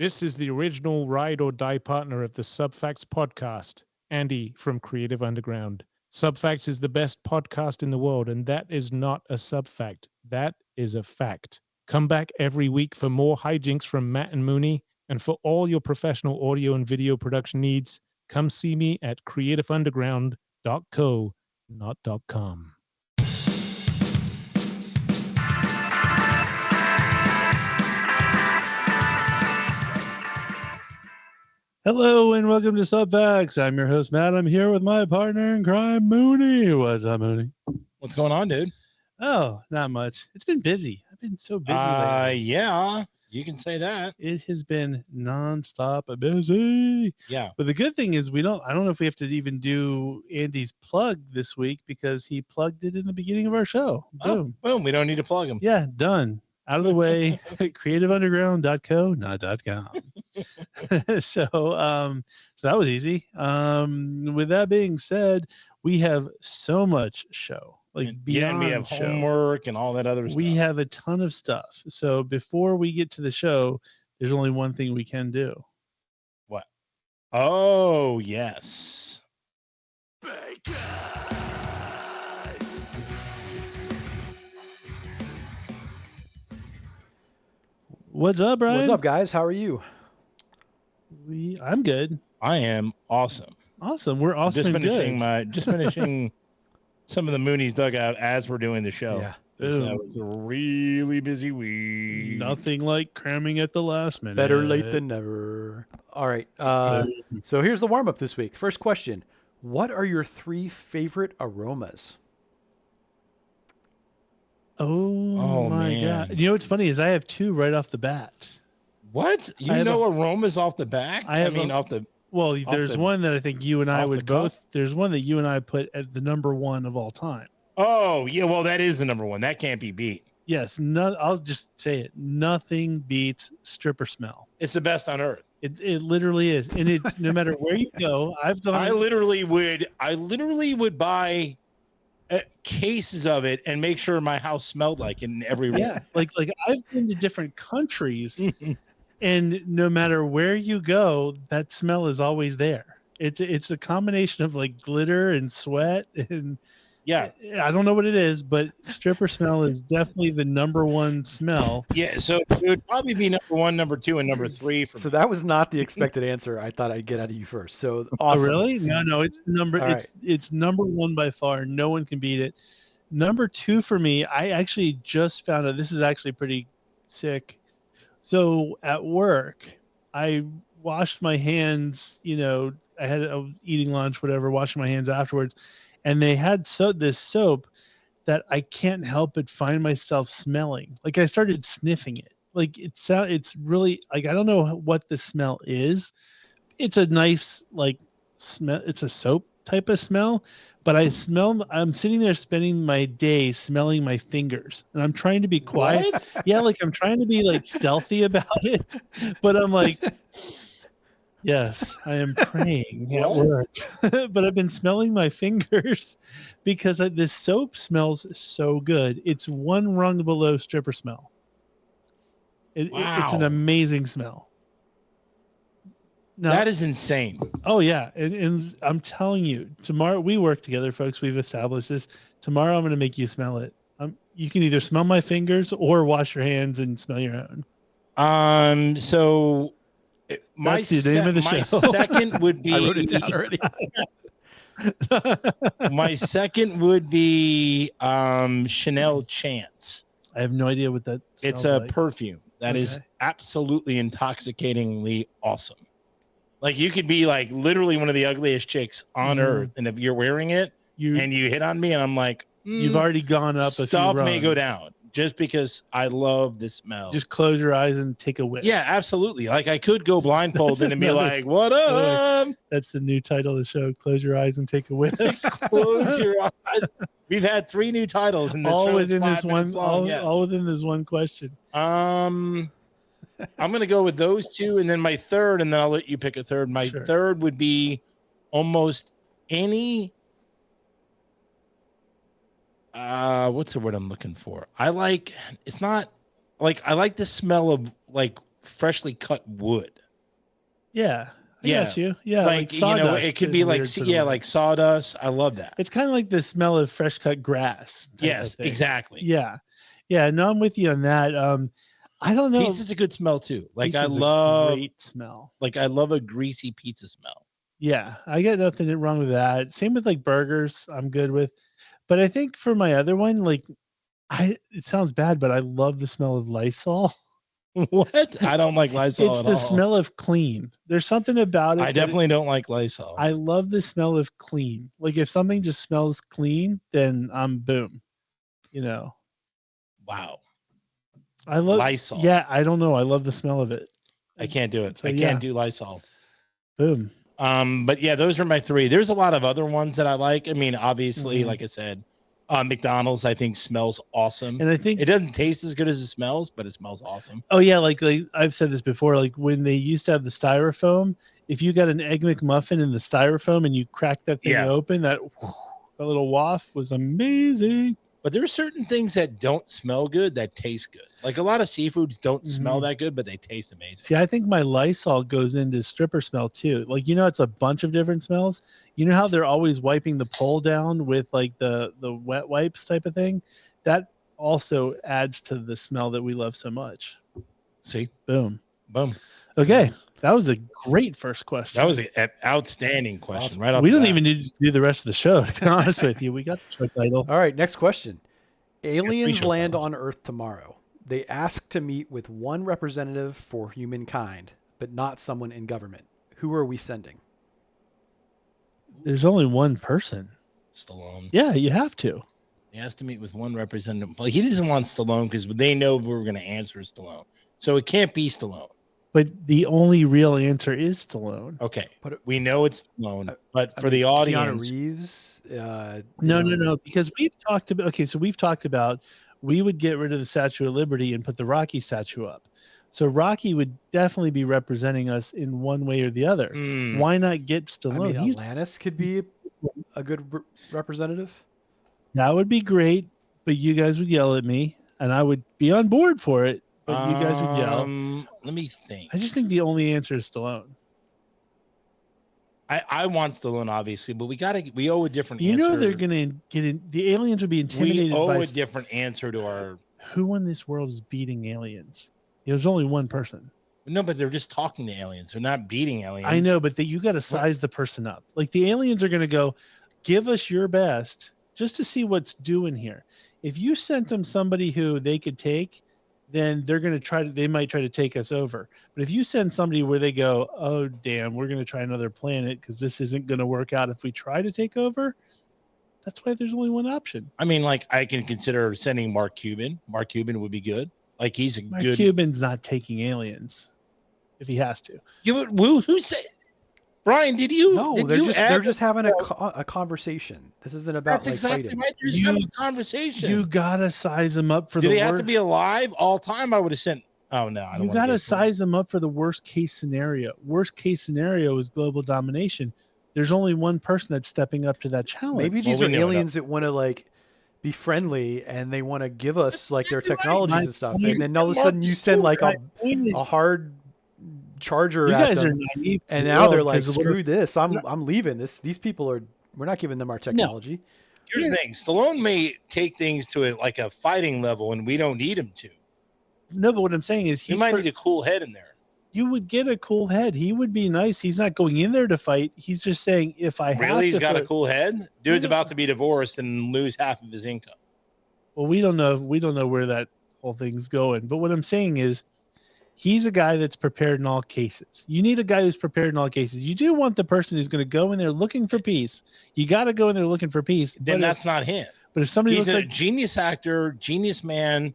This is the original ride or die partner of the Subfacts podcast, Andy from Creative Underground. Subfacts is the best podcast in the world, and that is not a subfact. That is a fact. Come back every week for more hijinks from Matt and Mooney, and for all your professional audio and video production needs, come see me at creativeunderground.co, not .com. Hello and welcome to Subfacts. I'm your host, Matt. I'm here with my partner in crime, Mooney. What's up, Mooney? What's going on, dude? Oh, not much. It's been busy. I've been so busy lately. Yeah, you can say that. It has been nonstop busy. Yeah. But the good thing is I don't know if we have to even do Andy's plug this week because he plugged it in the beginning of our show. Boom. Oh, boom. We don't need to plug him. Yeah, done. Out of the way. creativeunderground.co, not .com. So that was easy. With that being said, we have so much show. And we have homework and all that other stuff. We have a ton of stuff. So before we get to the show, there's only one thing we can do. What? Oh, yes. Bacon! What's up, Brian? What's up, guys? How are you? I'm good. I am awesome. Awesome. We're awesome. Just finishing some of the Mooney's dugout as we're doing the show. Yeah. So it's a really busy week. Nothing like cramming at the last minute. Better late than never. All right. So here's the warm-up this week. First question. What are your 3 favorite aromas? Oh my man. God. You know what's funny is I have 2 right off the bat. What? You know aromas off the back? Well, there's one that I think you and I would both. There's one that you and I put at the number 1 of all time. Oh, yeah. Well, that is the number 1. That can't be beat. Yes. I'll just say it. Nothing beats stripper smell. It's the best on earth. It literally is. And it's no matter where you go, I've gone. I literally would buy cases of it and make sure my house smelled like it in every room. Yeah. Like I've been to different countries and no matter where you go, that smell is always there. It's a combination of like glitter and sweat and yeah. I don't know what it is, but stripper smell is definitely the number 1 smell. Yeah, so it would probably be number 1, number 2, and number 3 for me. That was not the expected answer I thought I'd get out of you first. So awesome. Oh, really? No, it's number All right. It's number 1 by far. No one can beat it. Number 2 for me, I actually just found out this is actually pretty sick. So at work, I washed my hands, I was eating lunch, whatever, washing my hands afterwards. And they had this soap that I can't help but find myself smelling. Like I started sniffing it. Like it's really like, I don't know what the smell is. It's a nice like smell. It's a soap type of smell, but I'm sitting there spending my day smelling my fingers and I'm trying to be quiet. What? Yeah. Like I'm trying to be like stealthy about it, but I'm like, yes, I am praying at work, but I've been smelling my fingers because this soap smells so good. It's 1 rung below stripper smell. It's an amazing smell. Now, that is insane. Oh, yeah. And I'm telling you, tomorrow we work together, folks. We've established this. Tomorrow I'm going to make you smell it. You can either smell my fingers or wash your hands and smell your own. So... That's the name of the show. Second would be. I wrote it down already. My second would be Chanel Chance. I have no idea what that smells It's a like. perfume that is absolutely intoxicatingly awesome. Like you could be like literally one of the ugliest chicks on earth, and if you're wearing it and you hit on me, and I'm like, you've already gone up. Stuff may go down. Just because I love the smell. Just close your eyes and take a whiff. Yeah, absolutely. Like I could go blindfolded and be like, "What up?" That's the new title of the show. Close your eyes and take a whiff. Close your eyes. We've had 3 new titles in this all show. Within this one. All within this one question. I'm gonna go with those 2, and then my third, and then I'll let you pick a third. My third would be almost any. What's the word I'm looking for? I like the smell of like freshly cut wood. Yeah. I got you. Yeah. Like you know, sawdust it could is be a like, weird sort yeah, of like sawdust. I love that. It's kind of like the smell of fresh cut grass. Yes, exactly. Yeah. Yeah. No, I'm with you on that. I don't know. Pizza's a good smell too. Like Pizza's I love a great smell. Like I love a greasy pizza smell. Yeah. I got nothing wrong with that. Same with like burgers. I'm good with. But I think for my other one, like it sounds bad, but I love the smell of Lysol. What? I don't like Lysol It's at the all. smell of clean. There's something about it. I definitely don't like Lysol. I love the smell of clean. Like if something just smells clean, then I'm boom. You know. Wow. I love Lysol. Yeah, I don't know. I love the smell of it. I can't do it. So, I can't do Lysol. Boom. But yeah, those are my three. There's a lot of other ones that I like. I mean, obviously, like I said, McDonald's I think smells awesome. And I think it doesn't taste as good as it smells, but it smells awesome. Oh yeah, like I've said this before, like when they used to have the styrofoam, if you got an Egg McMuffin in the styrofoam and you crack that thing open, that little waft was amazing. But there are certain things that don't smell good that taste good. Like a lot of seafoods don't smell that good, but they taste amazing. See, I think my Lysol goes into stripper smell too. Like, you know, it's a bunch of different smells. You know how they're always wiping the pole down with like the wet wipes type of thing? That also adds to the smell that we love so much. See? Boom. Boom. Okay. That was a great first question. That was an outstanding question. Awesome. Right off we the don't bat. even need to do the rest of the show, to be honest with you. We got the show title. All right, next question. Aliens show land titles. on Earth tomorrow. They ask to meet with one representative for humankind, but not someone in government. Who are we sending? There's only one person. Stallone. Yeah, you have to. He has to meet with one representative. But he doesn't want Stallone because they know we're going to answer Stallone. So it can't be Stallone. But the only real answer is Stallone. Okay. But we know it's Stallone. But for the audience. Keanu Reeves? No. Because we've talked about we would get rid of the Statue of Liberty and put the Rocky statue up. So Rocky would definitely be representing us in one way or the other. Why not get Stallone? I mean, Atlantis could be a good representative. That would be great, but you guys would yell at me, and I would be on board for it, but you guys would yell. Let me think. I just think the only answer is Stallone. I want Stallone, obviously, but we owe a different answer. You know they're gonna get in. The aliens would be intimidated. We owe by a different answer to our. Who in this world is beating aliens? There's only one person. No, but they're just talking to aliens. They're not beating aliens. I know, but you got to size the person up. Like the aliens are gonna go, give us your best just to see what's doing here. If you sent them somebody who they could take, then they're going to they might try to take us over. But if you send somebody where they go, oh, damn, we're going to try another planet because this isn't going to work out if we try to take over, that's why there's only one option. I mean, like, I can consider sending Mark Cuban. Mark Cuban would be good. Like, he's a Mark good... Cuban's not taking aliens if he has to. Who said... Brian, did you? No, they're just having a conversation. This isn't about That's exactly fighting. right. They're just having a conversation. You gotta size them up for Do the. they have to be alive all time? I would have sent. Oh no, I don't. You gotta size them up for the worst case scenario. Worst case scenario is global domination. There's only one person that's stepping up to that challenge. Maybe these are aliens that want to be friendly and they want to give us their technologies and stuff, and then all of a sudden you send a hard charger you at guys them, are naive, and now they're like, screw this, I'm leaving this. These people we're not giving them our technology. No. Here's the thing: Stallone may take things to a fighting level, and we don't need him to. No, but what I'm saying is he might need a cool head in there. You would get a cool head. He would be nice. He's not going in there to fight. He's just saying, if I have really, he's got fight, a cool head. Dude's about to be divorced and lose half of his income. Well, we don't know. We don't know where that whole thing's going. But what I'm saying is, he's a guy that's prepared in all cases. You need a guy who's prepared in all cases. You do want the person who's going to go in there looking for peace. You got to go in there looking for peace. Then that's not him. But if somebody he's looks a like genius actor, genius man,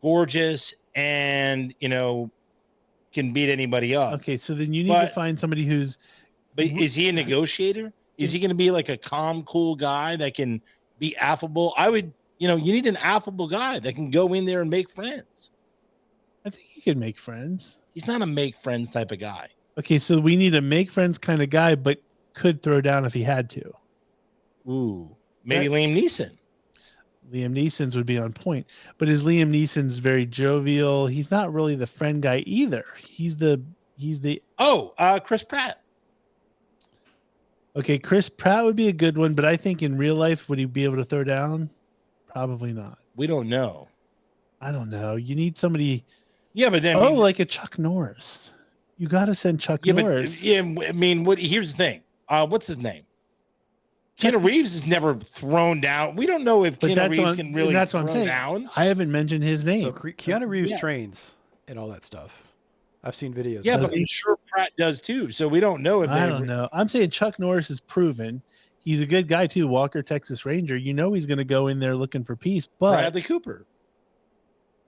gorgeous, and can beat anybody up. Okay, so then you need to find somebody who's. But is he a negotiator? Is he going to be like a calm, cool guy that can be affable? I would, you need an affable guy that can go in there and make friends. I think he could make friends. He's not a make friends type of guy. Okay, so we need a make friends kind of guy, but could throw down if he had to. Ooh, maybe Liam Neeson. Liam Neeson's would be on point, but his Liam Neeson's very jovial. He's not really the friend guy either. He's the Chris Pratt. Okay, Chris Pratt would be a good one, but I think in real life, would he be able to throw down? Probably not. We don't know. I don't know. You need somebody. Yeah, but then like a Chuck Norris. You got to send Chuck Norris. I mean, here's the thing. What's his name? Keanu Reeves is never thrown down. We don't know if Keanu Reeves can really throw down. I haven't mentioned his name. So Keanu Reeves trains and all that stuff. I've seen videos. Yeah, but I'm sure Pratt does too. So we don't know if I don't know. I'm saying Chuck Norris is proven. He's a good guy too. Walker, Texas Ranger. You know he's going to go in there looking for peace. But Bradley Cooper.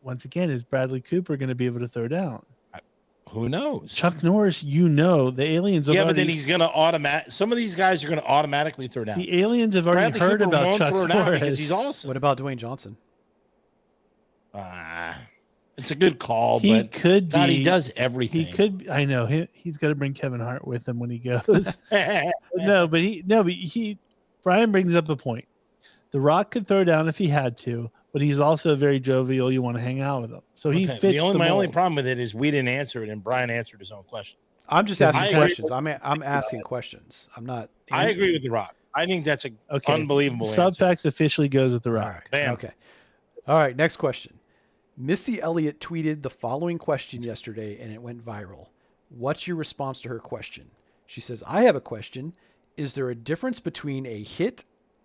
Once again, is Bradley Cooper going to be able to throw down? Who knows? Chuck Norris, the aliens. But then he's going to some of these guys are going to automatically throw down. The aliens have already heard about Chuck Norris because he's awesome. What about Dwayne Johnson? It's a good call. He but could be. God, he does everything. He could. I know. He's got to bring Kevin Hart with him when he goes. But Brian brings up a point. The Rock could throw down if he had to, but he's also very jovial. You want to hang out with him, so he fits. My only problem with it is we didn't answer it, and Brian answered his own question. I'm just asking questions. I'm asking questions. I'm not. I agree with The Rock. I think that's an unbelievable answer. Subfacts officially goes with The Rock. All right. Okay. All right. Next question. Missy Elliott tweeted the following question yesterday, and it went viral. What's your response to her question? She says, I have a question. Is there a difference between a hit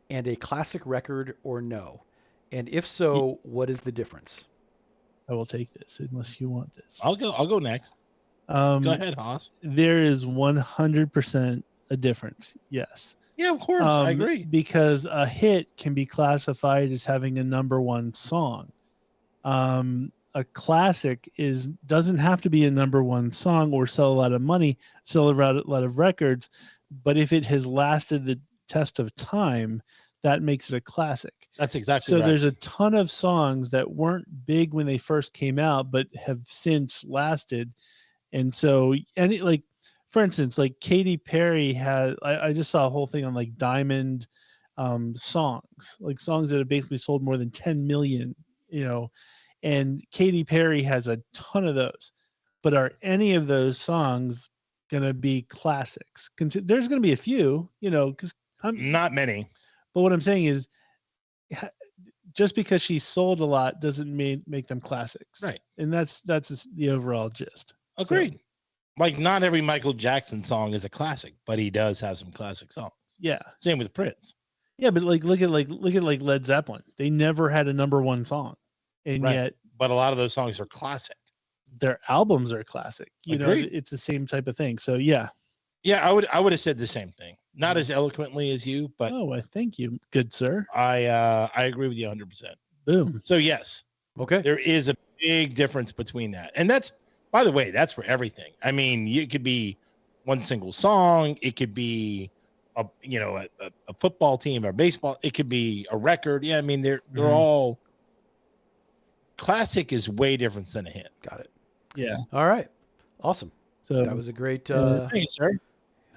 and a classic record or no? And if so, what is the difference? I will take this unless you want this. I'll go next. Go ahead, Haas. There is 100% a difference. Yes. Yeah, of course. I agree. Because a hit can be classified as having a number one song. A classic doesn't have to be a number one song or sell a lot of money, sell a lot of records, but if it has lasted the test of time, that makes it a classic. That's exactly right. So there's a ton of songs that weren't big when they first came out, but have since lasted. And so, for instance, like Katy Perry had, I just saw a whole thing on like Diamond songs, like songs that have basically sold more than 10 million, and Katy Perry has a ton of those. But are any of those songs going to be classics? There's going to be a few, because not many. But what I'm saying is, just because she sold a lot doesn't make them classics, right? And that's the overall gist. Agreed. So, like not every Michael Jackson song is a classic, but he does have some classic songs. Yeah. Same with Prince. Yeah, but look at Led Zeppelin. They never had a number one song, and yet. But a lot of those songs are classic. Their albums are classic. Agreed. It's the same type of thing. So yeah. Yeah, I would have said the same thing. Not as eloquently as you, but I thank you, good sir. I agree with you 100%. Boom. So yes, okay, there is a big difference between that, and that's, by the way, that's for everything. I mean, it could be one single song, it could be a football team or baseball, it could be a record. Yeah, I mean they're all classic is way different than a hit. Got it. Yeah. All right. Awesome. So that was a great. Thanks, sir.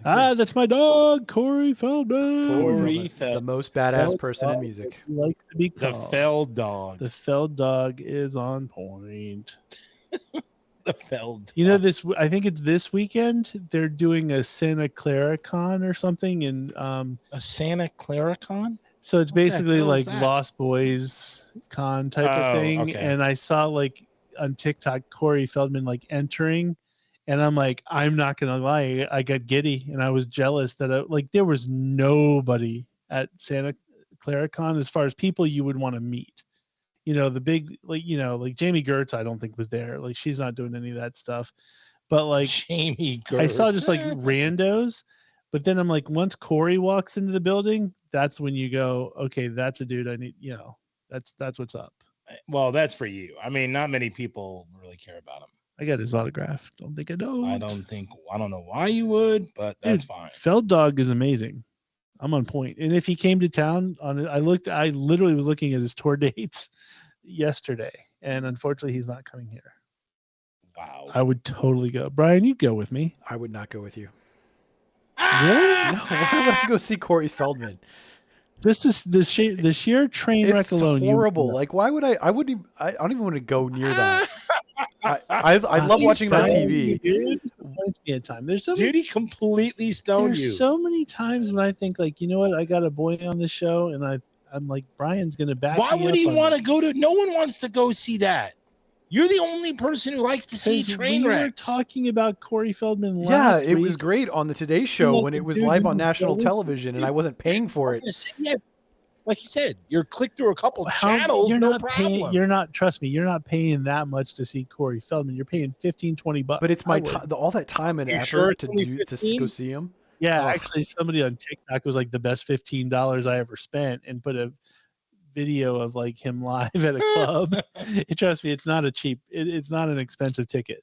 That's my dog, Corey Feldman. The most badass person in music. Like to be called. The Feld dog. The Feld dog is on point. The Feld. Dog. I think it's this weekend. They're doing a Santa Clara Con or something, and a Santa Clara Con. So it's basically like Lost Boys Con type of thing. Okay. And I saw like on TikTok Corey Feldman entering. And I'm like, I'm not going to lie. I got giddy and I was jealous that there was nobody at Santa Clara Con as far as people you would want to meet. The big, like Jamie Gertz, I don't think was there. Like she's not doing any of that stuff. But like Jamie Gertz. I saw just like randos. But then I'm like, once Corey walks into the building, that's when you go, okay, that's a dude I need, that's what's up. Well, that's for you. I mean, not many people really care about him. I got his autograph. Don't think I don't. I don't know why you would, but that's fine. Feld Dog is amazing. I'm on point. And if he came to town I literally was looking at his tour dates yesterday, and unfortunately he's not coming here. Wow. I would totally go. Brian, you'd go with me. I would not go with you. Really? No, why would I go see Corey Feldman? This is the sheer train wreck It's alone. horrible. Like, why would I? I wouldn't. I don't even want to go near that. I love watching it on TV. Dude, disappoints me at times. There's so Dude, many, he completely stoned you. there's so many times when I think like, you know what, I got a boy on this show, and I'm like, Brian's gonna back. Why me would up he on want to this. go to? No one wants to go see that. You're the only person who likes to see Because train we were wrecks. talking about Corey Feldman Yeah, last it was week. great on the Today Show Like, when it was dude, live you on were national going- television, and I wasn't paying for it. Yeah, like you said, you're click through a couple channels, you're no not problem. paying, you're not, trust me, you're not paying that much to see Corey Feldman. You're paying $15-20. But it's I my would. time, all that time and You effort sure it's to only go 15? see him. Yeah, Ugh. actually, somebody on TikTok was like the best $15 I ever spent, and put a video of like him live at a club. Trust me, it's not a cheap. It's not an expensive ticket,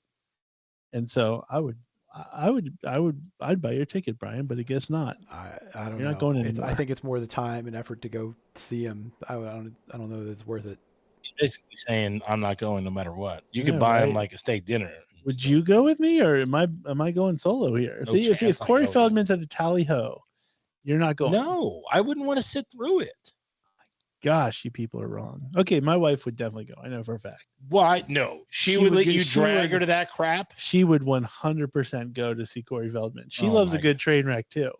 and so I'd buy your ticket, Brian, but I guess not. I don't You're know. not going anywhere. I think it's more the time and effort to go see him. I don't know that it's worth it. Basically saying I'm not going no matter what. You could Yeah, buy him right. like a steak dinner. Would you go with me, or am I going solo here? No If chance I Corey go. Feldman's at the Tally Ho, you're not going. No, I wouldn't want to sit through it. Gosh, you people are wrong. Okay, my wife would definitely go. I know for a fact. Why? No, she She would would let get- you she drag would- her to that crap. She would 100% go to see Corey Feldman. She Oh loves a my good train wreck too.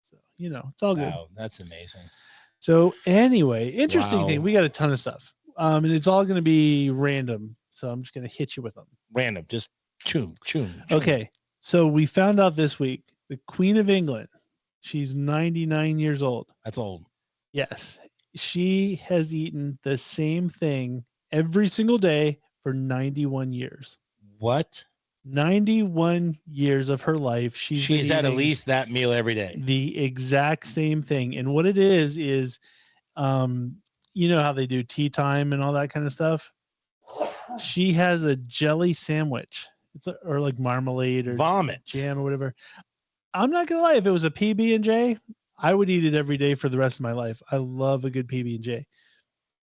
So, it's all good. Wow, that's amazing. So anyway, interesting Wow. thing. We got a ton of stuff. And it's all going to be random. So I'm just going to hit you with them. Random, just choom. Okay. So we found out this week, the Queen of England, she's 99 years old. That's old. Yes. She has eaten the same thing every single day for 91 years. What? 91 years of her life. She's been She's had at eating least that meal every day. the exact same thing. And what it is, you know how they do tea time and all that kind of stuff? She has a jelly sandwich. Or like marmalade or Vomit. jam or whatever. I'm not gonna lie, if it was a PB&J, I would eat it every day for the rest of my life. I love a good PB&J.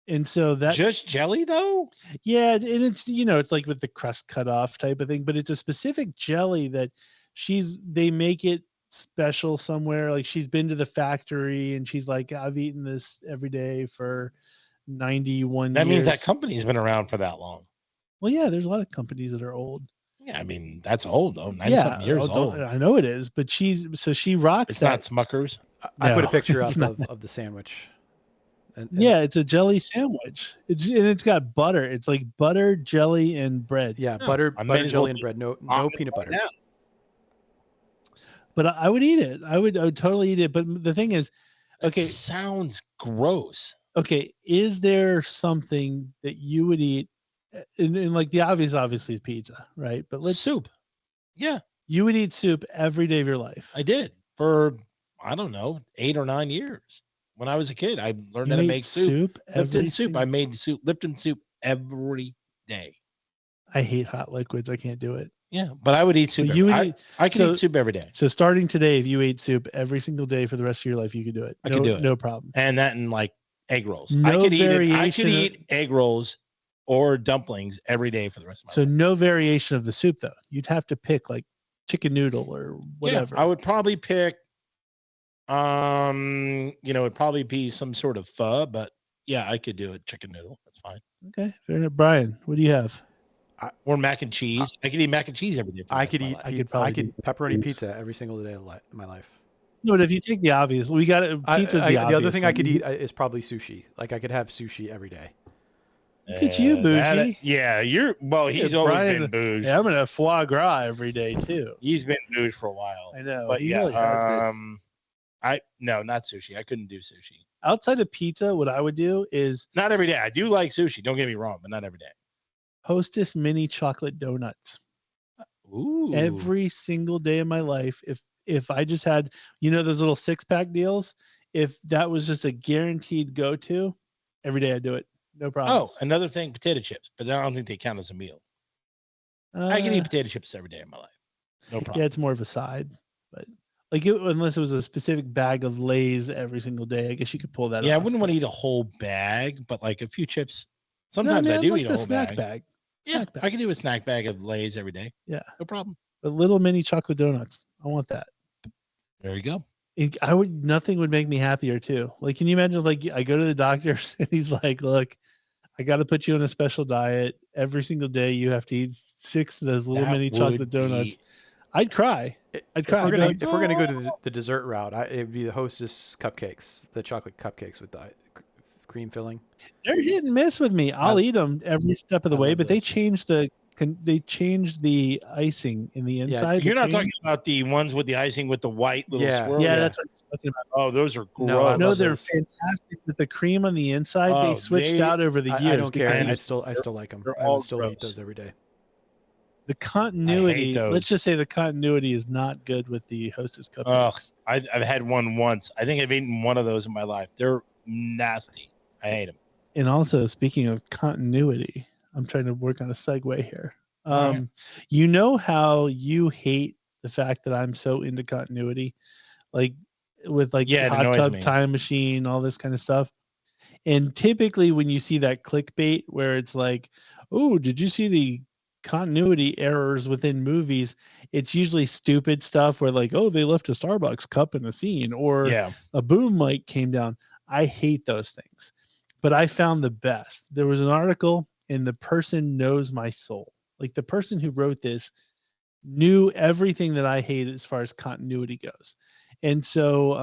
And so that Just jelly though? yeah, and it's it's like with the crust cut off type of thing, but it's a specific jelly that they make it special somewhere. Like she's been to the factory and she's like, I've eaten this every day for 91 That years. means that company's been around for that long. Well, yeah, there's a lot of companies that are old. Yeah, I mean that's old though. 90-something years old. I know it is, but she rocks It's that. not Smuckers. I put a No, picture it's up not. of the sandwich. And Yeah, it's a jelly sandwich. It's got butter. It's like butter, jelly, and bread. yeah, No, butter, I may butter, as jelly, well and just bread. No vomit peanut right butter. now. But I would eat it. I would totally eat it. But the thing is, okay, It sounds gross. okay, is there something that you would eat? And like the obviously is pizza, right? But Soup. Yeah, You would eat soup every day of your life. I did for I don't know 8 or 9 years. When I was a kid, I learned how to You make ate soup. every Lipton soup. single- I made soup, Lipton soup every day. I hate hot liquids. I can't do it. Yeah, but I would eat soup. But you would eat, I could so- eat soup every day, so starting today, if you ate soup every single day for the rest of your life, you could do it. I could do it. No problem. and that and like egg rolls. No I could eat it. I variation could of- eat egg rolls or dumplings every day for the rest of my So life. no variation of the soup though. You'd have to pick like chicken noodle or whatever. Yeah, I would probably pick. It'd probably be some sort of pho, but yeah, I could do it. Chicken noodle, that's fine. Okay, fair enough. Brian, what do you have? Or mac and cheese. I could eat mac and cheese every day. for the I rest could of my eat. life. I could probably do pepperoni beef. pizza every single day of my life. No, but if you take the obvious, we got it. Pizza's the obvious. The other thing I one. could eat is probably sushi. Like I could have sushi every day. Look at you, bougie. Yeah, he's Yeah, always Brian- been bougie. Yeah, I'm gonna have foie gras every day too. He's been bougie for a while. I know. But he yeah, really has been. no, not sushi. I couldn't do sushi. Outside of pizza, what I would do is Not every day. I do like sushi. Don't get me wrong, but not every day. Hostess mini chocolate donuts Ooh. every single day of my life. If I just had, those little 6-pack deals, if that was just a guaranteed go-to, every day I'd do it. No problem. Oh, another thing, potato chips, but I don't think they count as a meal. I can eat potato chips every day of my life. No problem. Yeah, it's more of a side, but unless it was a specific bag of Lay's every single day, I guess you could pull that. Yeah, I off. wouldn't want to eat a whole bag, but like a few chips. No, Sometimes I man, do like eat a the whole snack bag. Yeah, Snack bag. I can do a snack bag of Lay's every day. Yeah. No problem. But little mini chocolate donuts. I want that. There you go. Nothing would make me happier too. Like, can you imagine? Like, I go to the doctor and he's like, "Look, I got to put you on a special diet. Every single day, you have to eat 6 of those little That mini chocolate would donuts." be- I'd cry. I'd cry. I'd be like, If we're gonna go to the dessert route, it'd be the Hostess cupcakes, the chocolate cupcakes with the cream filling. they're hit and miss with me. I'll eat them every step of the I way, love but they those. changed the icing in the inside. You're the not cream. talking about the ones with the icing with the white little Yeah, swirl. Yeah, that's what I'm talking about. Oh, those are gross. No, I No, love they're those. fantastic. With the cream on the inside, Oh, they switched they- out over the years. I don't care. because I still like them. they're I all would still eat gross. those every day. the continuity. those. Let's just say the continuity is not good with the Hostess Ugh, cupcakes. I've had one once. I think I've eaten one of those in my life. They're nasty. I hate them. And also, speaking of continuity, I'm trying to work on a segue here. Right. You know how you hate the fact that I'm so into continuity, like with like Yeah, it Hot annoys Tub me. Time Machine, all this kind of stuff. And typically, when you see that clickbait where it's like, "Oh, did you see the continuity errors within movies?" It's usually stupid stuff where like, "Oh, they left a Starbucks cup in a scene," or Yeah. a boom mic came down. I hate those things. But I found the best. There was an article, and the person knows my soul. Like, the person who wrote this knew everything that I hate as far as continuity goes. And so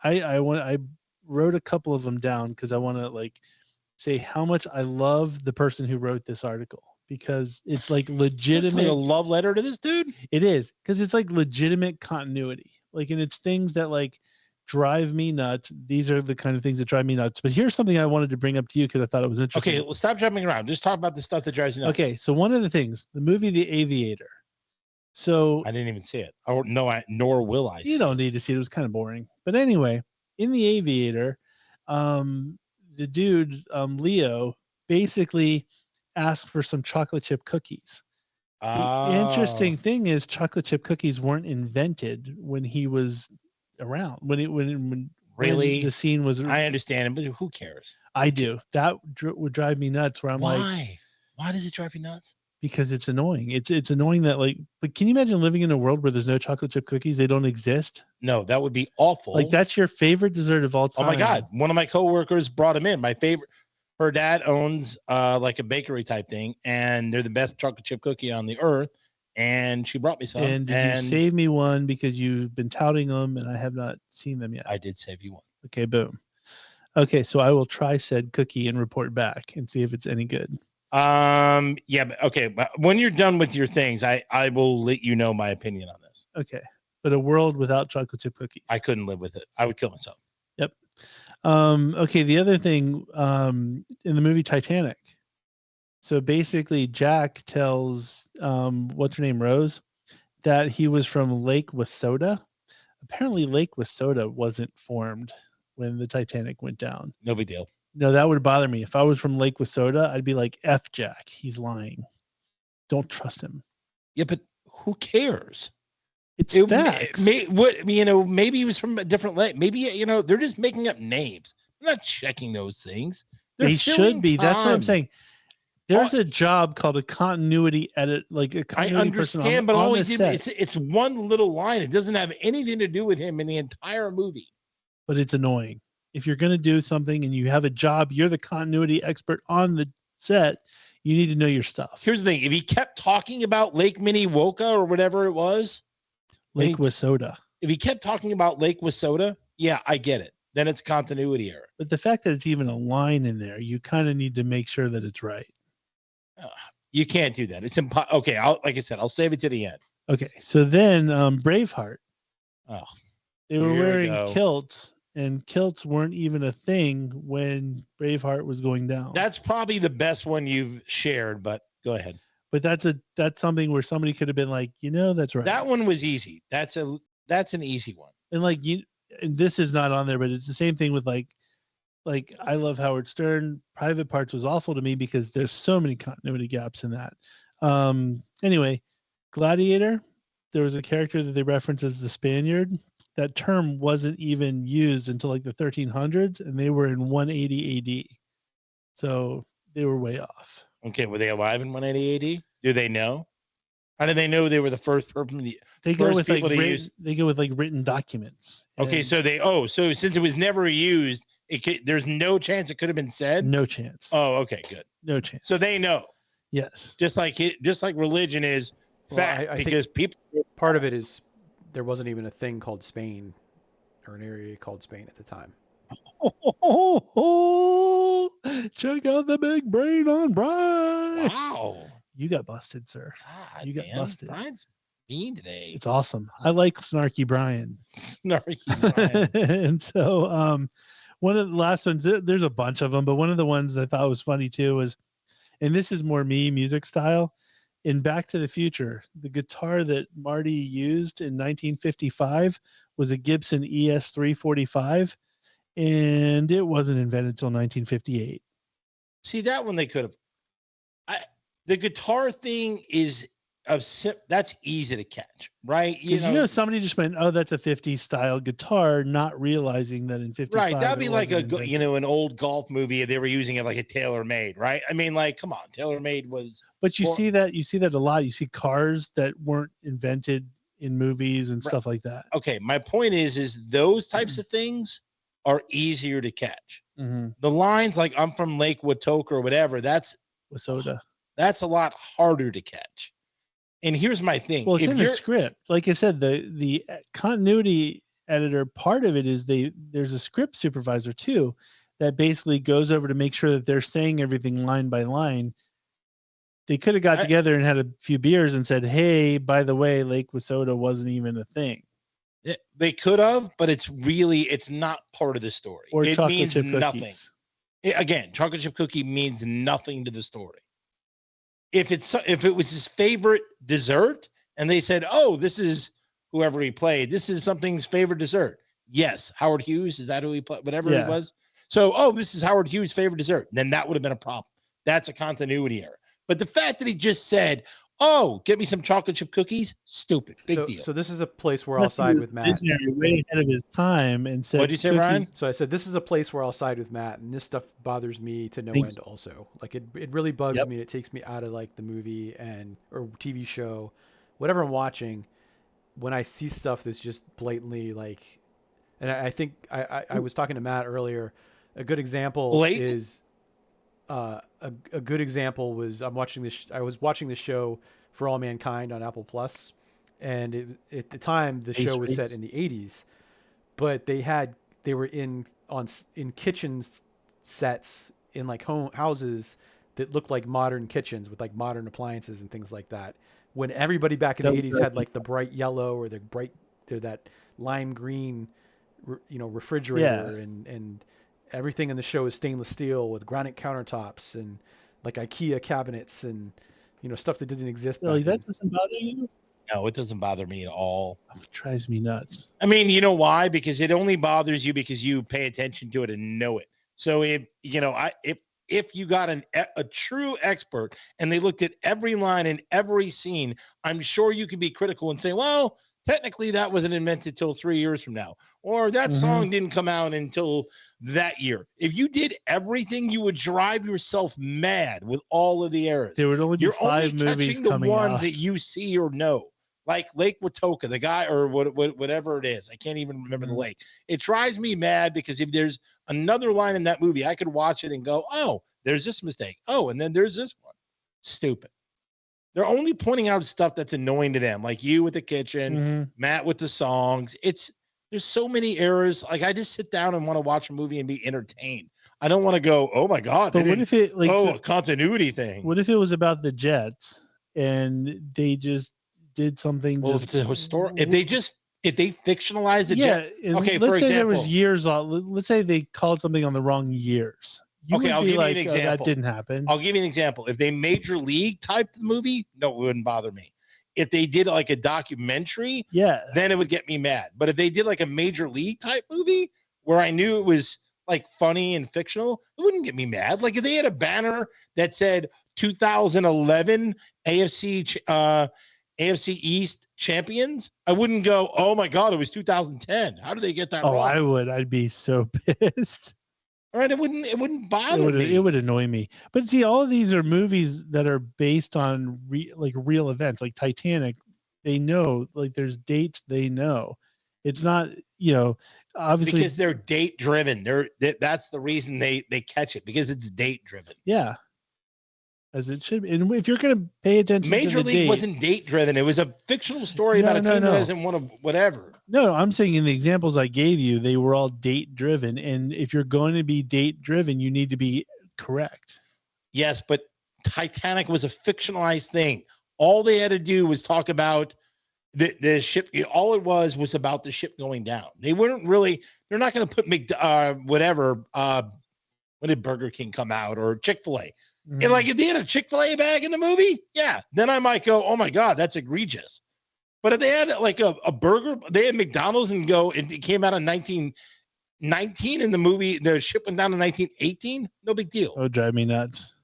I wrote a couple of them down because I want to like say how much I love the person who wrote this article, because it's like It's legitimate. like a love letter to this dude. It is, because it's like legitimate continuity. Like, and it's things that like drive me nuts. These are the kind of things that drive me nuts. But here's something I wanted to bring up to you because I thought it was interesting. Okay, well, stop jumping around. Just talk about the stuff that drives you nuts. Okay, so one of the things, the movie The Aviator. So I didn't even see it. Or no, nor will I. you don't need to see it. It was kind of boring. But anyway, in The Aviator, the dude, Leo, basically asked for some chocolate chip cookies. The interesting thing is chocolate chip cookies weren't invented when he was around. When Really? the scene was. I understand it, but who cares? I do. That would drive me nuts. Where I'm like, Why? Why does it drive you nuts? because it's annoying. It's annoying that like. But can you imagine living in a world where there's no chocolate chip cookies? They don't exist. No, that would be awful. Like, that's your favorite dessert of all time. Oh my God. One of my coworkers brought him in. My favorite, her dad owns like a bakery type thing, and they're the best chocolate chip cookie on the earth. And she brought me some. And did you save me one because you've been touting them and I have not seen them yet? I did save you one. Okay, boom. Okay, so I will try said cookie and report back and see if it's any good. Yeah, but okay. But when you're done with your things, I will let you know my opinion on this. Okay. But a world without chocolate chip cookies. I couldn't live with it. I would kill myself. Yep. Okay, the other thing, in the movie Titanic. So basically Jack tells what's her name, Rose, that he was from Lake Wissota. Apparently Lake Wissota wasn't formed when the Titanic went down. No big deal. No, that would bother me. If I was from Lake Wissota, I'd be like, F Jack, he's lying. Don't trust him. Yeah, but who cares? It's facts. Maybe he was from a different lake. Maybe, they're just making up names. They're not checking those things. They should be. That's what I'm saying. There's a job called a continuity edit, like a continuity I person understand, but on all the he set. did, it's one little line. It doesn't have anything to do with him in the entire movie. But it's annoying. If you're going to do something and you have a job, you're the continuity expert on the set, you need to know your stuff. Here's the thing. If he kept talking about Lake Minnewoka or whatever it was, Lake Wissota. If he kept talking about Lake Wissota, yeah, I get it. Then it's continuity error. But the fact that it's even a line in there, you kind of need to make sure that it's right. You can't do that. It's impossible. Okay, like I said, I'll save it to the end. Okay, so then Braveheart. Oh, they were wearing kilts, and kilts weren't even a thing when Braveheart was going down. That's probably the best one you've shared, but go ahead. But that's something where somebody could have been like, that's right. That one was easy. That's an easy one. And like and this is not on there, but it's the same thing with like I love Howard Stern. Private Parts was awful to me because there's so many continuity gaps in that. Anyway, Gladiator, there was a character that they referenced as the Spaniard. That term wasn't even used until like the 1300s, and they were in 180 AD. So they were way off. Okay, were they alive in 180 AD? Do they know? How did they know they were the first person? They go with like use? They go with like written documents. Okay, so so since it was never used, there's no chance it could have been said. No chance. Oh, okay, good. No chance. So they know. Yes. Just like religion is fact, because people. Part of it is there wasn't even a thing called Spain, or an area called Spain at the time. Check out the big brain on Brian. Wow. You got busted, sir. God, you got busted. Brian's mean today. It's awesome. I like Snarky Brian. Snarky Brian. And so one of the last ones, there's a bunch of them, but one of the ones I thought was funny too was, and this is more me music style, in Back to the Future, the guitar that Marty used in 1955 was a Gibson ES-345, and it wasn't invented until 1958. See, that one they could have. The guitar thing is that's easy to catch, right? You know, somebody just went, "Oh, that's a 50s style guitar," not realizing that in 55. Right, that'd be like an old golf movie. They were using it like a tailor-made, right? I mean, like, come on, tailor-made was. But you see that a lot. You see cars that weren't invented in movies and stuff like that. Okay, my point is those types of things are easier to catch. Mm-hmm. The lines like "I'm from Lake Watoka" or whatever, that's a lot harder to catch. And here's my thing. Well, it's in the script. Like I said, the continuity editor, part of it is there's a script supervisor too that basically goes over to make sure that they're saying everything line by line. They could have got together and had a few beers and said, "Hey, by the way, Lake Watoka wasn't even a thing." They could have, but it's not part of the story. Or it chocolate means chip nothing. Cookies. Again, chocolate chip cookie means nothing to the story. If it was his favorite dessert and they said, "Oh, this is whoever he played. This is something's favorite dessert." Yes, Howard Hughes, is that who he played? Whatever it was. So, this is Howard Hughes' favorite dessert. Then that would have been a problem. That's a continuity error. But the fact that he just said, "Oh, get me some chocolate chip cookies," stupid. Big deal. So this is a place where I'll side with Matt. Way ahead of his time and said, "What did you say, Ryan?" So I said, this is a place where I'll side with Matt, and this stuff bothers me to no end also. Like it really bugs me, and it takes me out of like the movie or TV show, whatever I'm watching, when I see stuff that's just blatantly like, and I think I was talking to Matt earlier, a good example is a good example was I was watching this show For All Mankind on Apple Plus, and at the time the show was set in the 80s, but they were in kitchen sets in like houses that looked like modern kitchens with like modern appliances and things like that. When everybody back in the 80s had like the bright yellow or that lime green, refrigerator and everything in the show is stainless steel with granite countertops and like IKEA cabinets and stuff that didn't exist. Really, that doesn't bother you? No, it doesn't bother me at all. It drives me nuts. I mean, you know why? Because it only bothers you because you pay attention to it and know it. So if you got a true expert and they looked at every line and every scene, I'm sure you could be critical and say, well, technically that wasn't invented till 3 years from now, or that song didn't come out until that year. If you did everything, you would drive yourself mad with all of the errors. There would only be 5 movies coming out. The ones that you see or know, like Lake Watoka, the guy, or whatever it is. I can't even remember the lake. It drives me mad because if there's another line in that movie, I could watch it and go, "Oh, there's this mistake. Oh, and then there's this one." Stupid. They're only pointing out stuff that's annoying to them, like you with the kitchen, Matt with the songs. There's so many errors. Like I just sit down and want to watch a movie and be entertained. I don't want to go, "Oh my God." But what if it a continuity thing? What if it was about the Jets and they just did something? Well, if it's a historic, if they fictionalize the Jets. Okay, let's say there was years on. Let's say they called something on the wrong years. I'll give you an example. That didn't happen. I'll give you an example. If they Major League type movie, no, it wouldn't bother me. If they did like a documentary, then it would get me mad. But if they did like a Major League type movie where I knew it was like funny and fictional, it wouldn't get me mad. Like if they had a banner that said 2011 AFC East champions, I wouldn't go, "Oh my God, it was 2010. How did they get that wrong?" I would. I'd be so pissed. All right, it wouldn't bother me. It would annoy me. But see, all of these are movies that are based on real events, like Titanic. They know, like there's dates they know. It's not, obviously because they're date driven. That's the reason they catch it, because it's date driven. Yeah, as it should be. And if you're going to pay attention, Major to the League date, wasn't date driven. It was a fictional story about a team that doesn't want to whatever. No, I'm saying in the examples I gave you, they were all date driven. And if you're going to be date driven, you need to be correct. Yes, but Titanic was a fictionalized thing. All they had to do was talk about the ship. All it was about the ship going down. They weren't really. They're not going to put whatever. When did Burger King come out, or Chick-fil-A? Mm-hmm. And like if they had a Chick-fil-A bag in the movie, yeah, then I might go, oh my God, that's egregious. But if they had like a burger, they had McDonald's and it came out in 1919 in the movie, the ship went down in 1918, no big deal. Oh, drive me nuts.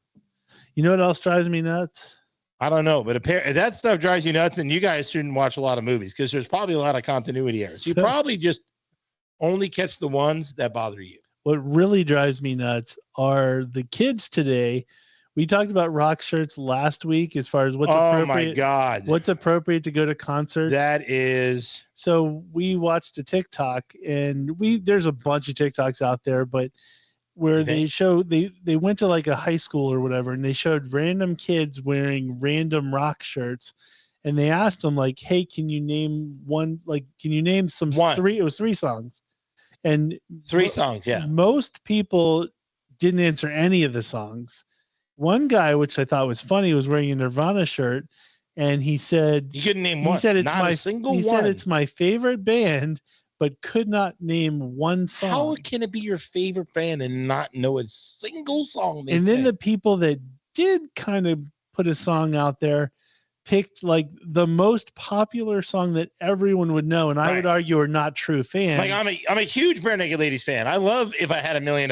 You know what else drives me nuts? I don't know, but that stuff drives you nuts, and you guys shouldn't watch a lot of movies because there's probably a lot of continuity errors. You probably just only catch the ones that bother you. What really drives me nuts are the kids today. We talked about rock shirts last week as far as what's appropriate. Oh my God. What's appropriate to go to concerts. That is. So we watched a TikTok, and there's a bunch of TikToks out there, but where they went to like a high school or whatever, and they showed random kids wearing random rock shirts, and they asked them like, hey, can you name three? It was 3 songs. And 3 songs, yeah. Most people didn't answer any of the songs. One guy, which I thought was funny, was wearing a Nirvana shirt, and he said, "You couldn't name one. He said it's not a single one. He said it's my favorite band, but could not name one song." How can it be your favorite band and not know a single song? Then the people that did kind of put a song out there picked like the most popular song that everyone would know, and I would argue are not true fans. Like I'm a huge Bare Naked Ladies fan. I love If I Had $1 Million.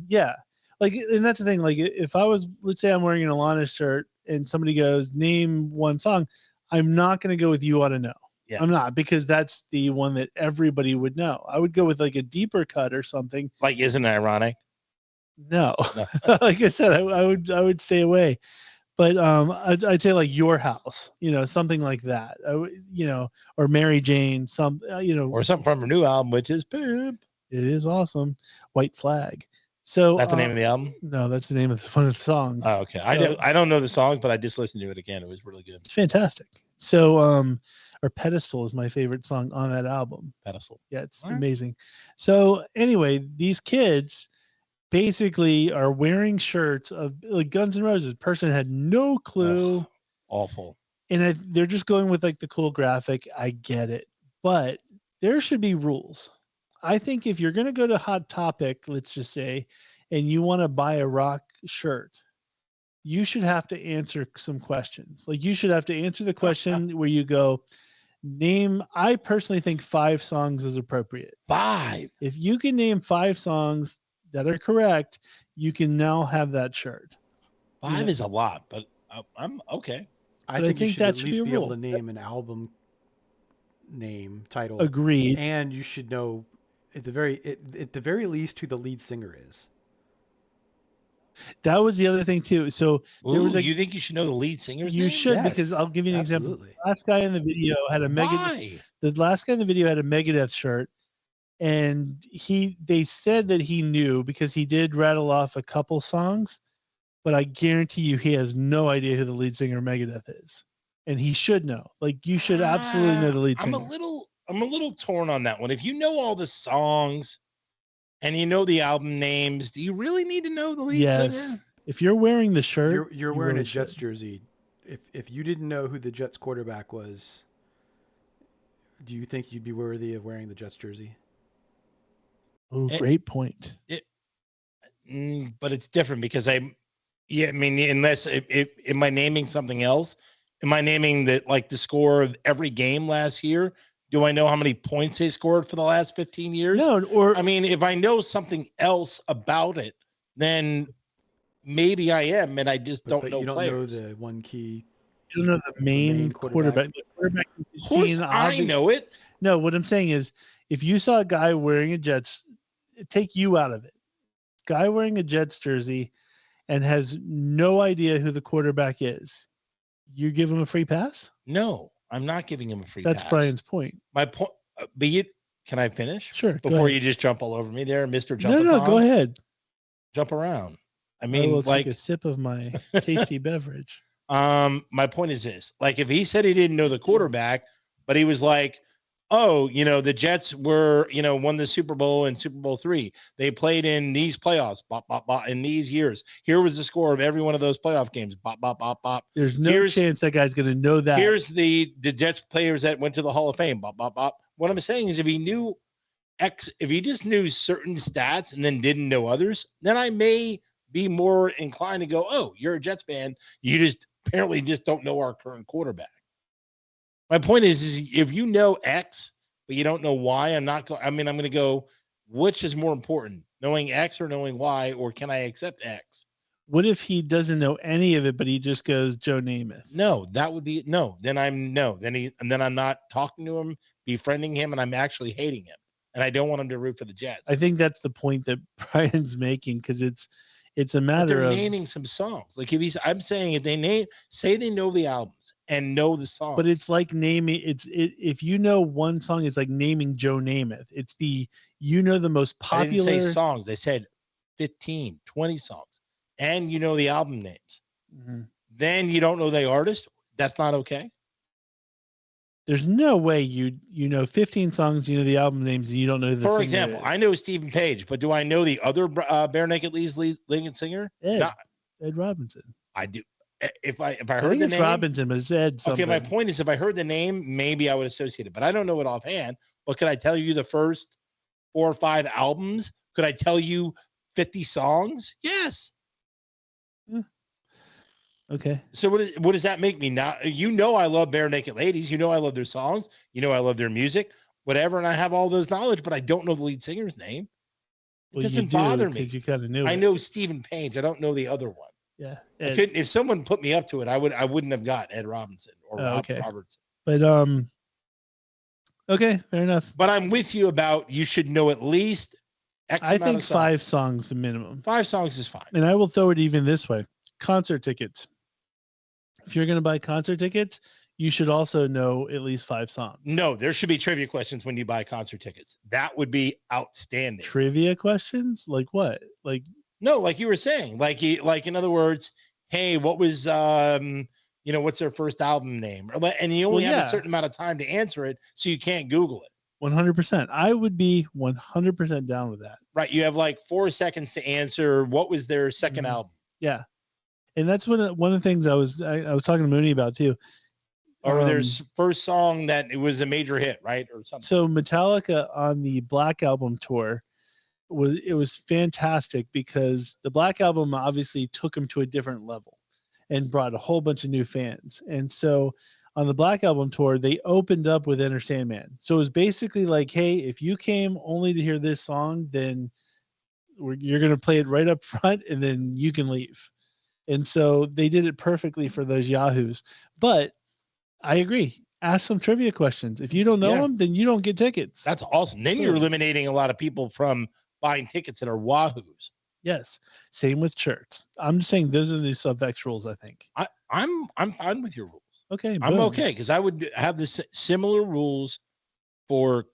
Yeah. Like, and that's the thing. Like, if I was, let's say I'm wearing an Alanis shirt and somebody goes, name one song, I'm not going to go with You Ought to Know. Yeah. I'm not, because that's the one that everybody would know. I would go with like a deeper cut or something. Like, isn't it ironic? No. Like I said, I would stay away. But I'd say like Your House, something like that. Or Mary Jane, or something from her new album, which is Pimp. It is awesome. White Flag. So that's the name of the album? No, that's the name of one of the songs. Oh, okay. So, I don't know the song, but I just listened to it again. It was really good. It's fantastic. So, or Pedestal is my favorite song on that album. Pedestal. Yeah, it's amazing. So anyway, these kids basically are wearing shirts of like Guns N' Roses. Person had no clue. Ugh, awful. And they're just going with like the cool graphic. I get it, but there should be rules. I think if you're going to go to Hot Topic, let's just say, and you want to buy a rock shirt, you should have to answer some questions. Like you should have to answer the question where you go, I personally think 5 songs is appropriate. 5. If you can name 5 songs that are correct, you can now have that shirt. 5 is a lot, but I'm okay. I think you should at least be able to name an album name, title. Agreed. And you should know at the very least who the lead singer is. That was the other thing too. So there was you think you should know the lead singer's name? You should, because I'll give you an example. The last guy in the video had a Megadeth shirt, and they said that he knew because he did rattle off a couple songs, but I guarantee you he has no idea who the lead singer of Megadeth is. And he should know. Like you should absolutely know the lead singer. I'm a little torn on that one. If you know all the songs and you know the album names, do you really need to know the lead singer? If you're wearing the shirt, you're wearing a Jets jersey. If you didn't know who the Jets quarterback was, do you think you'd be worthy of wearing the Jets jersey? Oh, great point. But it's different because unless am I naming something else? Am I naming the score of every game last year? Do I know how many points they scored for the last 15 years? No, if I know something else about it, then maybe I am, and I just don't know players. You don't know the one key. You don't know the main quarterback. The quarterback of course, I know it. No, what I'm saying is, if you saw a guy wearing a Jets, take you out of it. guy wearing a Jets jersey and has no idea who the quarterback is, you give him a free pass? No, I'm not giving him a free That's pass. Brian's point. My point. Can I finish? Sure. Before you just jump all over me there, Mr. No, go ahead. Jump around. I I mean, will like take a sip of my tasty beverage. my point is this: like, if he said he didn't know the quarterback, but he was like, "Oh, the Jets were, won the Super Bowl in Super Bowl III. They played in these playoffs, bop, bop, bop, in these years. Here was the score of every one of those playoff games, bop, bop, bop, bop. There's no chance that guy's going to know that. Here's the Jets players that went to the Hall of Fame, bop, bop, bop." What I'm saying is, if he just knew certain stats and then didn't know others, then I may be more inclined to go, "Oh, you're a Jets fan. You just apparently just don't know our current quarterback." My point is if you know X, but you don't know Y, I'm going to go, which is more important, knowing X or knowing Y, or can I accept X? What if he doesn't know any of it, but he just goes Joe Namath? No, that would be no. Then I'm not talking to him, befriending him, and I'm actually hating him. And I don't want him to root for the Jets. I think that's the point that Brian's making, because it's a matter of naming some songs. Like I'm saying if they say they know the albums and know the songs. But it's like naming if you know one song, it's like naming Joe Namath. It's the most popular. I didn't say songs. I said 15, 20 songs. And the album names. Mm-hmm. Then you don't know the artist. That's not okay. There's no way you know 15 songs, you know the album names, and you don't know the singer. For example, I know Stephen Page, but do I know the other Bare Naked Ladies lead singer? Ed Robinson. I do. If I heard I think the it's name, Robinson, but it's Ed something. Okay, my point is, if I heard the name, maybe I would associate it, but I don't know it offhand. But could I tell you the first 4 or 5 albums? Could I tell you 50 songs? Yes. Yeah. Okay. So what does that make me now? I love Bare Naked Ladies. I love their songs. I love their music, whatever. And I have all those knowledge, but I don't know the lead singer's name. It doesn't bother me. You kind of knew. I know Stephen Page. I don't know the other one. Yeah. If someone put me up to it, I wouldn't have got Ed Robinson or Robertson. But okay, fair enough. But I'm with you about you should know at least X I amount think of songs. 5 songs the minimum. 5 songs is fine. And I will throw it even this way: concert tickets. If you're going to buy concert tickets, you should also know at least 5 songs. No, there should be trivia questions when you buy concert tickets. That would be outstanding. Trivia questions? Like what? Like you were saying, like in other words, hey, what was what's their first album name? And you only have a certain amount of time to answer it, so you can't Google it. 100%. I would be 100% down with that. Right. You have like 4 seconds to answer what was their second album. Yeah. And that's one of the things I was talking to Mooney about too. Or their first song that it was a major hit, right? Or something. So Metallica on the Black Album tour was fantastic, because the Black Album obviously took them to a different level and brought a whole bunch of new fans. And so on the Black Album tour, they opened up with Enter Sandman. So it was basically like, hey, if you came only to hear this song, then you're going to play it right up front and then you can leave. And so they did it perfectly for those yahoos. But I agree. Ask some trivia questions. If you don't know them, then you don't get tickets. That's awesome. Then you're eliminating a lot of people from buying tickets that are wahoos. Yes. Same with shirts. I'm just saying those are the Subfacts rules, I think. I'm fine with your rules. Okay. I'm okay, because I would have the similar rules for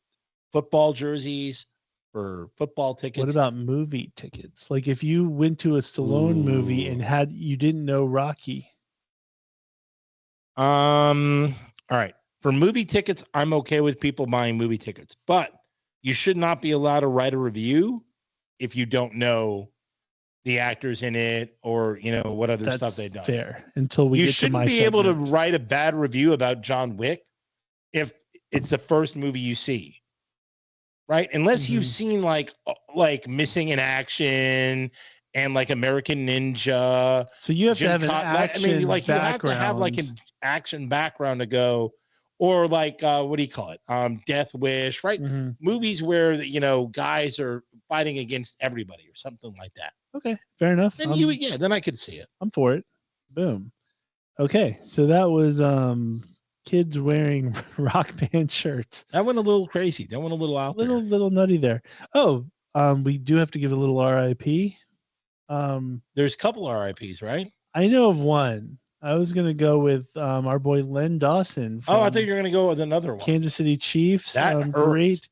football jerseys, for football tickets. What about movie tickets? Like if you went to a Stallone movie and you didn't know Rocky. All right. For movie tickets, I'm okay with people buying movie tickets, but you should not be allowed to write a review if you don't know the actors in it or what other stuff they've done. Fair. Until we get to my segment. You shouldn't be able to write a bad review about John Wick if it's the first movie you see. Right? Unless you've seen like Missing in Action and like American Ninja. So you have to have an action background. You have to have like an action background to go, or like what do you call it? Death Wish, right? Mm-hmm. Movies where guys are fighting against everybody or something like that. Okay, fair enough. Then then I could see it. I'm for it. Boom. Okay, so that was kids wearing Rock Band shirts. That went a little crazy. That went a little out there. Little nutty there. Oh, we do have to give a little RIP. There's a couple RIPs, right? I know of one. I was going to go with our boy Len Dawson. Oh, I thought you were going to go with another one. Kansas City Chiefs. That hurts. Great.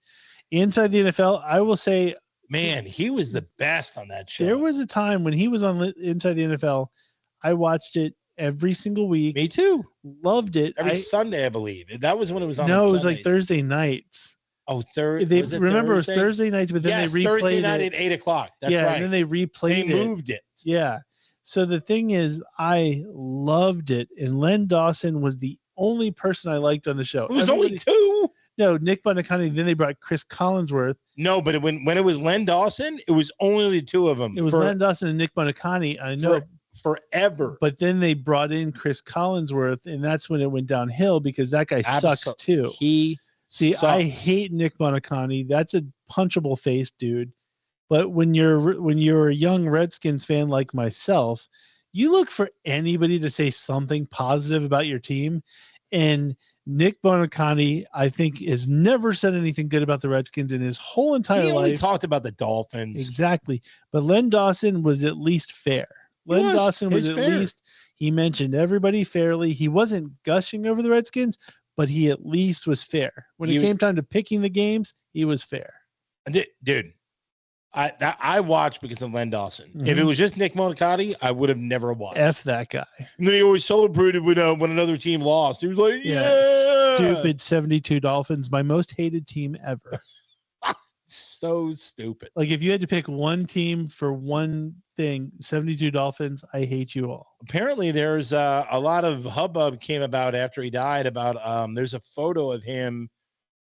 Inside the NFL, I will say, man, he was the best on that show. there was a time when he was on Inside the NFL. I watched it every single week. Me too. Loved it. Every Sunday, I believe. That was when it was on. No, it was Sundays. like Thursday nights. Oh, remember, it was Thursday nights, but then they replayed Thursday night it at 8:00. That's right. And then they replayed They moved it. Yeah. So the thing is, I loved it, and Len Dawson was the only person I liked on the show. It was only two. No, Nick Buoniconti. Then they brought Chris Collinsworth. No, but when it was Len Dawson, it was only the two of them. It was Len Dawson and Nick Buoniconti. I know. Forever. But then they brought in Chris Collinsworth, and that's when it went downhill because that guy sucks too. He sucks. I hate Nick Buoniconti. That's a punchable face, dude. But when you're a young Redskins fan like myself, you look for anybody to say something positive about your team. And Nick Buoniconti, I think, has never said anything good about the Redskins in his whole entire life. He only talked about the Dolphins. Exactly. But Len Dawson was at least fair. Len Dawson was at least, he mentioned everybody fairly. He wasn't gushing over the Redskins, but he at least was fair. When it came time to picking the games, he was fair. Dude, I watched because of Len Dawson. Mm-hmm. If it was just Nick Buoniconti, I would have never watched. F that guy. And then he always celebrated when another team lost. He was like, yeah. Stupid 72 Dolphins, my most hated team ever. So stupid. Like if you had to pick one team for one thing, 72 Dolphins, I hate you all. Apparently there's a lot of hubbub came about after he died about there's a photo of him,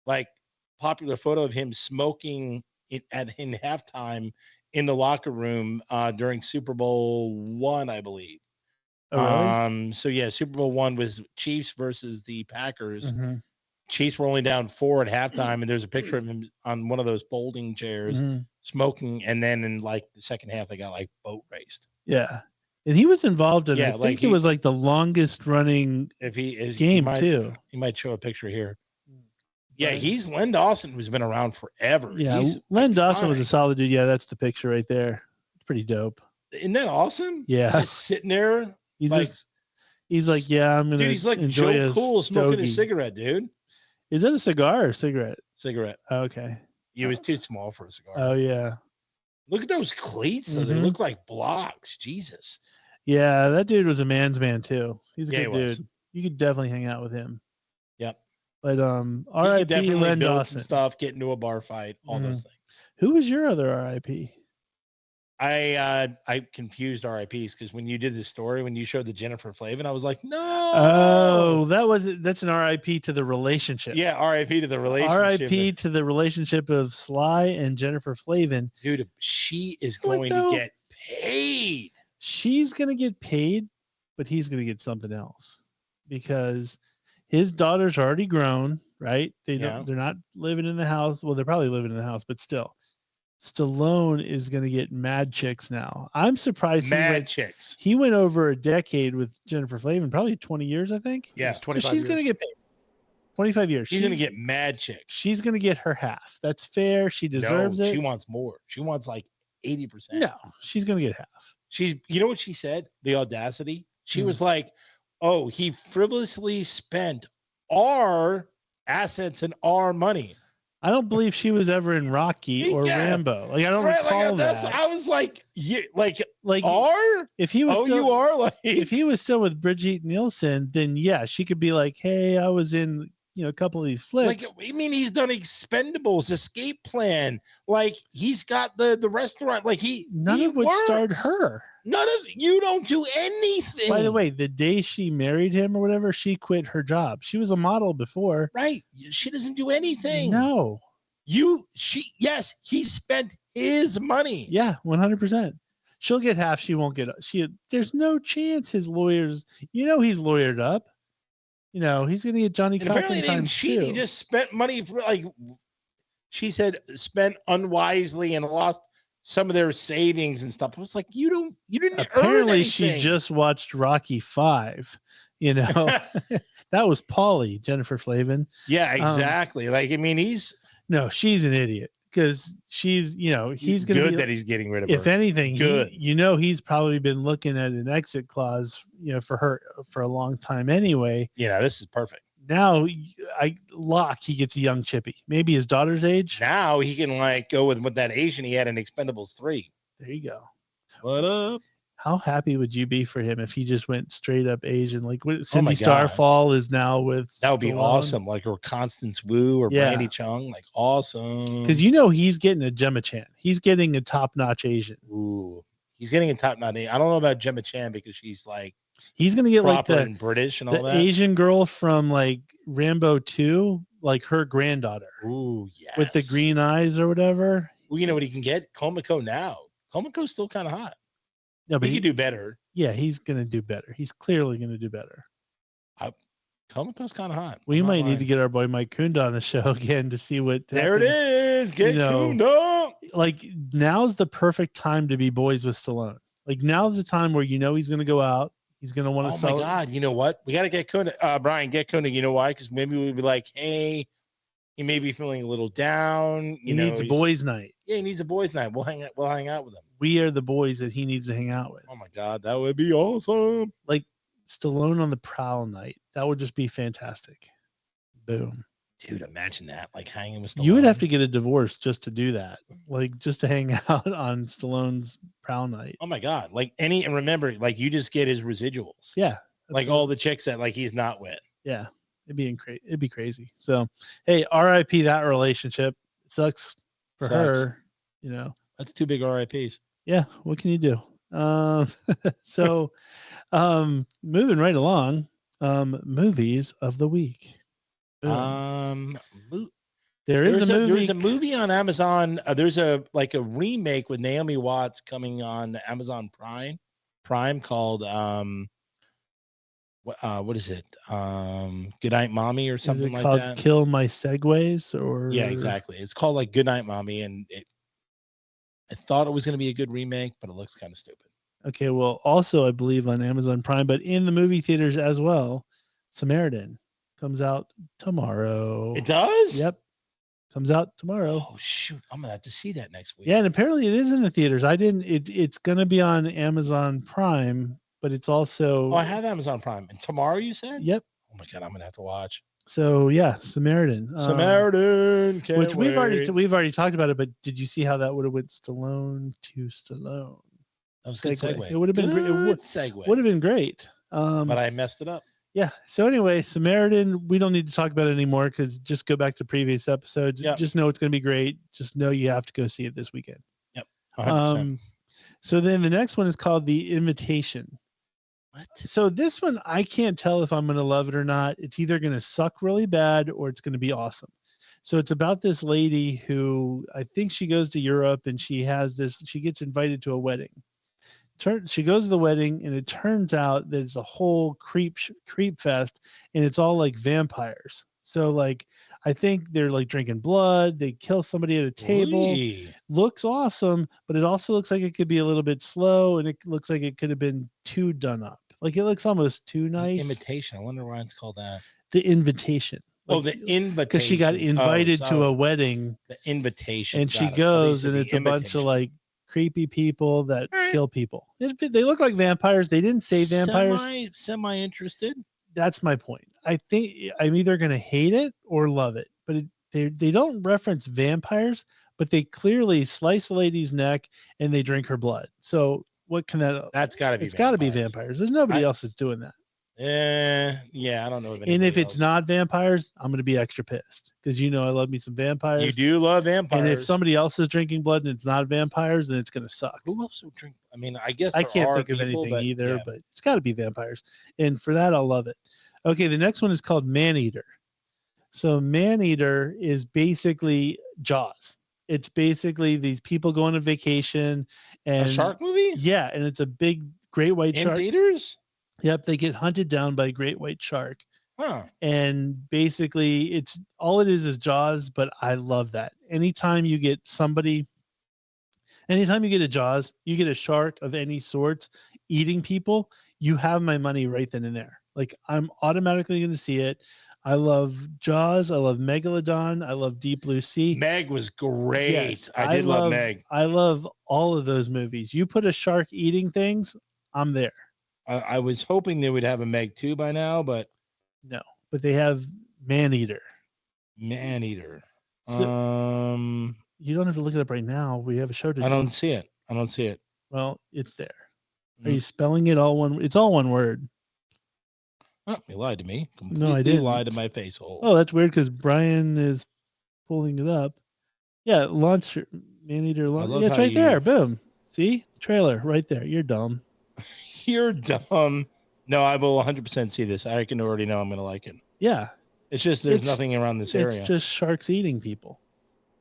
like popular photo of him smoking in halftime in the locker room during Super Bowl I, I believe. Oh, really? So yeah, Super Bowl I was Chiefs versus the Packers. Mm-hmm. Chiefs were only down 4 at halftime, and there's a picture of him on one of those folding chairs smoking. And then in like the second half, they got like boat raced. Yeah, and he was involved in. I think it was like the longest running game too. He might show a picture here. Yeah, he's Len Dawson, who's been around forever. Yeah, Len Dawson was a solid dude. Yeah, that's the picture right there. It's pretty dope. Isn't that awesome? Yeah, just sitting there. He's like, yeah, I'm gonna. Dude, he's like Joe Cool smoking a cigarette, dude. Is that a cigar or cigarette? Cigarette. Oh, okay. It was too small for a cigar. Oh yeah. Look at those cleats. Though. They look like blocks. Jesus. Yeah, that dude was a man's man too. He's a good was. dude. You could definitely hang out with him. Yep. But R.I.P. Len Dawson. Stuff, get into a bar fight, all those things. Who was your other R.I.P.? I confused RIPs because when you did this story, when you showed the Jennifer Flavin, I was like, no. Oh, that's an RIP to the relationship. Yeah, RIP to the relationship. RIP to the relationship of Sly and Jennifer Flavin. Dude, she is going to get paid. She's going to get paid, but he's going to get something else because his daughter's already grown, right? They're not living in the house. Well, they're probably living in the house, but still. Stallone is going to get mad chicks now. I'm surprised chicks. He went over a decade with Jennifer Flavin, probably 20 years, I think. Yeah, 25 so she's going to get paid. 25 years. She's going to get mad chicks. She's going to get her half. That's fair. She deserves it. She wants more. She wants like 80%. No, she's going to get half. You know what she said? The audacity. She was like, "Oh, he frivolously spent our assets and our money." I don't believe she was ever in Rocky or Rambo. Like I don't recall that. I was like, are if he was you are like if he was still with Brigitte Nielsen, then yeah, she could be like, hey, I was in a couple of these flicks. Like I mean, he's done Expendables, Escape Plan. Like he's got the restaurant. Like none of which starred her. You don't do anything. By the way, the day she married him or whatever, she quit her job. She was a model before. Right. She doesn't do anything. No. Yes, he spent his money. Yeah, 100%. She'll get half. She won't get. There's no chance his lawyers. He's lawyered up. He's gonna get Johnny Cochran time too. He just spent money for she said spent unwisely and lost some of their savings and stuff. I was like, you didn't Apparently earn anything. She just watched Rocky 5. That was Paulie, Jennifer Flavin. Yeah, exactly. She's No, she's an idiot because she's, he's going to good be that he's getting rid of her. if anything, Good. he's probably been looking at an exit clause, for her for a long time anyway. Yeah, this is perfect. Now, he gets a young chippy, maybe his daughter's age. Now he can go with that Asian he had in Expendables 3. There you go. What up? How happy would you be for him if he just went straight up Asian? Like what my Cindy God. Starfall is now with. That would be Stallone. awesome. Like or Constance Wu or Brandy Chung. Awesome. Because he's getting a Gemma Chan. He's getting a top-notch Asian. Ooh. He's getting a top-notch. I don't know about Gemma Chan because she's he's gonna get proper the and British and all that. Asian girl from Rambo 2, like her granddaughter. Ooh, yes. With the green eyes or whatever. Well, you know what he can get? Komiko now. Komiko's still kind of hot. No, but he could do better. Yeah, he's gonna do better. He's clearly gonna do better. Komiko's kind of hot. We might need to get our boy Mike Kunda on the show again to see what. There happens. it is. Get Kunda. Now's the perfect time to be boys with Stallone. Now's the time where he's gonna go out. He's gonna want to sell. Oh my God! You know what? We got to get Kunda. Brian, get Kunda. You know why? Because maybe we'll be like, hey, he may be feeling a little down. He needs a boys' night. Yeah, he needs a boys' night. We'll hang out with him. We are the boys that he needs to hang out with. Oh my God, that would be awesome. Stallone on the prowl night. That would just be fantastic. Boom. Dude, imagine that. Hanging with Stallone. You would have to get a divorce just to do that. Just to hang out on Stallone's prowl night. Oh my God. And remember, you just get his residuals. Yeah. All the chicks that he's not with. Yeah. It'd be crazy. So, hey, RIP that relationship. It sucks for her, That's 2 big RIPs. Yeah. What can you do? So, moving right along, movies of the week. There's a movie on Amazon. There's a remake with Naomi Watts coming on Amazon Prime called what is it? Goodnight Mommy or something like that. Kill My Segways or yeah, exactly. It's called Goodnight Mommy, and I thought it was going to be a good remake, but it looks kind of stupid. Okay, well, also I believe on Amazon Prime, but in the movie theaters as well, Samaritan comes out tomorrow. It does? Yep. Comes out tomorrow. Oh shoot, I'm gonna have to see that next week. Yeah, and apparently it is in the theaters. It's gonna be on Amazon Prime, but it's also I have Amazon Prime. And tomorrow you said? Yep. Oh my God, I'm gonna have to watch. So yeah, Samaritan. Which we've already talked about it, but did you see how that would have went Stallone to Stallone? That was a good segue. It would have been great. Would have been great. But I messed it up. Yeah. So anyway, Samaritan, we don't need to talk about it anymore because just go back to previous episodes. Yep. Just know it's going to be great. Just know you have to go see it this weekend. Yep. 100%. So then the next one is called The Invitation. What? So this one, I can't tell if I'm going to love it or not. It's either going to suck really bad or it's going to be awesome. So it's about this lady who I think she goes to Europe and she gets invited to a wedding. She goes to the wedding and it turns out that it's a whole creep fest and it's all like vampires. So I think they're drinking blood. They kill somebody at a table. Oy. Looks awesome, but it also looks like it could be a little bit slow and it looks like it could have been too done up. It looks almost too nice. The Invitation. I wonder why it's called that. The Invitation. The Invitation. Because she got invited to a wedding. The Invitation. And she goes and it's a bunch of creepy people that kill people. They look like vampires. They didn't say vampires. Semi interested. That's my point. I think I'm either going to hate it or love it. But they don't reference vampires, but they clearly slice a lady's neck and they drink her blood. So what can that? That's got to be. It's got to be vampires. There's nobody else that's doing that. Yeah, I don't know. And if it's not vampires, I'm going to be extra pissed because I love me some vampires. You do love vampires. And if somebody else is drinking blood and it's not vampires, then it's going to suck. Who else would drink? I mean, I guess I can't think of anything either, but it's got to be vampires. And for that, I'll love it. Okay, the next one is called Maneater. So Maneater is basically Jaws. It's basically these people going on vacation and a shark movie. Yeah, and it's a big great white shark. In theaters. Yep, they get hunted down by a great white shark. Huh. And basically it's all it is Jaws, but I love that. Anytime you get a Jaws, you get a shark of any sort eating people, you have my money right then and there. I'm automatically going to see it. I love Jaws. I love Megalodon. I love Deep Blue Sea. Meg was great. Yes, I did love Meg. I love all of those movies. You put a shark eating things, I'm there. I was hoping they would have a Meg 2 by now, but no. But they have Maneater. Maneater. So, you don't have to look it up right now. We have a show to do. I don't see it. Well, it's there. Are you spelling it all one? It's all one word. Oh, you lied to me. No, I didn't. Lied to my face hole. Oh, that's weird because Brian is pulling it up. Yeah, launch Maneater. Yeah, it's right there. Boom. See? Trailer right there. You're dumb. You're dumb. No, I will 100% see this. I can already know I'm going to like it. Yeah. It's just there's nothing around this area. It's just sharks eating people,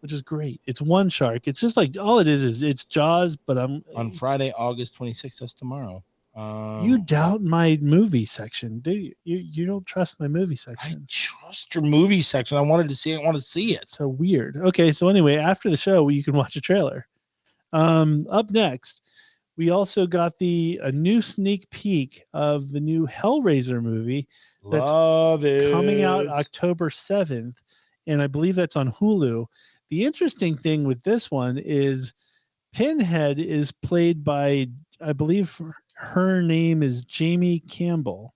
which is great. It's one shark. It's just like all it is it's Jaws, but I'm on Friday, August 26th. That's tomorrow. You doubt my movie section, do you? You don't trust my movie section. I trust your movie section. I wanted to see it. I want to see it. So weird. Okay, so anyway, after the show, you can watch a trailer. Up next, we also got a new sneak peek of the new Hellraiser movie that's coming out October 7th, and I believe that's on Hulu. The interesting thing with this one is Pinhead is played by, I believe her name is Jamie Campbell.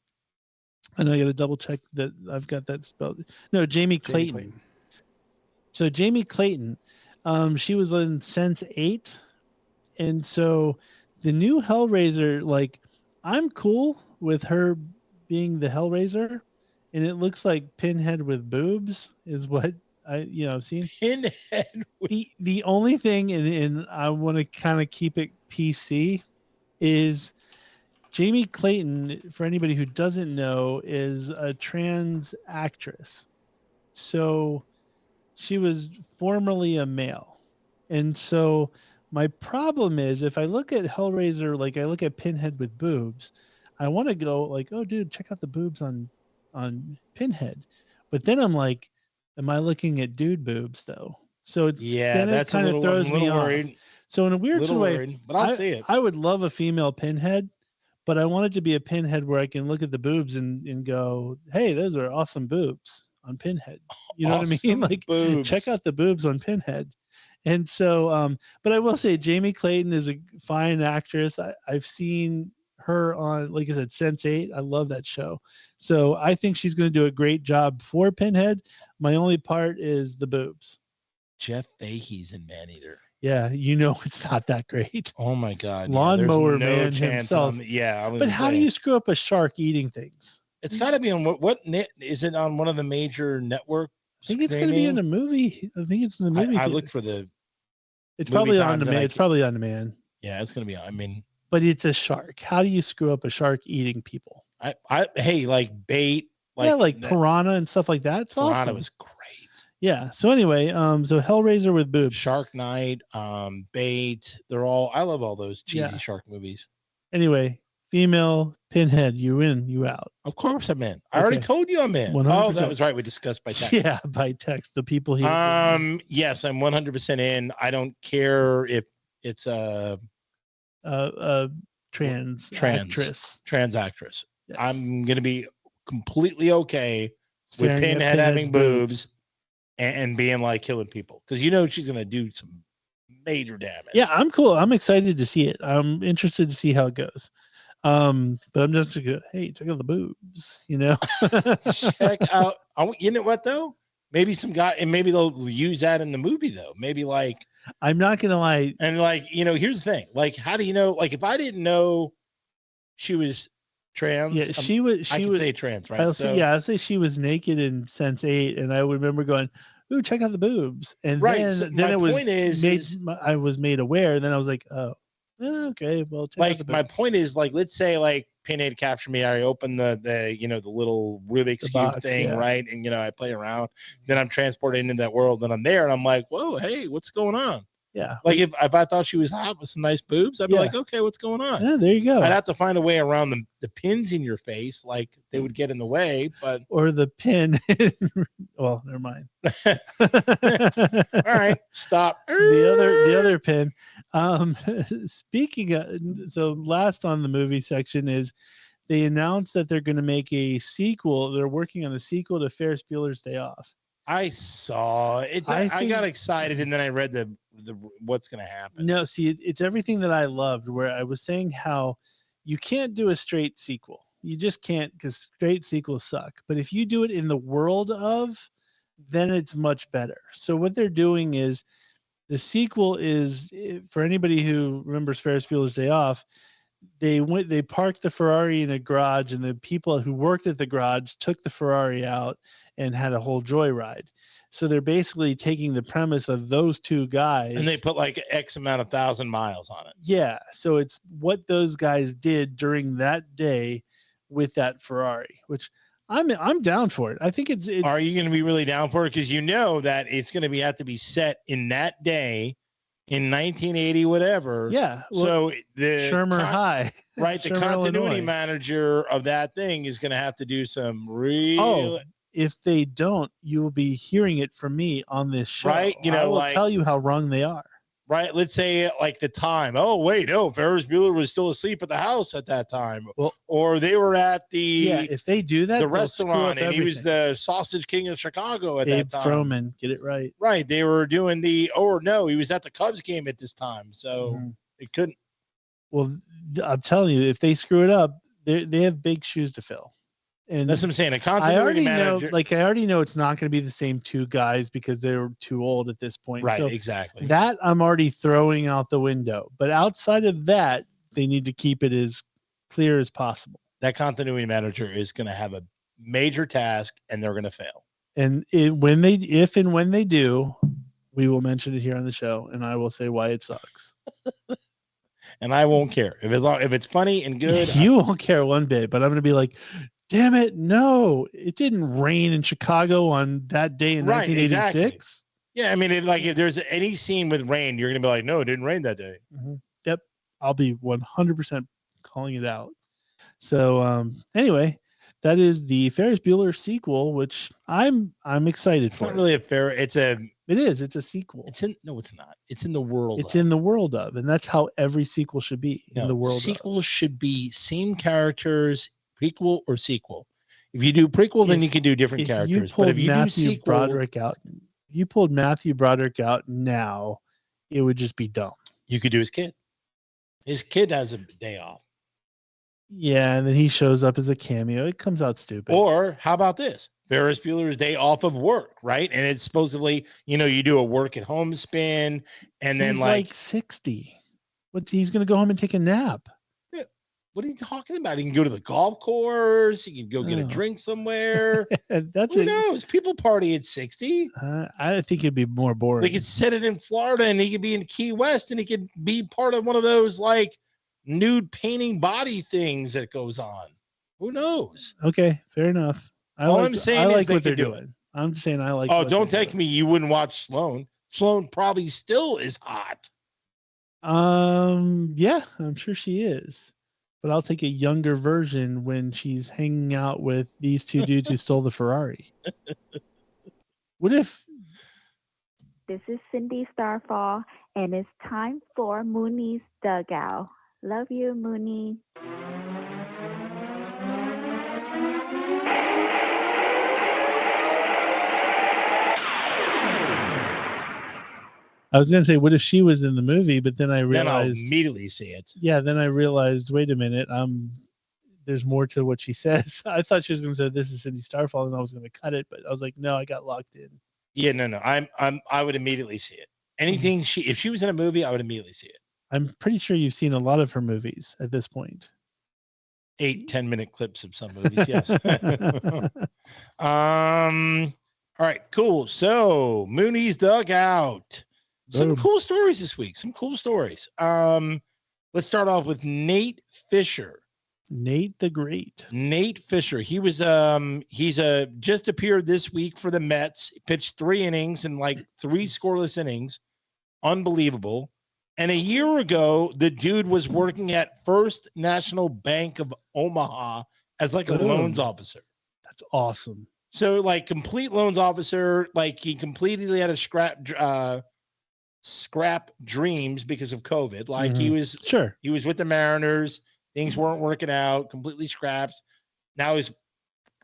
And I got to double check that I've got that spelled. No, Jamie Clayton. So Jamie Clayton, she was in Sense8. And so the new Hellraiser, like, I'm cool with her being the Hellraiser. And it looks like Pinhead with boobs is what I've seen. Pinhead. The only thing, and I want to kind of keep it PC, is Jamie Clayton, for anybody who doesn't know, is a trans actress. So she was formerly a male. And so my problem is if I look at Hellraiser, like I look at Pinhead with boobs, I want to go like, oh, dude, check out the boobs on Pinhead. But then I'm like, am I looking at dude boobs though? So it's that kind of throws me off. So in a weird way, but I'll see it. I would love a female Pinhead, but I want it to be a Pinhead where I can look at the boobs and go, hey, those are awesome boobs on Pinhead. You know what I mean? Like, check out the boobs on Pinhead. And so, but I will say Jamie Clayton is a fine actress. I've seen her on, like I said, Sense8. I love that show. So I think she's going to do a great job for Pinhead. My only part is the boobs. Jeff Fahey's in Maneater. Yeah, it's not that great. Oh my God! Lawnmower man himself. But how do you screw up a shark eating things? It's got to be on what is it on one of the major network? I think it's going to be in a movie. I think it's in the movie. I looked for the. It's probably on demand. It's probably on demand. Yeah, it's going to be. I mean, but it's a shark. How do you screw up a shark eating people? Hey, like bait. Like piranha and stuff like that. It's piranha awesome. Was great. Yeah. So anyway, so Hellraiser with boobs, Shark Night, Bait. I love all those cheesy shark movies. Anyway, female Pinhead, you in, you out. Of course I'm in. I already told you I'm in. 100%. Oh, that was right. We discussed by text. Yeah, by text. The people here. Yes, I'm 100% in. I don't care if it's a trans actress. Yes. I'm gonna be completely okay with Pinhead having boobs and being like killing people because she's gonna do some major damage. Yeah, I'm cool. I'm excited to see it. I'm interested to see how it goes. But I'm just like, hey, check out the boobs. Check out. You know what though? Maybe some guy, and maybe they'll use that in the movie though. Maybe like. I'm not gonna lie. And here's the thing. Like, how do you know? Like, if I didn't know she was trans, yeah, she would say trans, right? I'll say she was naked in Sense8, and I would remember going, "Ooh, check out the boobs." And then it was I was made aware. And then I was like, "Oh, okay, well." Check out the boobs. My point is, like, let's say like Pinhead captured me. I open the little Rubik's Cube thing, right? And I play around. Then I'm transported into that world, and I'm there, and I'm like, "Whoa, hey, what's going on?" Yeah. Like if I thought she was hot with some nice boobs, I'd be like, okay, what's going on? Yeah, there you go. I'd have to find a way around the pins in your face, like they would get in the way, but or the pin. Well, never mind. All right, stop. The other pin. Speaking of, so last on the movie section is they announced that they're going to make a sequel. They're working on a sequel to Ferris Bueller's Day Off. I saw it. I got excited, and then I read the what's going to happen. No, see, it's everything that I loved. Where I was saying how you can't do a straight sequel. You just can't, because straight sequels suck. But if you do it in the world of, then it's much better. So what they're doing is, the sequel is, for anybody who remembers Ferris Bueller's Day Off, they parked the Ferrari in a garage, and the people who worked at the garage took the Ferrari out and had a whole joyride. So they're basically taking the premise of those two guys, and they put like X amount of 1,000 miles on it. Yeah. So it's what those guys did during that day with that Ferrari, which I'm down for it. I think it's Are you going to be really down for it? Because you know that it's going to have to be set in that day in 1980, whatever. Yeah. Well, so the Shermer High, right? The Shermer, continuity Illinois. Manager of that thing is going to have to do some real. Oh, if they don't, you will be hearing it from me on this show. Right? You know, I will like, tell you how wrong they are. Right? Let's say like the time. Oh, wait, no, Ferris Bueller was still asleep at the house at that time. Well, or they were at the if they do that, the restaurant, and he was the Sausage King of Chicago at Dave that time. Froman, get it right. Right. They were doing he was at the Cubs game at this time. So it couldn't. Well, I'm telling you, if they screw it up, they have big shoes to fill. And that's what I'm saying. A continuity manager. I already know it's not going to be the same two guys because they're too old at this point. Right, so exactly. That I'm already throwing out the window. But outside of that, they need to keep it as clear as possible. That continuity manager is going to have a major task, and they're going to fail. And if and when they do, we will mention it here on the show, and I will say why it sucks. And I won't care if it's funny and good. You won't care one bit, but I'm going to be like, damn it, no, it didn't rain in Chicago on that day in 1986. Exactly. Yeah, I mean, if there's any scene with rain, you're going to be like, no, it didn't rain that day. Mm-hmm. Yep, I'll be 100% calling it out. So anyway, that is the Ferris Bueller sequel, which I'm excited for. It's not really a fair. It is. It's a sequel. No, it's not. It's in the world. It's in the world of, and that's how every sequel should be. In the world. Sequels should be same characters. Prequel or sequel. If you do prequel, then you can do different characters. But if you do sequel, Broderick out, if you pulled Matthew Broderick out now, it would just be dumb. You could do his kid. His kid has a day off. Yeah, and then he shows up as a cameo. It comes out stupid. Or how about this? Ferris Bueller's Day Off of Work, right? And it's supposedly, you do a work at home spin, and then he's like 60. He's going to go home and take a nap. What are you talking about? He can go to the golf course. He can go get a drink somewhere. Who knows? People party at 60. I think it'd be more boring. They could set it in Florida, and he could be in Key West, and he could be part of one of those like nude painting body things that goes on. Who knows? Okay, fair enough. I'm saying I like what they're doing. I'm just saying I like. Oh, don't take me. You wouldn't watch Stallone. Stallone probably still is hot. Yeah, I'm sure she is. But I'll take a younger version when she's hanging out with these two dudes who stole the Ferrari. What if... This is Cindy Starfall, and it's time for Mooney's Dugout. Love you, Mooney. I was going to say, what if she was in the movie? But then I realized... Then I'll immediately see it. Yeah, then I realized, wait a minute, there's more to what she says. I thought she was going to say, this is Cindy Starfall, and I was going to cut it. But I was like, no, I got locked in. Yeah, no. I would immediately see it. Anything if she was in a movie, I would immediately see it. I'm pretty sure you've seen a lot of her movies at this point. 8-10-minute clips of some movies, yes. All right, cool. So Mooney's Dugout. Some cool stories this week. Some cool stories. Let's start off with Nate Fisher. Nate the Great. Nate Fisher. He was he's just appeared this week for the Mets. He pitched 3 innings and like 3 scoreless innings. Unbelievable. And a year ago, the dude was working at First National Bank of Omaha as like a loans officer. That's awesome. So like complete loans officer, like he completely had a scrap dreams because of COVID. Like he was Sure. He was with the Mariners. Things weren't working out, completely scraps. Now he's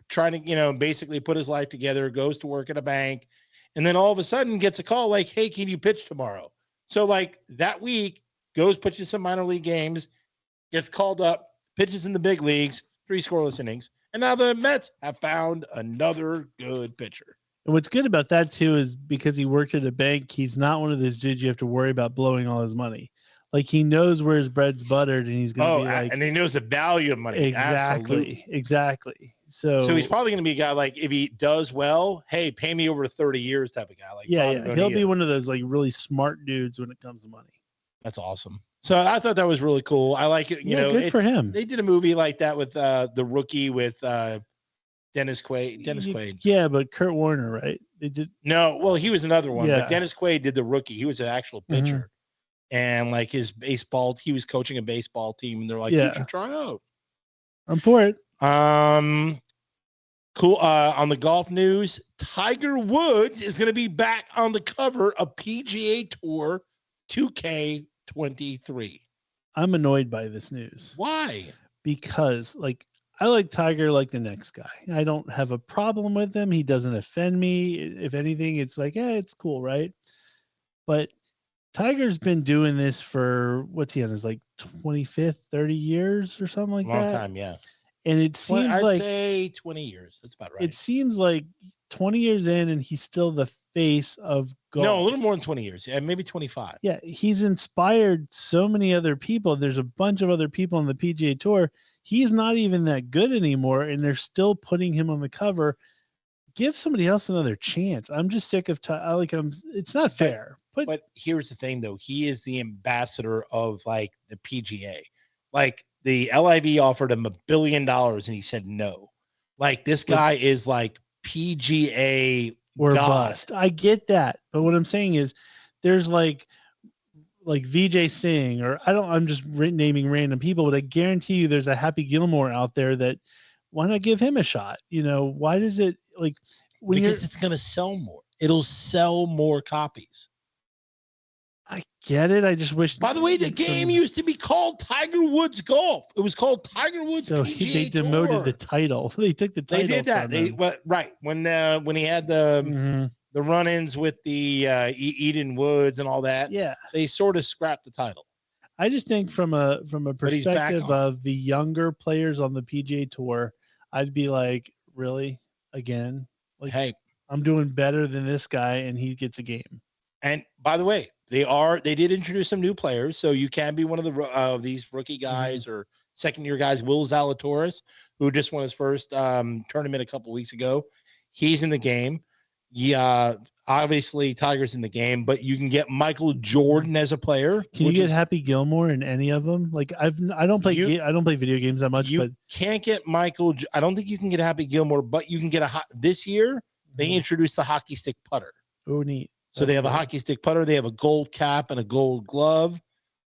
trying to, basically put his life together, goes to work at a bank, and then all of a sudden gets a call like, hey, can you pitch tomorrow? So like that week, goes, pitches some minor league games, gets called up, pitches in the big leagues, 3 scoreless innings. And now the Mets have found another good pitcher. And what's good about that too is because he worked at a bank, he's not one of those dudes you have to worry about blowing all his money. Like he knows where his bread's buttered, and he's going to be like, and he knows the value of money. Exactly. So he's probably going to be a guy like, if he does well, hey, pay me over 30 years type of guy. Like, he'll be one of those like really smart dudes when it comes to money. That's awesome. So I thought that was really cool. I like it. Good for him. They did a movie like that with the Rookie with Dennis Quaid. Yeah, but Kurt Warner, right? They did. No, well, he was another one. Yeah. But Dennis Quaid did the Rookie. He was an actual pitcher. And like his baseball, he was coaching a baseball team, and they're like, you should try out. I'm for it. Cool. On the golf news, Tiger Woods is going to be back on the cover of PGA Tour 2K23. I'm annoyed by this news. Why? Because like I like Tiger like the next guy. I don't have a problem with him. He doesn't offend me. If anything, it's like, it's cool, right? But Tiger's been doing this for what's he on his like 25th, 30 years or something like that. Long time, yeah. And it seems I'd like say 20 years. That's about right. It seems like 20 years in, and he's still the face of golf. No, a little more than 20 years. Yeah, maybe 25. Yeah, he's inspired so many other people. There's a bunch of other people on the PGA Tour. He's not even that good anymore, and they're still putting him on the cover. Give somebody else another chance. I'm just sick of it's not fair. But here's the thing, though. He is the ambassador of like the PGA. Like the LIV offered him $1 billion, and he said no. Like this guy is like PGA or God. bust. I get that, but what I'm saying is, there's like VJ Singh, or I'm just naming random people, but I guarantee you, there's a Happy Gilmore out there that why not give him a shot? Why does it like because it's going to sell more. It'll sell more copies. I get it. I just wish. By the way, the game used to be called Tiger Woods Golf. It was called Tiger Woods. So PGA they demoted Tour. the title. They took the title. They did that. Right when he had the run-ins with the Eden Woods and all that. Yeah, they sort of scrapped the title. I just think from a perspective of the younger players on the PGA Tour, I'd be like, really, again? Like, hey, I'm doing better than this guy, and he gets a game. And by the way, they did introduce some new players, so you can be one of these rookie guys or second-year guys. Will Zalatoris, who just won his first tournament a couple weeks ago, he's in the game. Yeah, obviously Tiger's in the game, but you can get Michael Jordan as a player. Can you get Happy Gilmore in any of them? Like I don't play video games that much. You can't get Michael. I don't think you can get Happy Gilmore, but you can get this year. They introduced the hockey stick putter. Oh, neat. So they have a hockey stick putter. They have a gold cap and a gold glove.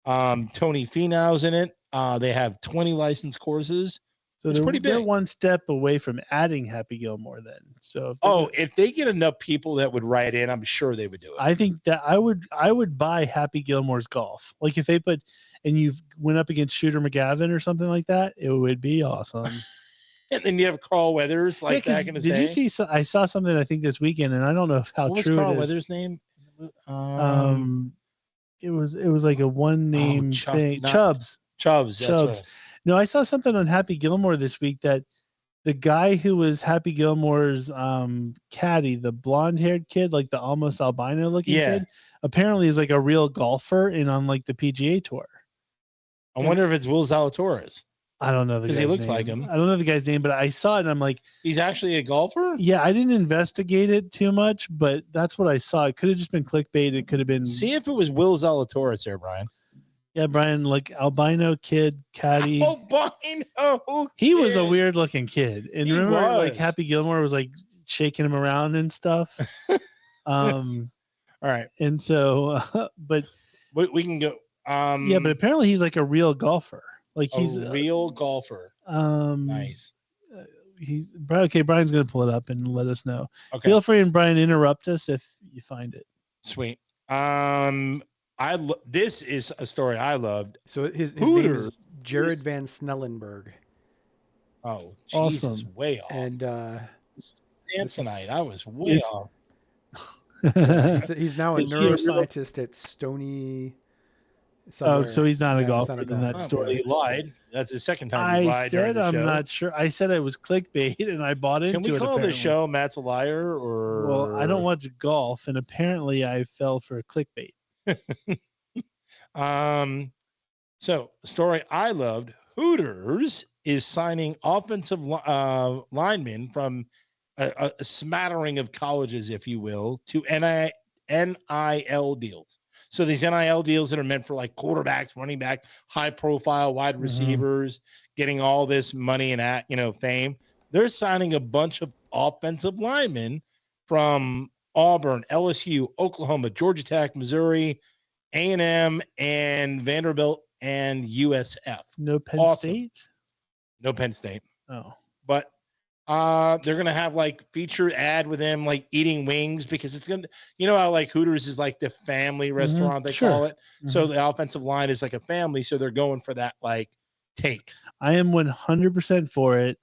Tony Finau's in it. They have 20 licensed courses. So it's pretty big. They're one step away from adding Happy Gilmore then. So if they get enough people that would write in, I'm sure they would do it. I think that I would buy Happy Gilmore's golf. Like if they and you went up against Shooter McGavin or something like that, it would be awesome. And then you have Carl Weathers back in his day. Did you see? I saw something I think this weekend, and I don't know how true it is. What was Carl Weathers' name? It was like a one name thing. Chubbs. That's right. No, I saw something on Happy Gilmore this week that the guy who was Happy Gilmore's caddy, the blonde haired kid, like the almost albino looking kid, apparently is like a real golfer and on like the PGA Tour. I wonder if it's Will Zalatoris. I don't know because he looks like him. I don't know the guy's name, but I saw it and I'm like, he's actually a golfer. Yeah, I didn't investigate it too much, but that's what I saw. It could have just been clickbait. It could have been. See if it was Will Zalatoris there, Brian. Yeah, Brian, like albino kid, caddy. Albino. He was a weird looking kid, and He remember, was. like Happy Gilmore was like shaking him around and stuff. All right, and so, but we can go. Yeah, but apparently he's like a real golfer. Like he's a real golfer. Nice. He's okay. Brian's gonna pull it up and let us know. Okay. Feel free, and Brian, interrupt us if you find it. Sweet. This is a story I loved. So his Hooters. name is Jared Van Snellenberg. Oh, Jesus, Awesome. way off. And Samsonite, I was way off. he's now a Is he a real- neuroscientist at Stony. Somewhere. Oh, so he's not a Yeah, golfer not a in that golfer. story. He lied. That's the second time he I lied during said the I'm show. not sure. I said it was clickbait, and I bought into it. Can we call the apparently. show Matt's a Liar? Or Well, I don't watch golf, and apparently I fell for clickbait. So, story I loved, Hooters is signing offensive linemen from a smattering of colleges, if you will, to NIL deals. So these NIL deals that are meant for like quarterbacks, running back, high profile wide receivers, getting all this money and fame. They're signing a bunch of offensive linemen from Auburn, LSU, Oklahoma, Georgia Tech, Missouri, A&M, and Vanderbilt and USF. No Penn State? No Penn State. Oh. But they're gonna have like featured ad with them like eating wings, because it's gonna, how like Hooters is like the family restaurant they call it. So the offensive line is like a family, so they're going for that like take. I am 100% for it.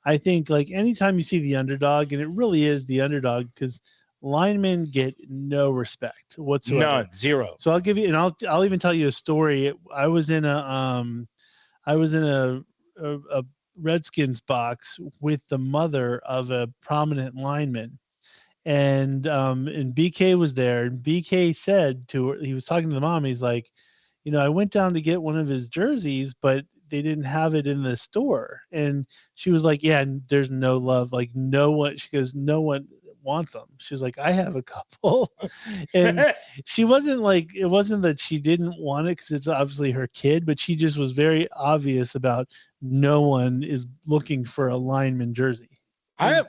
I think like anytime you see the underdog, and it really is the underdog, because linemen get no respect whatsoever. None, zero. So I'll give you, and I'll even tell you a story. I was in a Redskins box with the mother of a prominent lineman, and BK was there, and BK said to her, he was talking to the mom, he's like, I went down to get one of his jerseys, but they didn't have it in the store. And she was like, yeah, there's no love, like no one, she goes, no one wants them. She was like, I have a couple. And she wasn't like, it wasn't that she didn't want it because it's obviously her kid, but she just was very obvious about no one is looking for a lineman jersey.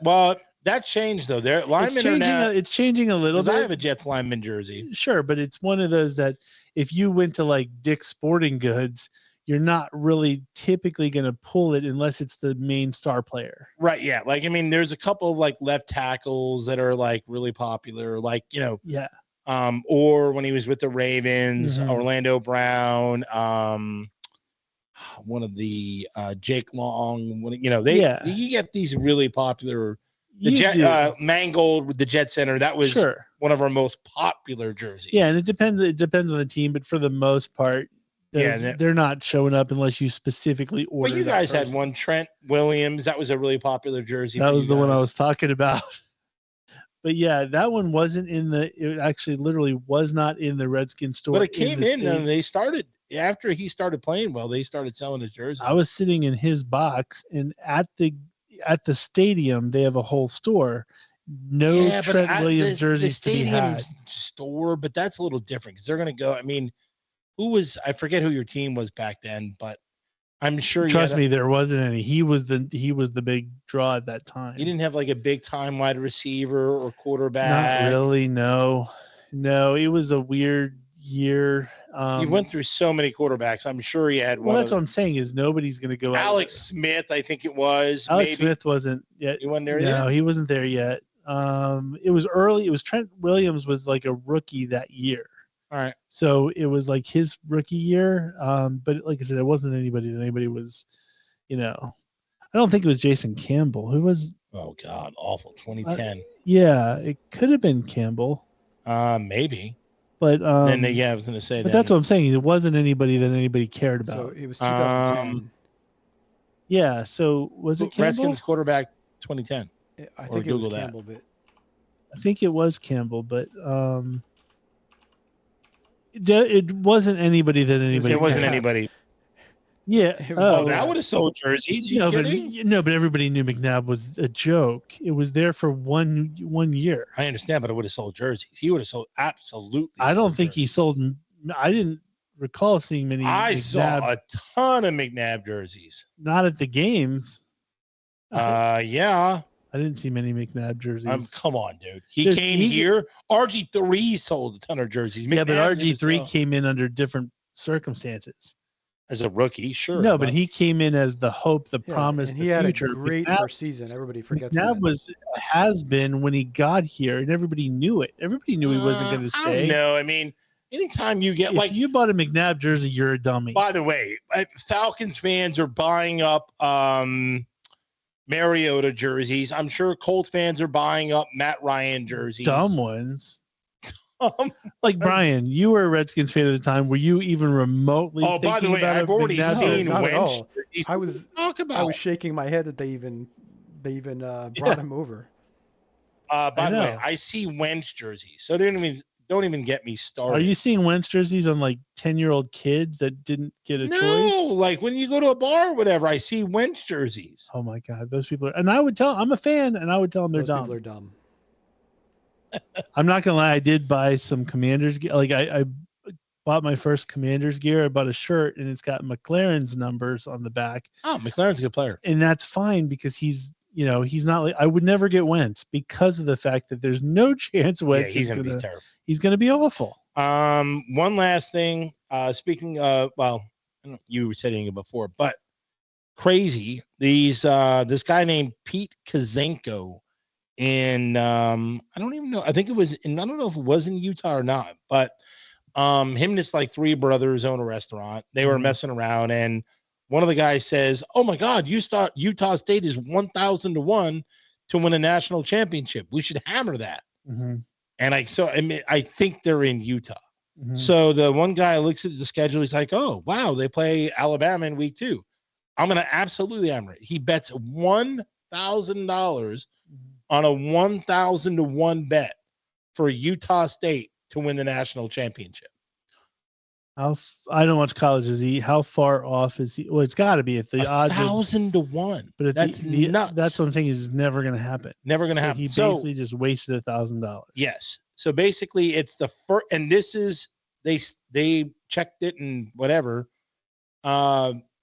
Well, that changed though. Their linemen are now. It's changing a little bit. I have a Jets lineman jersey. Sure, but it's one of those that if you went to like Dick's Sporting Goods, you're not really typically going to pull it unless it's the main star player. Right. Yeah. Like, I mean, there's a couple of like left tackles that are like really popular, like, yeah. Or when he was with the Ravens, Orlando Brown, one of the Jake Long, you get these really popular, Mangold with the Jet Center. That was one of our most popular jerseys. Yeah. And it depends on the team, but for the most part, they're not showing up unless you specifically order. But you guys had one, Trent Williams. That was a really popular jersey. That was the one I was talking about. But yeah, that one wasn't it actually literally was not in the Redskins store. But it came in and they started, after he started playing well, they started selling his jersey. I was sitting in his box, and at the stadium, they have a whole store. No Trent Williams jerseys to be had. Store, but that's a little different because they're going to go, I mean, I forget who your team was back then, but I'm sure. Trust me, there wasn't any. He was the big draw at that time. You didn't have like a big time wide receiver or quarterback. Not really. No. It was a weird year. You went through so many quarterbacks. I'm sure you had one. Well, that's what I'm saying is nobody's going to go. Alex Smith, I think it was. Alex Smith wasn't yet. He wasn't there yet. No, he wasn't there yet. It was early. It was Trent Williams was like a rookie that year. All right. So it was like his rookie year. But like I said, it wasn't anybody that anybody was, I don't think it was Jason Campbell. Who was? Oh God, awful. 2010. Yeah, it could have been Campbell. Maybe. But I was going to say but that's what I'm saying. It wasn't anybody that anybody cared about. So it was 2010. Yeah. So was it Campbell? Redskins quarterback 2010. I think it was Campbell, but I think it was Campbell, but it wasn't anybody that anybody. It wasn't anybody. Yeah. That would have sold jerseys. But everybody knew McNabb was a joke. It was there for one year. I understand, but it would have sold jerseys. He would have sold absolutely. I don't think he sold. I didn't recall seeing many. I saw a ton of McNabb jerseys. Not at the games. Yeah. I didn't see many McNabb jerseys. Come on, dude. He came here. RG3 sold a ton of jerseys. McNabb, but RG3 came in under different circumstances. As a rookie, sure. No, but he came in as the hope, the promise, and the he had future. a great first season. Everybody forgets McNabb has been when he got here, and everybody knew it. Everybody knew he wasn't going to stay. No, I mean, Anytime you get If you bought a McNabb jersey, you're a dummy. By the way, Falcons fans are buying up Mariota jerseys. I'm sure Colts fans are buying up Matt Ryan jerseys. Dumb ones. Like Brian, you were a Redskins fan at the time. Were you even remotely? Oh, by the way, about I've already seen not at Wentz all. jerseys. I was Talk about. I was shaking my head that they even brought him over. By the way, know. I see Wentz jerseys, so don't even get me started. Are you seeing Wentz jerseys on like 10-year-old kids that didn't get a No, choice? like when you go to a bar or whatever, I see Wentz jerseys. Oh my God, those people are. And I would tell. I'm a fan, and I would tell them they're Those dumb. people are dumb. I'm not gonna lie. I did buy some Commanders. Like I bought my first Commanders gear. I bought a shirt, and it's got McLaren's numbers on the back. Oh, McLaren's a good player, and that's fine because he's not like I would never get Wentz because of the fact that there's no chance Wentz he's is going to be terrible. He's going to be awful. One last thing. Speaking of, well, I don't know if you were saying it before, but crazy. This guy named Pete Kazenko in I don't even know. I think it was in, I don't know if it was in Utah or not, but him and his like three brothers own a restaurant. They were messing around, and one of the guys says, "Oh my God, Utah State is 1,000 to 1 to win a national championship. We should hammer that." Mm-hmm. And I think they're in Utah. Mm-hmm. So the one guy looks at the schedule. He's like, "Oh wow, they play Alabama in week 2. I'm going to absolutely hammer it." He bets $1,000 on a 1,000 to 1 bet for Utah State to win the national championship. I don't watch college. Is he? How far off is he? Well, it's got to be if the odds 1,000 to 1. But if that's nuts. That's what I'm saying. Is never going to happen. Never going to happen. He basically just wasted $1,000. Yes. So basically, it's the first, and this is they checked it and whatever.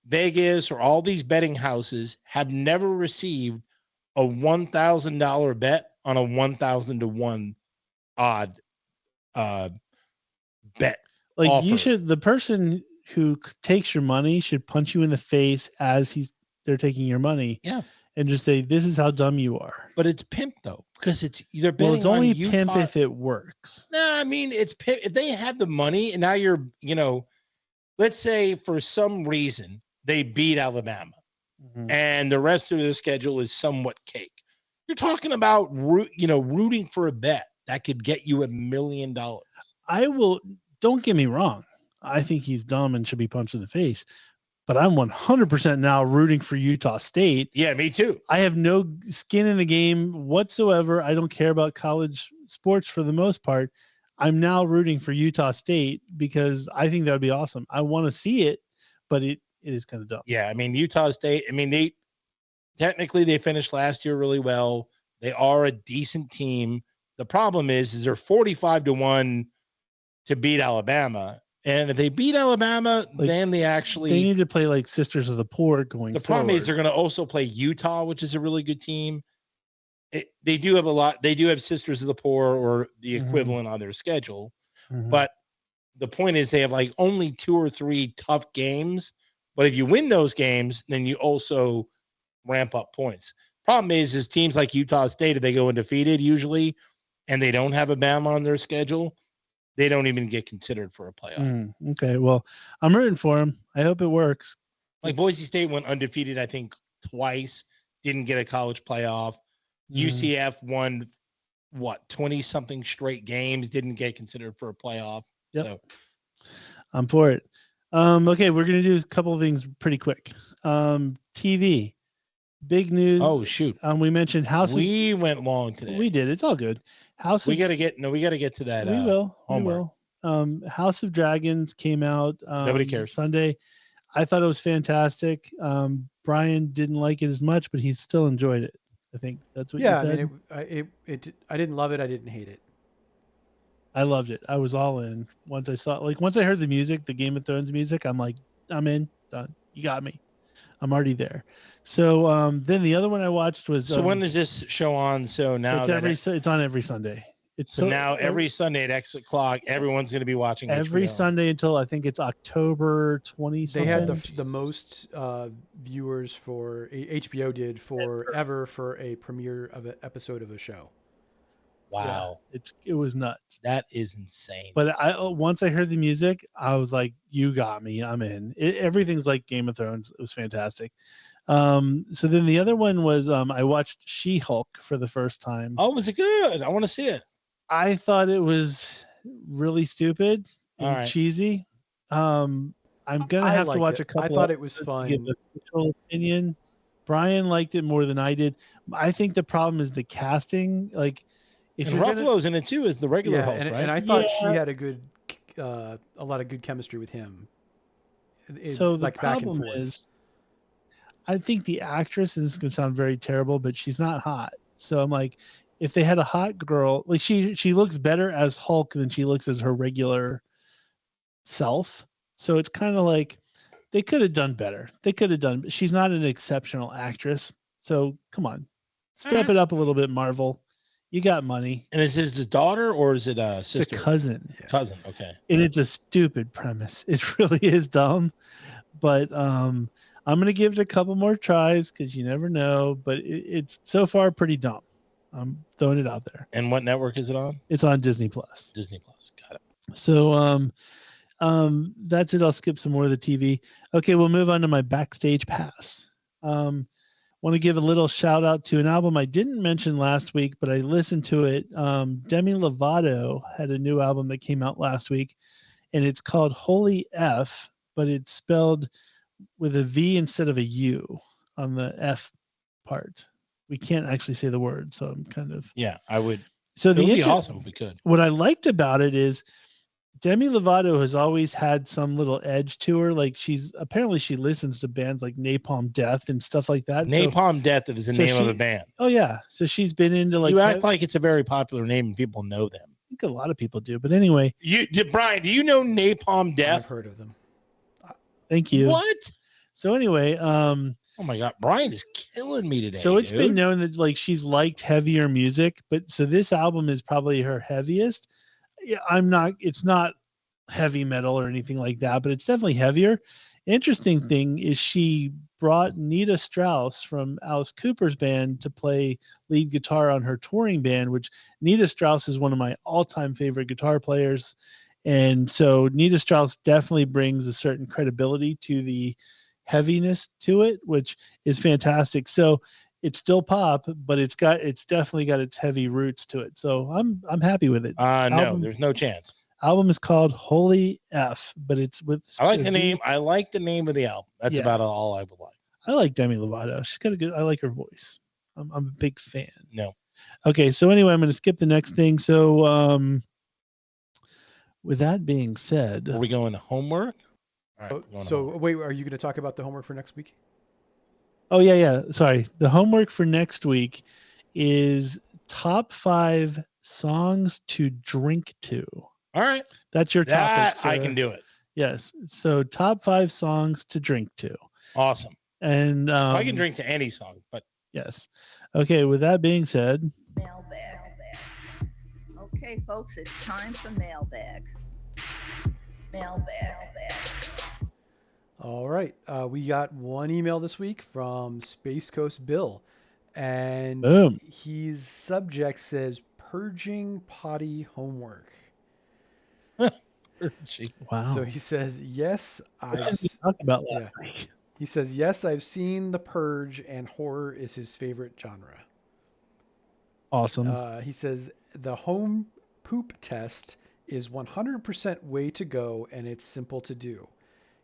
Vegas or all these betting houses have never received a $1,000 bet on a 1,000 to 1 odd bet. Like offer. you should, the person who takes your money should punch you in the face as they're taking your money. Yeah. And just say, "This is how dumb you are." But it's pimp though, because they're betting. Well, it's only on Utah. pimp if it works. No, I mean it's pimp. If they have the money and now you're, let's say for some reason they beat Alabama and the rest of the schedule is somewhat cake. You're talking about rooting for a bet that could get you $1 million. Don't get me wrong. I think he's dumb and should be punched in the face, but I'm 100% now rooting for Utah State. Yeah, me too. I have no skin in the game whatsoever. I don't care about college sports for the most part. I'm now rooting for Utah State because I think that would be awesome. I want to see it, but it is kind of dumb. Yeah, I mean, Utah State, they finished last year really well. They are a decent team. The problem is they're 45 to 1 to beat Alabama. And if they beat Alabama, then they need to play like Sisters of the Poor going. The problem is they're going to also play Utah, which is a really good team. They do have a lot. They do have Sisters of the Poor or the equivalent on their schedule. But the point is they have like only 2 or 3 tough games. But if you win those games, then you also ramp up points. Problem is teams like Utah State, if they go undefeated usually, and they don't have a Bama on their schedule, they don't even get considered for a playoff. Okay, well, I'm rooting for him. I hope it works. Like Boise State went undefeated, I think, twice, didn't get a college playoff. UCF won, 20-something straight games, didn't get considered for a playoff. Yep. So I'm for it. Okay, we're going to do a couple of things pretty quick. TV. Big news. Oh, shoot. We mentioned House We went long today. We did. It's all good. We got to get to that. We will. Homework. We will. House of Dragons came out Nobody cares. Sunday. I thought it was fantastic. Brian didn't like it as much, but he still enjoyed it. I think that's what you said. I didn't love it. I didn't hate it. I loved it. I was all in. Once I heard the music, the Game of Thrones music, I'm like, I'm in. Done. You got me. I'm already there. So then the other one I watched was. So when is this show on? So now it's on every Sunday. Now every Sunday at X o'clock, everyone's going to be watching every HBO. Sunday until I think it's October 20. They had the most viewers for HBO did forever for a premiere of an episode of a show. Wow. It was nuts. That is insane. But once I heard the music, I was like, "You got me. I'm in." Everything's like Game of Thrones. It was fantastic. So then the other one was I watched She-Hulk for the first time. Oh, was it good? I want to see it. I thought it was really stupid and cheesy. I'm gonna have to watch a couple. I thought it was fun. To give an official opinion. Brian liked it more than I did. I think the problem is the casting. Like, if and Ruffalo's in it too as the regular Hulk, right? And I thought she had a lot of good chemistry with him. So the problem is, I think the actress, and this is gonna sound very terrible, but she's not hot. So I'm like, if they had a hot girl, like she looks better as Hulk than she looks as her regular self. So it's kind of like they could have done better. They could have done, but she's not an exceptional actress. So come on, step it up a little bit, Marvel. You got money. And is this his daughter or is it a sister? It's a cousin. Yeah. Cousin, okay. And it's a stupid premise. It really is dumb. But I'm gonna give it a couple more tries because you never know. But it's so far pretty dumb. I'm throwing it out there. And what network is it on? It's on Disney Plus. Disney Plus. Got it. So that's it. I'll skip some more of the TV. Okay, we'll move on to my backstage pass. Want to give a little shout out to an album I didn't mention last week, but I listened to it. Demi Lovato had a new album that came out last week, and it's called Holy F, but it's spelled with a V instead of a U on the F part. We can't actually say the word, so I'm kind of I would. So it would be awesome if we could. What I liked about it is Demi Lovato has always had some little edge to her. Like she listens to bands like Napalm Death and stuff like that. Napalm Death is the name of a band. Oh yeah, so she's been into like. You act like it's a very popular name and people know them. I think a lot of people do, but anyway. Brian, do you know Napalm Death? I've heard of them. Thank you. What? So anyway, oh my God, Brian is killing me today. So it's been known that like she's liked heavier music, but so this album is probably her heaviest. Yeah, it's not heavy metal or anything like that, but it's definitely heavier. Interesting thing is she brought Nita Strauss from Alice Cooper's band to play lead guitar on her touring band, which Nita Strauss is one of my all-time favorite guitar players. And so Nita Strauss definitely brings a certain credibility to the heaviness to it, which is fantastic. So it's still pop, but it's definitely got its heavy roots to it. So I'm happy with it. No, there's no chance. Album is called Holy F, but it's with. I like the name. I like the name of the album. That's about all I would like. I like Demi Lovato. She's got I like her voice. I'm a big fan. No. Okay, so anyway, I'm going to skip the next thing. So, with that being said, are we going to homework? All right. So wait, are you going to talk about the homework for next week? Oh yeah. Sorry. The homework for next week is top 5 songs to drink to. All right. That's your topic. I can do it. Yes. So top 5 songs to drink to. Awesome. And I can drink to any song, but yes. Okay. With that being said, mailbag. Okay, folks, it's time for mailbag. Mailbag. All right. We got one email this week from Space Coast Bill, and his subject says purging potty homework. Wow. So he says, yes, about last week. He says, yes, I've seen The Purge, and horror is his favorite genre. Awesome. He says, the home poop test is 100% way to go, and it's simple to do.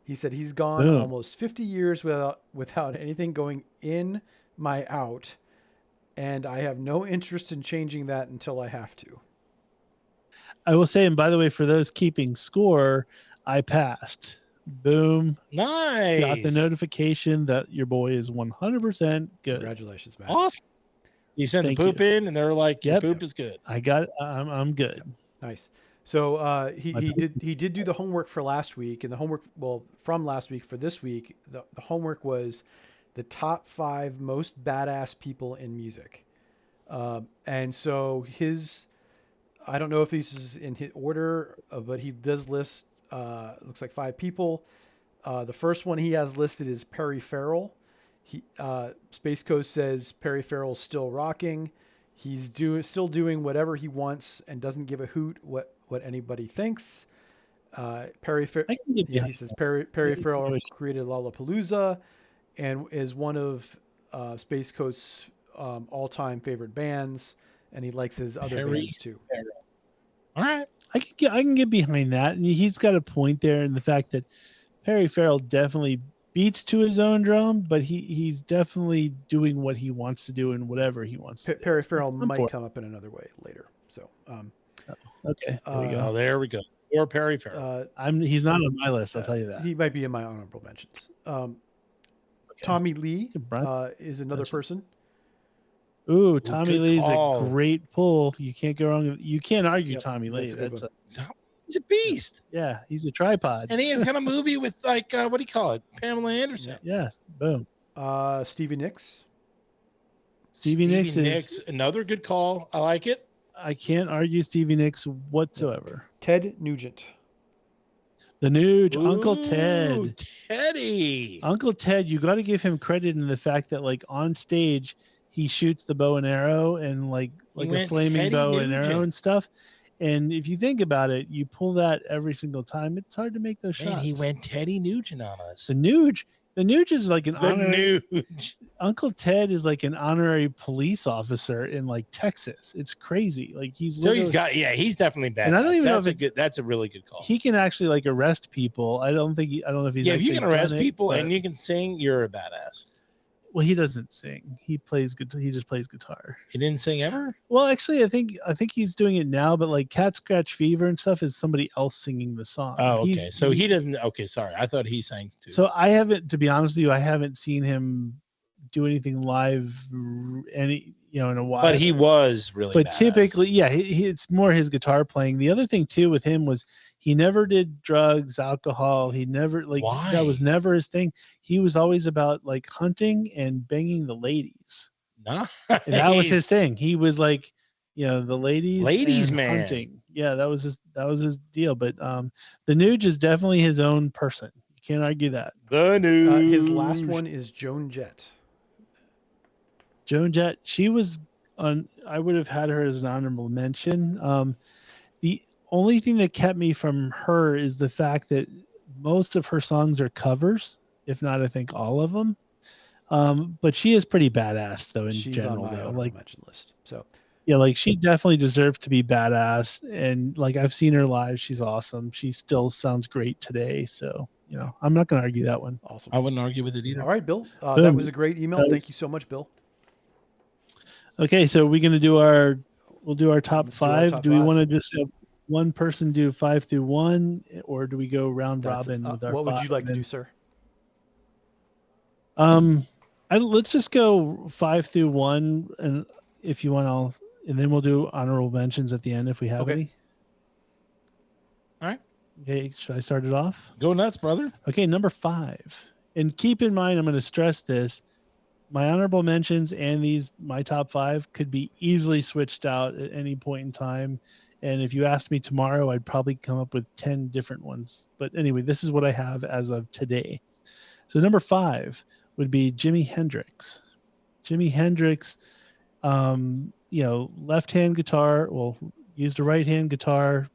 He said he's gone almost 50 years without anything going in my out, and I have no interest in changing that until I have to. I will say, and by the way, for those keeping score, I passed. Boom. Nice. Got the notification that your boy is 100% good. Congratulations, man. Awesome. You sent the poop in, and they're like, your poop is good. I got it. I'm good. Nice. So he did do the homework for last week, and the homework, from last week for this week, the homework was the top 5 most badass people in music. And so I don't know if this is in his order, but he does list, looks like 5 people. The first one he has listed is Perry Farrell. Space Coast says Perry Farrell's still rocking. He's still doing whatever he wants and doesn't give a hoot what anybody thinks. I can get behind He says Perry Farrell that. created Lollapalooza and is one of Space Coast's all-time favorite bands, and he likes his other Perry bands too. All right. I can get behind that, and he's got a point there in the fact that Perry Farrell definitely beats to his own drum, but he's definitely doing what he wants to do and whatever he wants to do. Perry Farrell I'm might for come up in another way later. So Okay, there we go. Oh, there we go. Or Perry Farrell. He's not on my list, I'll tell you that. He might be in my honorable mentions. Tommy Lee Brian, is another person. Ooh, Tommy good Lee's call. a great pull. You can't go wrong. You can't argue Yep, Tommy Lee. that's a good That's He's a beast. yeah, he's a tripod. And he has got a movie with like what do you call it? Pamela Anderson. Yeah, boom. Stevie Nicks. Stevie Nicks is. Another good call. I like it. I can't argue Stevie Nicks whatsoever. Ted Nugent. The Nuge, Ooh, Uncle Ted. Teddy. Uncle Ted, you got to give him credit in the fact that, like, on stage, he shoots the bow and arrow and like a went flaming Teddy bow and Nugent. arrow and stuff. And if you think about it, you pull that every single time. It's hard to make those shots. And he went Teddy Nugent on us. The Nuge is like an The honorary. Nuge. Uncle Ted is like an honorary police officer in like Texas. It's crazy. Like he's So he's literally- got he's definitely bad. And I don't even know if that's a really good call. he can actually like arrest people. I don't know if he's If you can actually arrest done it, people but- and you can sing, you're a badass. well, he doesn't sing. He plays guitar. He just plays guitar. He didn't sing ever? Well, actually, I think he's doing it now. But like Cat Scratch Fever and stuff is somebody else singing the song. Oh, okay. He's- So he doesn't. Okay, sorry. I thought he sang too. So I haven't, to be honest with you, I haven't seen him do anything live in a while. but he was really. But badass. typically, yeah, it's more his guitar playing. The other thing too with him was he never did drugs, alcohol. He never Why? that was never his thing. He was always about like hunting and banging the ladies. Nice. And that was his thing. He was like, the ladies and man. hunting. Yeah, that was his deal. But the Nuge is definitely his own person. You can't argue that. The Nuge. His last one is Joan Jett. Joan Jett, she was on. I would have had her as an honorable mention. The only thing that kept me from her is the fact that most of her songs are covers, if not, I think all of them. But she is pretty badass, though. She's general, on my though. honorable mention list. So yeah, like she definitely deserves to be badass. And like I've seen her live, she's awesome. She still sounds great today. So I'm not going to argue that one. awesome. I wouldn't argue with it either. All right, Bill. That was a great email. That Thank was- you so much, Bill. Okay, so we're going to we'll do our top Let's do our five. top Do we five. want to just have one person do 5 through 1, or do we go round That's- robin with our what would you five like to and do, sir? let's just go 5 through 1, and if you want, and then we'll do honorable mentions at the end if we have Okay. any. All right. Okay, should I start it off? Go nuts, brother. Okay, number 5. And keep in mind, I'm going to stress this. My honorable mentions and my top 5 could be easily switched out at any point in time. And if you asked me tomorrow, I'd probably come up with 10 different ones. But anyway, this is what I have as of today. So number 5 would be Jimi Hendrix. Jimi Hendrix, left-hand guitar, used a right-hand guitar,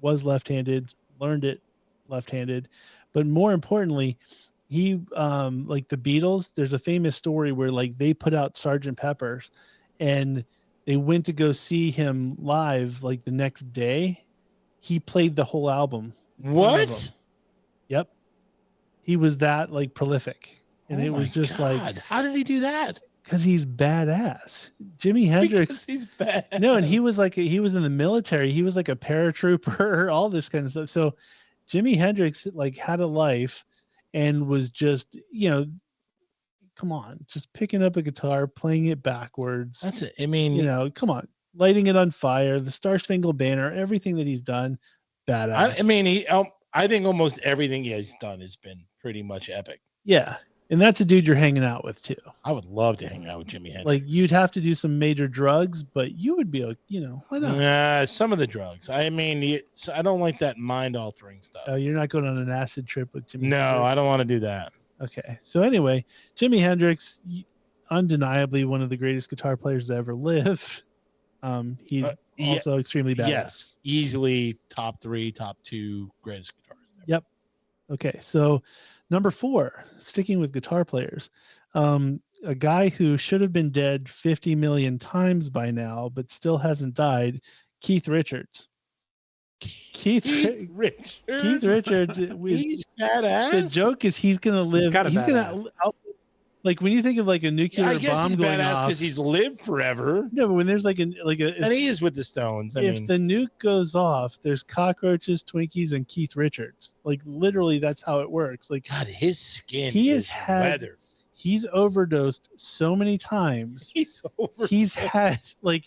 was left-handed, learned it left-handed. But more importantly, he like the Beatles, there's a famous story where like they put out Sgt. Pepper's and they went to go see him live like the next day. He played the whole album. in front of What? them. Yep. He was that like prolific. And it Oh was my just God. like, how did he do that? because he's badass. Jimi Hendrix. Because he's bad. No, and he was in the military. He was like a paratrooper, all this kind of stuff. So Jimi Hendrix like had a life and was just, come on, just picking up a guitar, playing it backwards. That's it. I mean, Come on, lighting it on fire, the Star Spangled Banner, everything that he's done, badass. I think almost everything he's done has been pretty much epic. Yeah. And that's a dude you're hanging out with too. I would love to hang out with Jimi Hendrix. Like you'd have to do some major drugs, but you would be, why not? Some of the drugs. I mean, I don't like that mind-altering stuff. Oh, you're not going on an acid trip with Jimi No, Hendrix? I don't want to do that. Okay. So anyway, Jimi Hendrix, undeniably one of the greatest guitar players to ever live. He's Yeah, also extremely badass. Yes, easily top 3, top 2 greatest guitarists. Yep. Okay, so number 4, sticking with guitar players, a guy who should have been dead 50 million times by now, but still hasn't died, Keith Richards. Keith Richards. He's badass. The joke is he's gonna live. He's gonna like when you think of like a nuclear I guess bomb he's going badass off because he's lived forever. No, but when there's like a and he is with the Stones. If the nuke goes off, there's cockroaches, Twinkies, and Keith Richards. Like literally, that's how it works. Like God, his skin is weathered. He's overdosed so many times. He's had like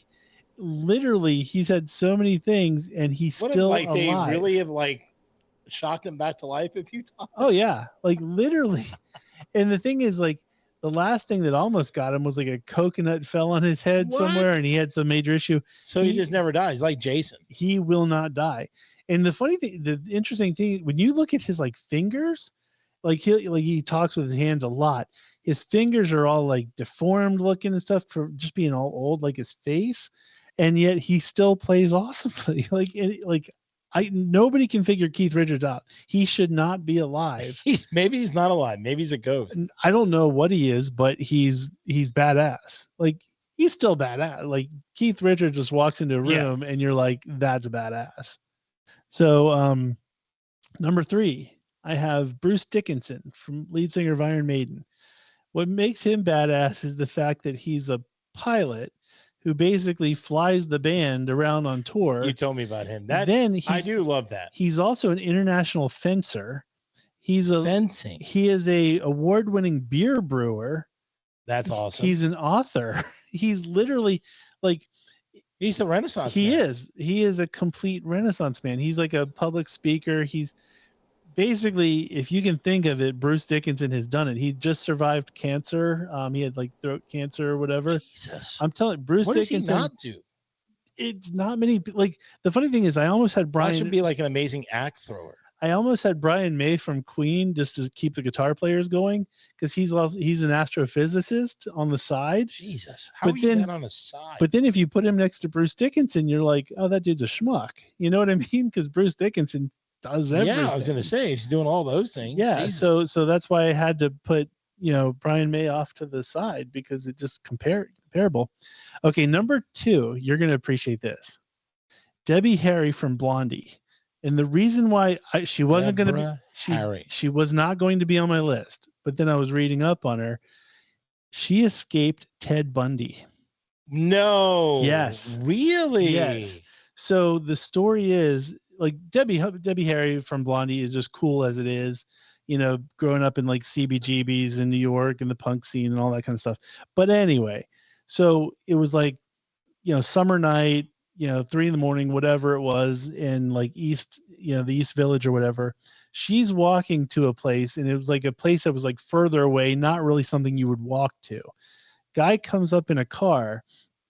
literally he's had so many things, and he's still alive. They really have like shocked him back to life a few times. Oh yeah, like literally. And the thing is, like, the last thing that almost got him was like a coconut fell on his head somewhere, and he had some major issue. So he just never dies, like Jason. He will not die. And the funny thing, the interesting thing, when you look at his like fingers, like he talks with his hands a lot. His fingers are all like deformed looking and stuff for just being all old, like his face, and yet he still plays awesomely. Nobody can figure Keith Richards out. He should not be alive. Maybe he's not alive. Maybe he's a ghost. I don't know what he is, but he's badass. Like he's still badass. Like Keith Richards just walks into a room and you're like, that's badass. So number 3, I have Bruce Dickinson, from lead singer of Iron Maiden. What makes him badass is the fact that he's a pilot who basically flies the band around on tour. You told me about him. I do love that. He's also an international fencer. Fencing. He is a award-winning beer brewer. That's awesome. He's an author. He's literally like he's a Renaissance man. He is a complete Renaissance man. He's like a public speaker. He's basically, if you can think of it, Bruce Dickinson has done it. He just survived cancer. He had like throat cancer or whatever. Jesus. I'm telling you, Bruce Dickinson. What does he not do? It's not many. Like the funny thing is, I almost had Brian. That should be like an amazing axe thrower. I almost had Brian May from Queen just to keep the guitar players going, because he's an astrophysicist on the side. Jesus, how are you that on the side? But then if you put him next to Bruce Dickinson, you're like, oh, that dude's a schmuck. You know what I mean? Because Bruce Dickinson does everything. Yeah, I was going to say he's doing all those things. Yeah, Jesus. so that's why I had to put Brian May off to the side, because it just comparable. Okay, number 2, you're going to appreciate this. Debbie Harry from Blondie. And the reason why she wasn't going to be, she was not going to be on my list, but then I was reading up on her. She escaped Ted Bundy. No. Yes. Really? Yes. So the story is, like, Debbie Harry from Blondie is just cool as it is, growing up in like CBGBs in New York and the punk scene and all that kind of stuff. But anyway, so it was like, summer night, 3 a.m, whatever it was, in like the East Village or whatever. She's walking to a place, and it was like a place that was like further away, not really something you would walk to. Guy comes up in a car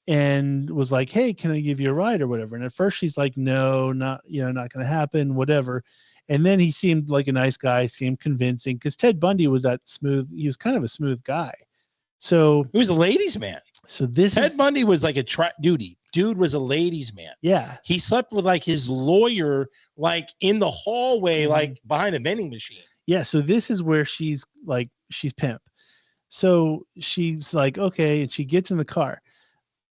and was like, hey, can I give you a ride or whatever? And at first she's like, no, not going to happen, whatever. And then he seemed like a nice guy, seemed convincing, because Ted Bundy was he was kind of a smooth guy. So he was a ladies' man. So Ted Bundy was like a dude was a ladies' man. Yeah. He slept with like his lawyer, like in the hallway, like behind a vending machine. Yeah. So this is where she's pimp. So she's like, okay. And she gets in the car.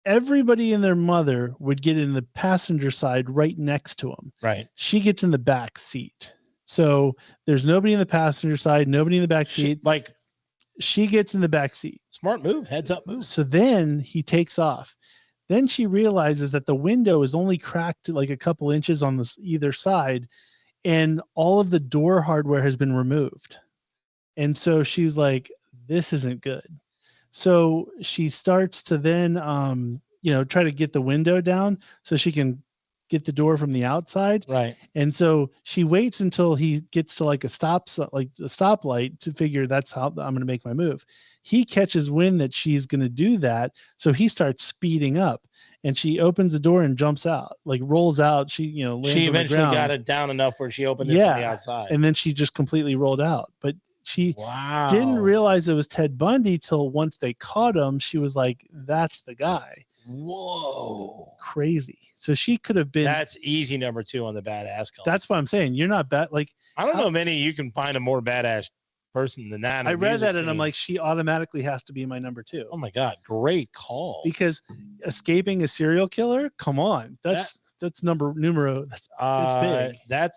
Everybody and their mother would get in the passenger side right next to him. Right. She gets in the back seat. So there's nobody in the passenger side, nobody in the back seat. She gets in the back seat. Smart move, heads up move. So then he takes off. Then she realizes that the window is only cracked like a couple inches on either side, and all of the door hardware has been removed. And so she's like, this isn't good. So she starts to then, try to get the window down so she can get the door from the outside. Right. And so she waits until he gets to like a stoplight to figure that's how I'm going to make my move. He catches wind that she's going to do that. So he starts speeding up, and she opens the door and jumps out, like rolls out. She, lands she on the eventually ground. got it down enough where she opened it from the outside. And then she just completely rolled out. But she didn't realize it was Ted Bundy till once they caught him. She was like, that's the guy. Whoa. Crazy. So she could have been. That's easy number 2 on the badass column. That's what I'm saying. You're not bad. Like, I don't know many you can find a more badass person than that. I read that and I'm like, she automatically has to be my number 2. Oh my God, great call. Because escaping a serial killer, come on, that's numero. That's big.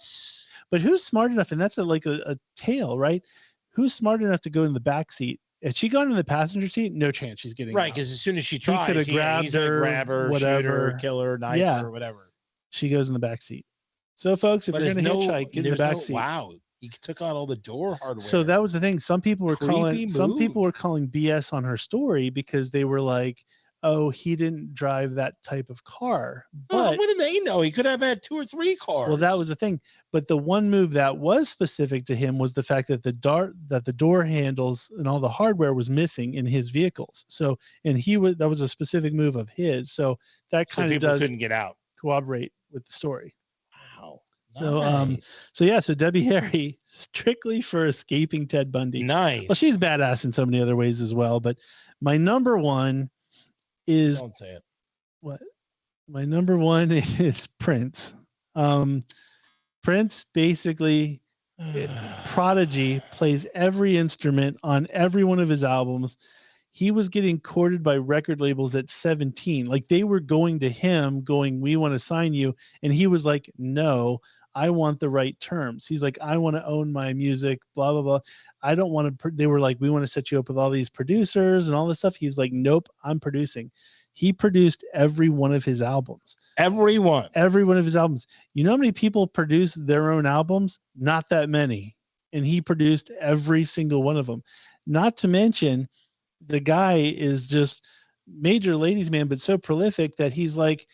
But who's smart enough? And that's a tale, right? Who's smart enough to go in the back seat? If she got in the passenger seat, no chance she's getting right. out. Because as soon as she tries, he could have grabbed her, grab her, whatever, shoot her, kill her, knife her, or whatever. She goes in the back seat. So, folks, if you're going to hitchhike, get in the back seat. Wow, he took out all the door hardware. So that was the thing. Some people were calling BS on her story because they were like, "Oh, he didn't drive that type of car." But what did they know? He could have had 2 or 3 cars. Well, that was the thing. But the one move that was specific to him was the fact that the door handles and all the hardware was missing in his vehicles. So, and that was a specific move of his. So that kind of does couldn't get out. Corroborate with the story. Wow. So, Nice. So Debbie Harry, strictly for escaping Ted Bundy. Nice. Well, she's badass in so many other ways as well. But my number 1 is. Don't say it. What? My number 1 is Prince. Prince basically, prodigy, plays every instrument on every one of his albums. He was getting courted by record labels at 17. Like they were going to him going, "We want to sign you." And he was like, "No, I want the right terms." He's like, "I want to own my music, blah, blah, blah. I don't want to." They were like, "We want to set you up with all these producers and all this stuff." He was like, "Nope, I'm producing." He produced every one of his albums. Every one of his albums. You know how many people produce their own albums? Not that many. And he produced every single one of them. Not to mention, the guy is just major ladies man, but so prolific that he's like,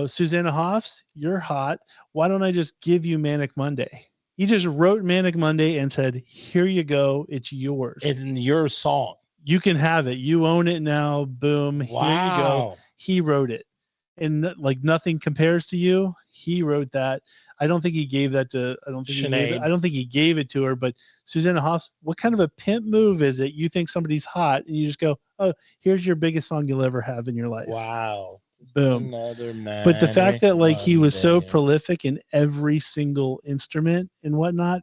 Susanna Hoffs, you're hot. Why don't I just give you Manic Monday? He just wrote Manic Monday and said, "Here you go. It's yours. It's your song. You can have it. You own it now. Boom. Wow. Here you go." He wrote it. And like nothing compares to you. He wrote that. I don't think he gave that to, I don't think he gave it to her, but Susanna Hoffs, what kind of a pimp move is it? You think somebody's hot and you just go, "Oh, here's your biggest song you'll ever have in your life." Wow. Boom. But the fact that like he was so prolific in every single instrument and whatnot,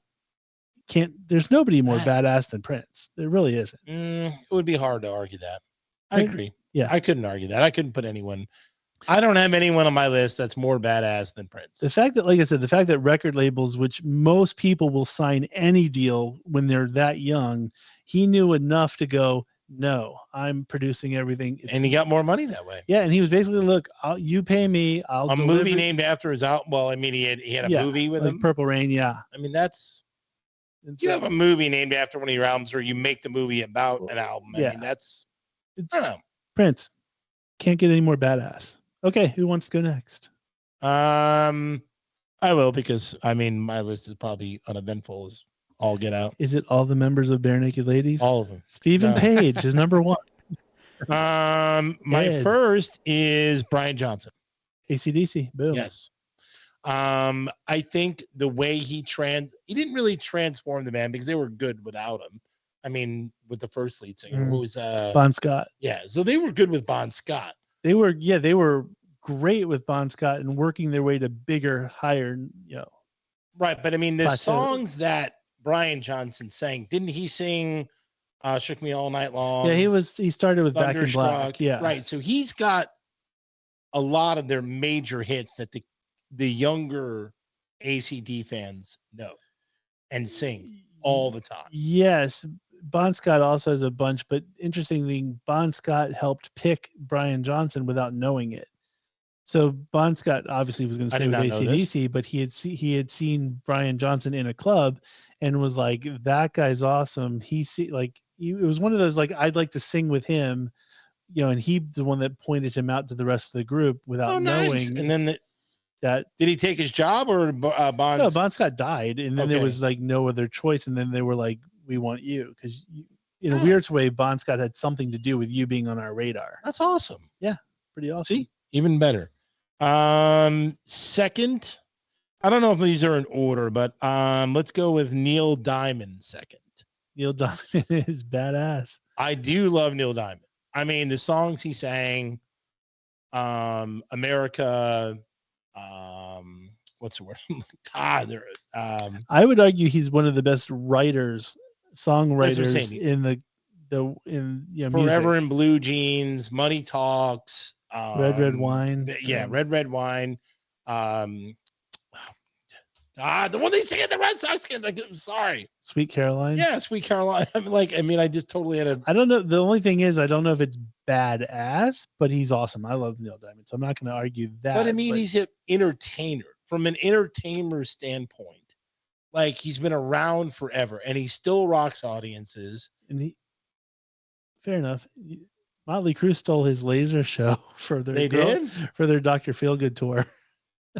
there's nobody more badass than Prince. There really isn't. It would be hard to argue that. I agree. Yeah. I couldn't argue that. I couldn't put anyone. I don't have anyone on my list that's more badass than Prince. The fact that, like I said, the fact that record labels, which most people will sign any deal when they're that young, he knew enough to go, "No, I'm producing everything." And he got more money that way. Yeah, and he was basically, "Look, you pay me, I'll deliver." Movie named after his album. Well, I mean, he had a movie with him. Purple Rain, yeah. I mean, you have a movie named after one of your albums, or you make the movie about an album. I mean, I don't know. Prince can't get any more badass. Okay, who wants to go next? I will, because I mean my list is probably uneventful as all get out. Is it all the members of Bare Naked Ladies? All of them. Stephen Page is number 1. My first is Brian Johnson. AC/DC. Boom. Yes. I think the way he didn't really transform the band because they were good without him. I mean, with the first lead singer, who was Bon Scott. Yeah, so they were good with Bon Scott. They were great with Bon Scott and working their way to bigger, higher, Right, but I mean, the songs that Brian Johnson sang, didn't he sing "Shook Me All Night Long"? Yeah, he started with Back in Black. Yeah, right. So he's got a lot of their major hits that the younger ACD fans know and sing all the time. Yes. Bon Scott also has a bunch, but interestingly, Bon Scott helped pick Brian Johnson without knowing it. So Bon Scott obviously was going to stay with AC/DC, but he had seen Brian Johnson in a club and was like, "That guy's awesome." It was one of those like, "I'd like to sing with him," and he's the one that pointed him out to the rest of the group without knowing. And then did he take his job or Bon? No, Bon Scott died, and then there was like no other choice, and then they were like, "We want you," because in a weird way, Bon Scott had something to do with you being on our radar. That's awesome. Yeah, pretty awesome. See, even better. Second, I don't know if these are in order, but let's go with Neil Diamond second. Neil Diamond is badass. I do love Neil Diamond. I mean, the songs he sang America. What's the word? God, I would argue he's one of the best writers, That's what I'm songwriters saying. in in Forever music. in Blue Jeans, Money Talks, Red Wine. Yeah, Red Wine. The one they sing at the Red Sox game. Like, I'm sorry. Sweet Caroline. Yeah, Sweet Caroline. I just totally had a. I don't know. The only thing is, I don't know if it's badass, but he's awesome. I love Neil Diamond, so I'm not going to argue that. But I mean, he's an entertainer. From an entertainer standpoint, like he's been around forever, and he still rocks audiences. And fair enough. Motley Crue stole his laser show for their for their Dr. Feelgood tour.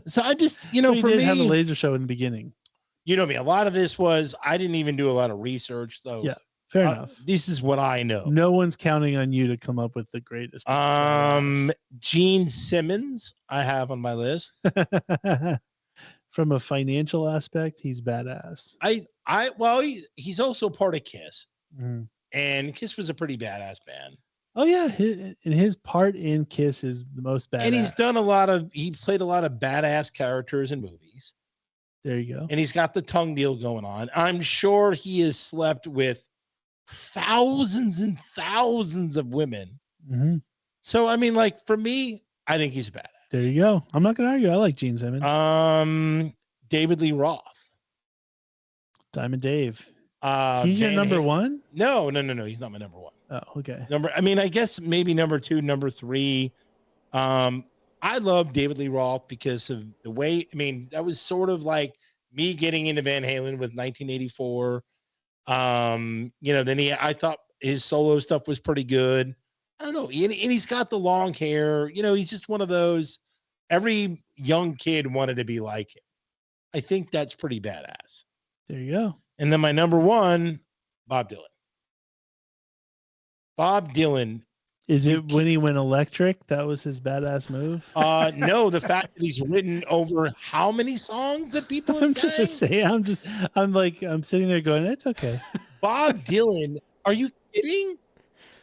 So I just, so for did me, have a laser show in the beginning. You know me. A lot of this was I didn't even do a lot of research, so yeah, fair enough. This is what I know. No one's counting on you to come up with the greatest. Gene Simmons, I have on my list. From a financial aspect, he's badass. He's also part of Kiss, and Kiss was a pretty badass band. Oh yeah, his part in Kiss is the most badass. And he's done he played a lot of badass characters in movies. There you go. And he's got the tongue deal going on. I'm sure he has slept with thousands and thousands of women. Mm-hmm. So, for me, I think he's a badass. There you go. I'm not going to argue. I like Gene Simmons. David Lee Roth. Diamond Dave. He's your number one? No. He's not my number one. Oh, okay. I guess maybe number two, number three. I love David Lee Roth because of the way, that was sort of like me getting into Van Halen with 1984. Then I thought his solo stuff was pretty good. I don't know. And he's got the long hair. He's just one of those, every young kid wanted to be like him. I think that's pretty badass. There you go. And then my number one, Bob Dylan. Bob Dylan. Is it when he went electric? That was his badass move? No, the fact that he's written over how many songs that people have sang? I'm sitting there going, it's okay. Bob Dylan, are you kidding?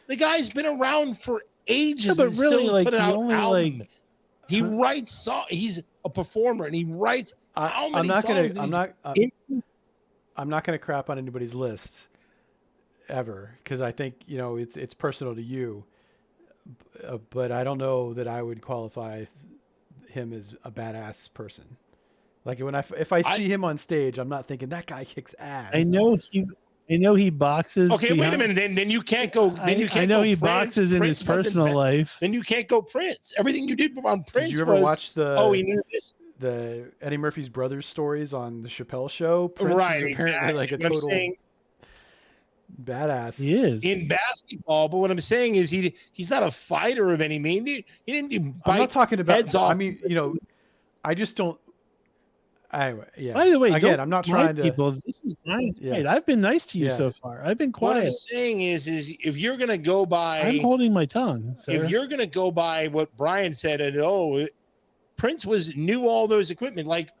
The guy's been around for ages. No, but really, still put out albums. He writes songs. He's a performer, and he writes. I'm not gonna crap on anybody's list ever because I think it's personal to you. But I don't know that I would qualify him as a badass person. Like if I see him on stage, I'm not thinking that guy kicks ass. I know he boxes. Okay, wait a minute. Then you can't go. Then you can't. I know he boxes in his personal life. Then you can't go Prince. Everything you did on Prince. Did you ever watch the Eddie Murphy's brothers stories on the Chappelle Show? Prince right, was apparently like a total badass. He is in basketball, but what I'm saying is he's not a fighter of any mean. He didn't do. I'm not talking about heads off. I just don't. Anyway, yeah. By the way, again, I'm not trying to. People, this is Brian's right. I've been nice to you so far. I've been quiet. What I'm saying is if you're gonna go by, I'm holding my tongue. Sarah. If you're gonna go by what Brian said, and Prince knew all those equipment. Like,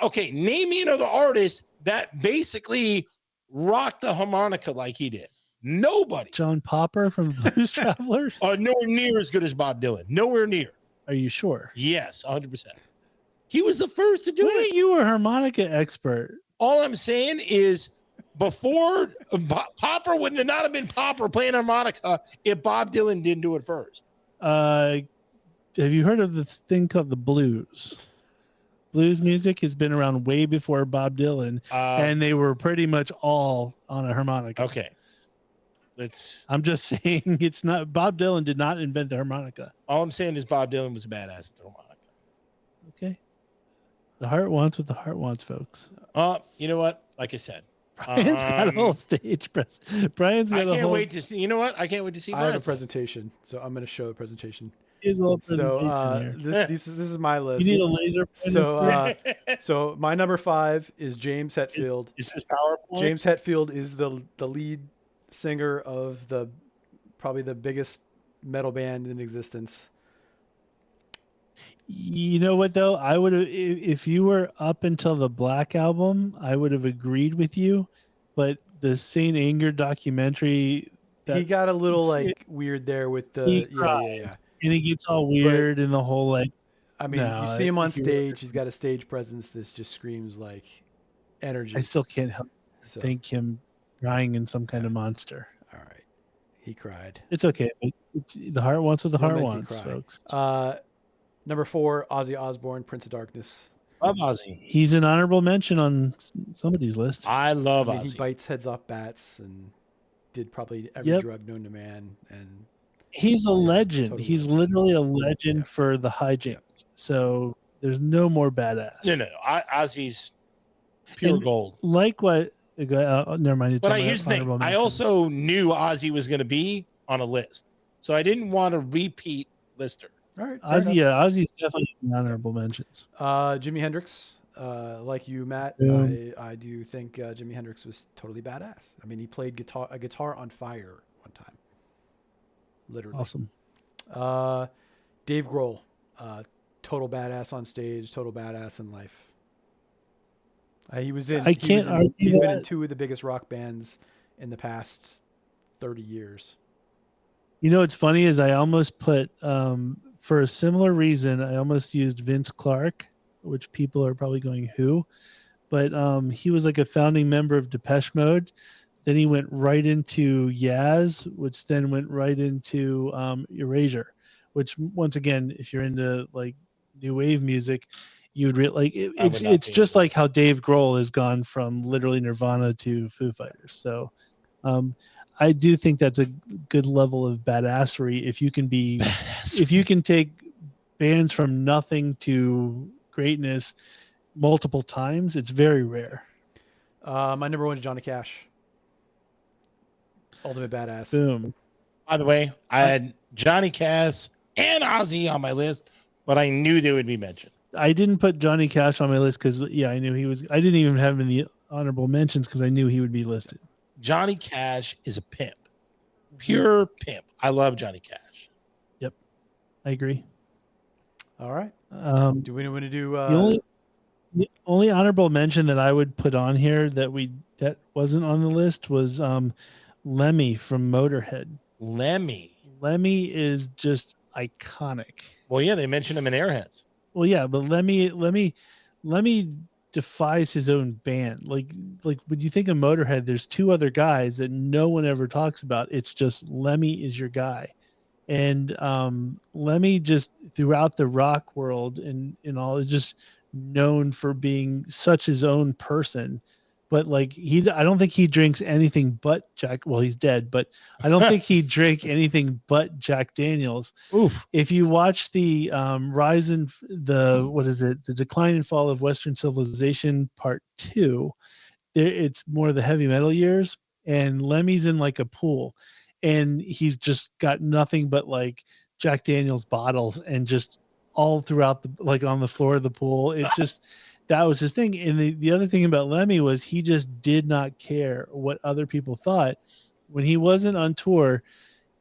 okay, name me another artist that basically rocked the harmonica like he did. Nobody. John Popper from Blues Travelers. Nowhere near as good as Bob Dylan. Nowhere near. Are you sure? Yes, 100%. He was the first to do it. You were a harmonica expert. All I'm saying is before Popper would not have been Popper playing harmonica if Bob Dylan didn't do it first. Have you heard of the thing called the blues? Blues music has been around way before Bob Dylan, and they were pretty much all on a harmonica. Okay. I'm just saying it's not. Bob Dylan did not invent the harmonica. All I'm saying is Bob Dylan was a badass at the harmonica. Okay. The heart wants what the heart wants, folks. You know what? Like I said, Brian's got a whole stage press. Brian's got I can't wait to see. You know what? I can't wait to see. I have a presentation, so I'm going to show the presentation. His little presentation so this is my list. You need a laser pointer. So my number 5 is James Hetfield. Is this PowerPoint? James Hetfield is the lead singer of probably the biggest metal band in existence. You know what though? I would have, if you were up until the Black Album, I would have agreed with you. But the Saint Anger documentary, he got a little weird there with the. He cried. And he gets all weird and the whole like. I mean, No, you see him on he- stage. He's got a stage presence that just screams like energy. I still can't help So, think him crying in some kind of monster. all right, he cried. It's okay. It's, the heart wants what the You'll heart make me wants, cry. folks. Number 4, Ozzy Osbourne, Prince of Darkness. Love Ozzy. He's an honorable mention on somebody's list. I love I mean, Ozzy. he bites heads off bats and did probably every Yep. drug known to man. And He's a legend. totally He's legend. literally a legend Yeah. for the hijinks. So there's no more badass. No. Ozzy's pure And gold. Like what? Never mind. It's But on my here's the thing. honorable I mentions. also knew Ozzy was going to be on a list, so I didn't want to repeat lister. all right, fair Ozzy. enough. Ozzy's definitely in honorable mentions. Jimi Hendrix, like you, Matt, Yeah. I do think Jimi Hendrix was totally badass. I mean, he played a guitar on fire one time, literally. Awesome. Dave Grohl, total badass on stage, total badass in life. He's been in 2 of the biggest rock bands in the past 30 years. You know what's funny is I almost put for a similar reason I almost used Vince Clarke, which people are probably going who, but he was like a founding member of Depeche Mode. Then he went right into Yaz, which then went right into Erasure, which once again, if you're into like new wave music, you would it's just like how Dave Grohl has gone from literally Nirvana to Foo Fighters. So I do think that's a good level of badassery if you can take bands from nothing to greatness multiple times. It's very rare. My number 1 is Johnny Cash. Ultimate badass. Boom. By the way, I had Johnny Cash and Ozzy on my list, but I knew they would be mentioned. I didn't put Johnny Cash on my list because I knew he was. I didn't even have him in the honorable mentions because I knew he would be listed. Johnny Cash is a pimp, pure pimp. I love Johnny Cash. Yep, I agree. All right. Do we want to do the only honorable mention that I would put on here that wasn't on the list was Lemmy from Motorhead. Lemmy is just iconic. Well, yeah, they mentioned him in Airheads. Well, yeah, but Lemmy defies his own band. Like when you think of Motorhead, there's 2 other guys that no one ever talks about. It's just Lemmy is your guy. And Lemmy just throughout the rock world and all is just known for being such his own person. But like I don't think he drinks anything but Jack. Well, he's dead, but I don't think he drank anything but Jack Daniels. Oof. If you watch the the Decline and Fall of Western Civilization Part 2, it's more the heavy metal years, and Lemmy's in like a pool, and he's just got nothing but like Jack Daniels bottles and just all throughout on the floor of the pool. It's just. That was his thing. And the other thing about Lemmy was he just did not care what other people thought. When he wasn't on tour,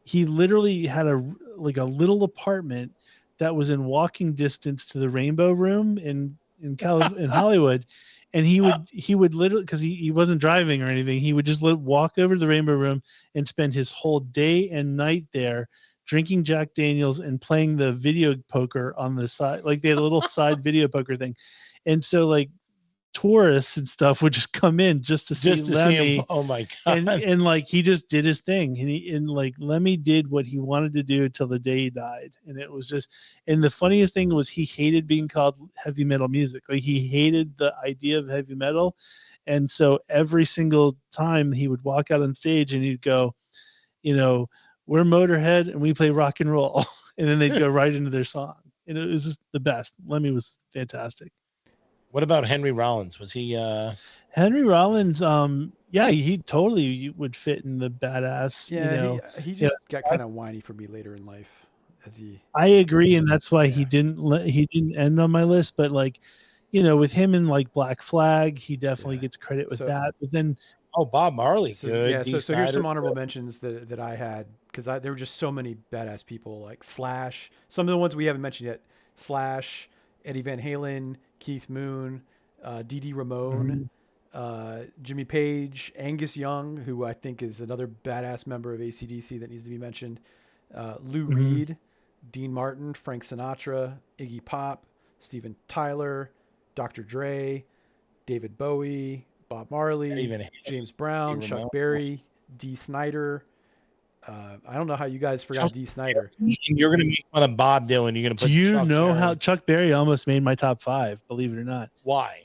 he literally had a little apartment that was in walking distance to the Rainbow Room in Hollywood. And he would literally, because he wasn't driving or anything, he would just walk over to the Rainbow Room and spend his whole day and night there drinking Jack Daniels and playing the video poker on the side. Like they had a little side video poker thing. And so like tourists and stuff would just come in just to see Lemmy. Oh my God. And like he just did his thing. And like Lemmy did what he wanted to do till the day he died. And it was just, and the funniest thing was he hated being called heavy metal music. Like he hated the idea of heavy metal. And so every single time he would walk out on stage and he'd go, we're Motorhead and we play rock and roll. And then they'd go right into their song. And it was just the best. Lemmy was fantastic. What about Henry Rollins? Was he Henry Rollins? He totally would fit in the badass. Yeah, he just got kind of whiny for me later in life. I agree, and that's why he didn't end on my list. But like, with him in like Black Flag, he definitely gets credit with that. But then, Bob Marley. So here's some honorable mentions that I had because there were just so many badass people like Slash. Some of the ones we haven't mentioned yet: Slash, Eddie Van Halen, Keith Moon, Dee Dee Ramone, Jimmy Page, Angus Young, who I think is another badass member of AC/DC that needs to be mentioned, Lou Reed, Dean Martin, Frank Sinatra, Iggy Pop, Steven Tyler, Dr. Dre, David Bowie, Bob Marley, James Brown, Chuck Berry, Dee Snider. I don't know how you guys forgot Dee Snider. You're going to make fun of Bob Dylan. You're going to put Do you Chuck know Berry. how Chuck Berry almost made my top 5, believe it or not? Why?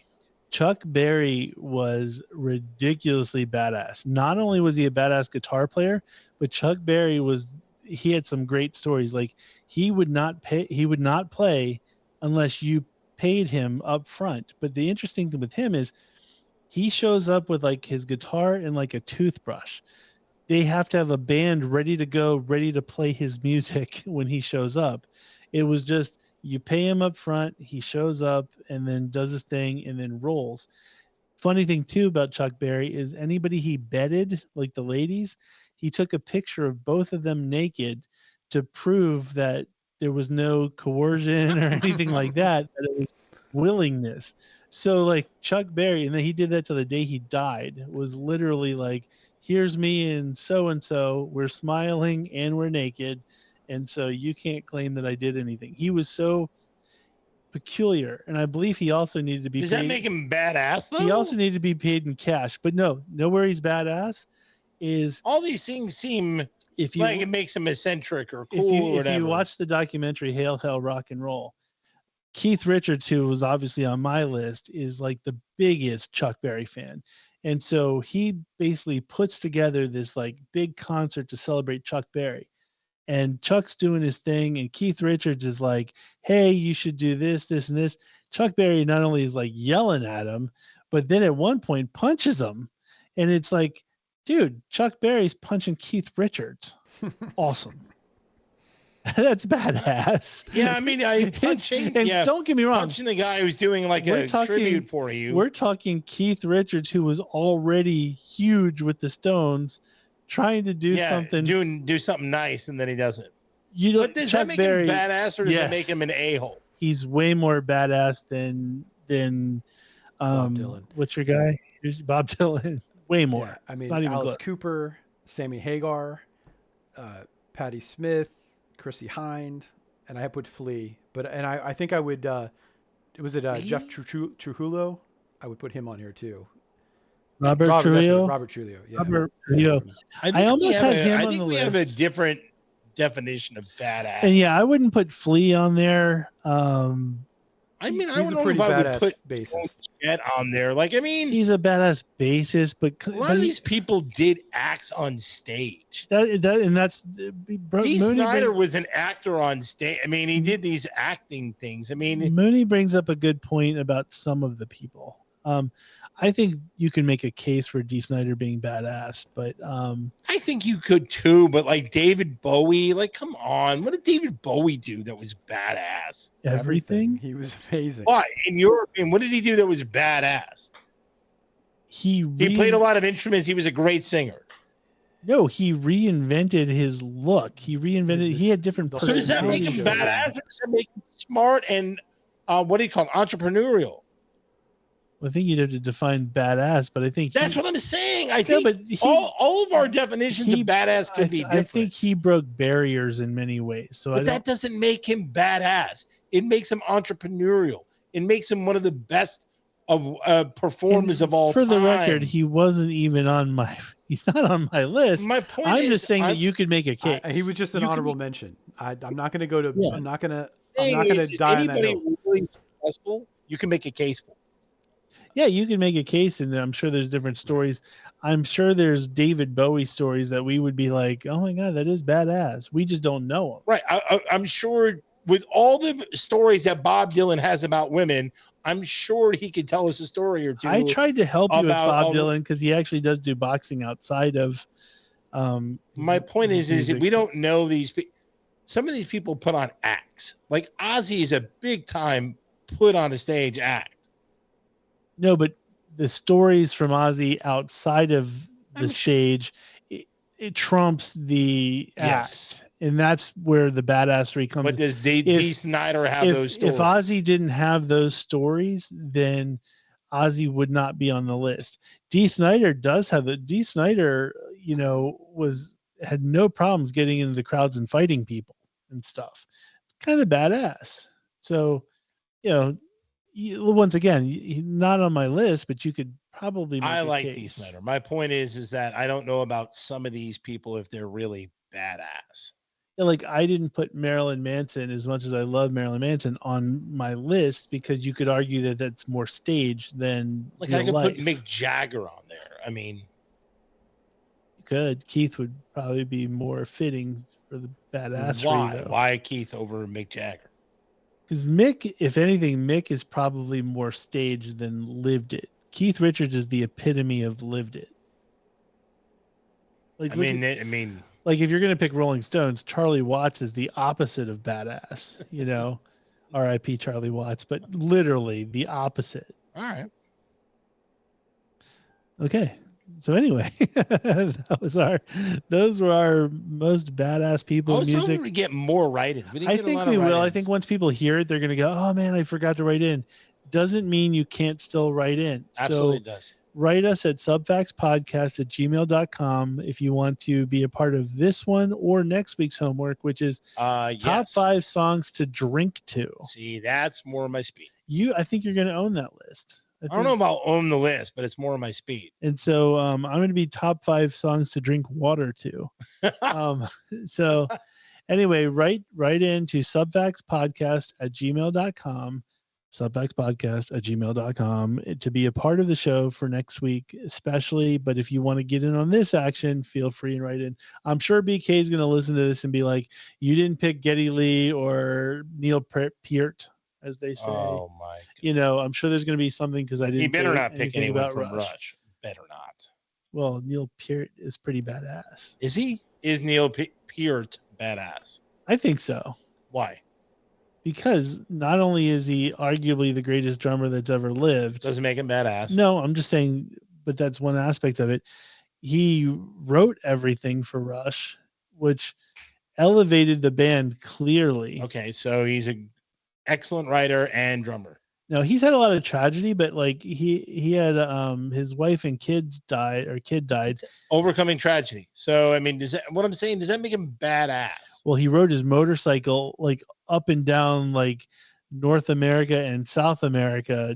Chuck Berry was ridiculously badass. Not only was he a badass guitar player, but Chuck Berry he had some great stories. Like he would not play unless you paid him up front. But the interesting thing with him is he shows up with like his guitar and like a toothbrush. They have to have a band ready to go, ready to play his music when he shows up. It was just, you pay him up front, he shows up and then does his thing and then rolls. Funny thing too about Chuck Berry is anybody he bedded, like the ladies, he took a picture of both of them naked to prove that there was no coercion or anything like that it was willingness. So like Chuck Berry, and then he did that till the day he died, was literally like, here's me and so, we're smiling and we're naked. And so you can't claim that I did anything. He was so peculiar. And I believe he also needed to be Does paid. that make him badass though? He also needed to be paid in cash. But no, where he's badass is all these things seem like it makes him eccentric or cool or whatever. If you watch the documentary Hail, Hell, Rock and Roll, Keith Richards, who was obviously on my list, is like the biggest Chuck Berry fan. And so he basically puts together this like big concert to celebrate Chuck Berry. And Chuck's doing his thing, and Keith Richards is like, hey, you should do this, this, and this. Chuck Berry not only is like yelling at him, but then at one point punches him. And it's like, dude, Chuck Berry's punching Keith Richards. Awesome. That's badass. Yeah, I mean, don't get me wrong. Punching the guy who's doing like a tribute for you. We're talking Keith Richards, who was already huge with the Stones, trying to do something. Do something nice, and then he doesn't. But does Chuck that make Berry, him badass, or does it make him an a-hole? He's way more badass than Bob Dylan. What's your guy? Bob Dylan. Way more. Yeah, I mean, Alice Cooper, Sammy Hagar, Patti Smith, Chrissie Hynde, and I put Flea. And I think I would. Was it Jeff Trujillo? I would put him on here too. Robert Trujillo. Robert Trujillo. Yeah. Robert Trujillo. I almost had him on the list. I think we have a different definition of badass. And yeah, I wouldn't put Flea on there. I mean, he's a pretty badass bassist. On there. Like, I mean, he's a badass bassist, but a lot of these people did acts on stage. Dee Snider was an actor on stage. I mean, he did these acting things. I mean, Mooney brings up a good point about some of the people. I think you can make a case for Dee Snider being badass, but I think you could too. But like David Bowie, like, come on, what did David Bowie do that was badass? Everything. He was amazing. Why, in your opinion, what did he do that was badass? He played a lot of instruments. He was a great singer. No, he reinvented his look. He had different. So does that make him badass, or does that make him smart and what do you call it, entrepreneurial? I think you'd have to define badass, but I think that's what I'm saying. I think all of our definitions of badass could be different. I think he broke barriers in many ways. But that doesn't make him badass. It makes him entrepreneurial. It makes him one of the best of performers of all time. For the record, he wasn't even on my. He's not on my list. My point I'm just saying that you could make a case. He was just an honorable mention. I'm not going to go to. Yeah. I'm not going to die on that hill. Really successful, you can make a case for. Yeah, you can make a case, and I'm sure there's different stories. I'm sure there's David Bowie stories that we would be like, oh my God, that is badass. We just don't know them. Right. I'm sure with all the stories that Bob Dylan has about women, I'm sure he could tell us a story or two. I tried to help you with Bob Dylan because he actually does do boxing outside of. My point is we don't know these people. Some of these people put on acts. Like Ozzy is a big time put on a stage act. No, but the stories from Ozzy outside of the stage, it trumps the act. And that's where the badassery comes. But does Dee Snider have those stories? If Ozzy didn't have those stories, then Ozzy would not be on the list. Dee Snider does have the. Dee Snider, had no problems getting into the crowds and fighting people. and stuff. It's kind of badass. So, once again, not on my list, but you could probably make I a like case. Dee Snider. My point is that I don't know about some of these people if they're really badass. Yeah, like I didn't put Marilyn Manson, as much as I love Marilyn Manson, on my list because you could argue that that's more staged than Like real I could life. put Mick Jagger on there. I mean, You could. Keith would probably be more fitting for the badassery. why? Though. Why Keith over Mick Jagger? Because Mick, if anything, Mick is probably more staged than lived it. Keith Richards is the epitome of lived it. Like, I mean, like if you're going to pick Rolling Stones, Charlie Watts is the opposite of badass, R.I.P. Charlie Watts, but literally the opposite. all right. Okay. So anyway, those were our most badass people I in was music. hoping we get more write-ins. We didn't I get a think lot we of will. I write-ins. think once people hear it, they're going to go, oh man, I forgot to write in. Doesn't mean you can't still write in. Absolutely So does. write us at subfactspodcast@gmail.com if you want to be a part of this one or next week's homework, which is top Yes. 5 songs to drink to. See, that's more of my speed. I think you're going to own that list. I don't know about own the list, but it's more of my speed. And so I'm going to be top 5 songs to drink water to. So anyway, write into subfactspodcast@gmail.com, subfactspodcast@gmail.com to be a part of the show for next week, especially. But if you want to get in on this action, feel free and write in. I'm sure BK is going to listen to this and be like, you didn't pick Geddy Lee or Neil Peart, as they say. Oh my! I'm sure there's going to be something because I didn't. He better say not pick anything anyone about from Rush. Better not. Well, Neil Peart is pretty badass. Is he? Is Neil Peart badass? I think so. Why? Because not only is he arguably the greatest drummer that's ever lived. Doesn't make him badass. No, I'm just saying, but that's one aspect of it. He wrote everything for Rush, which elevated the band clearly. Okay, so he's an excellent writer and drummer. No, he's had a lot of tragedy, but like he had his wife and kid died. Overcoming tragedy. So I mean, does that make him badass? Well, he rode his motorcycle like up and down like North America and South America.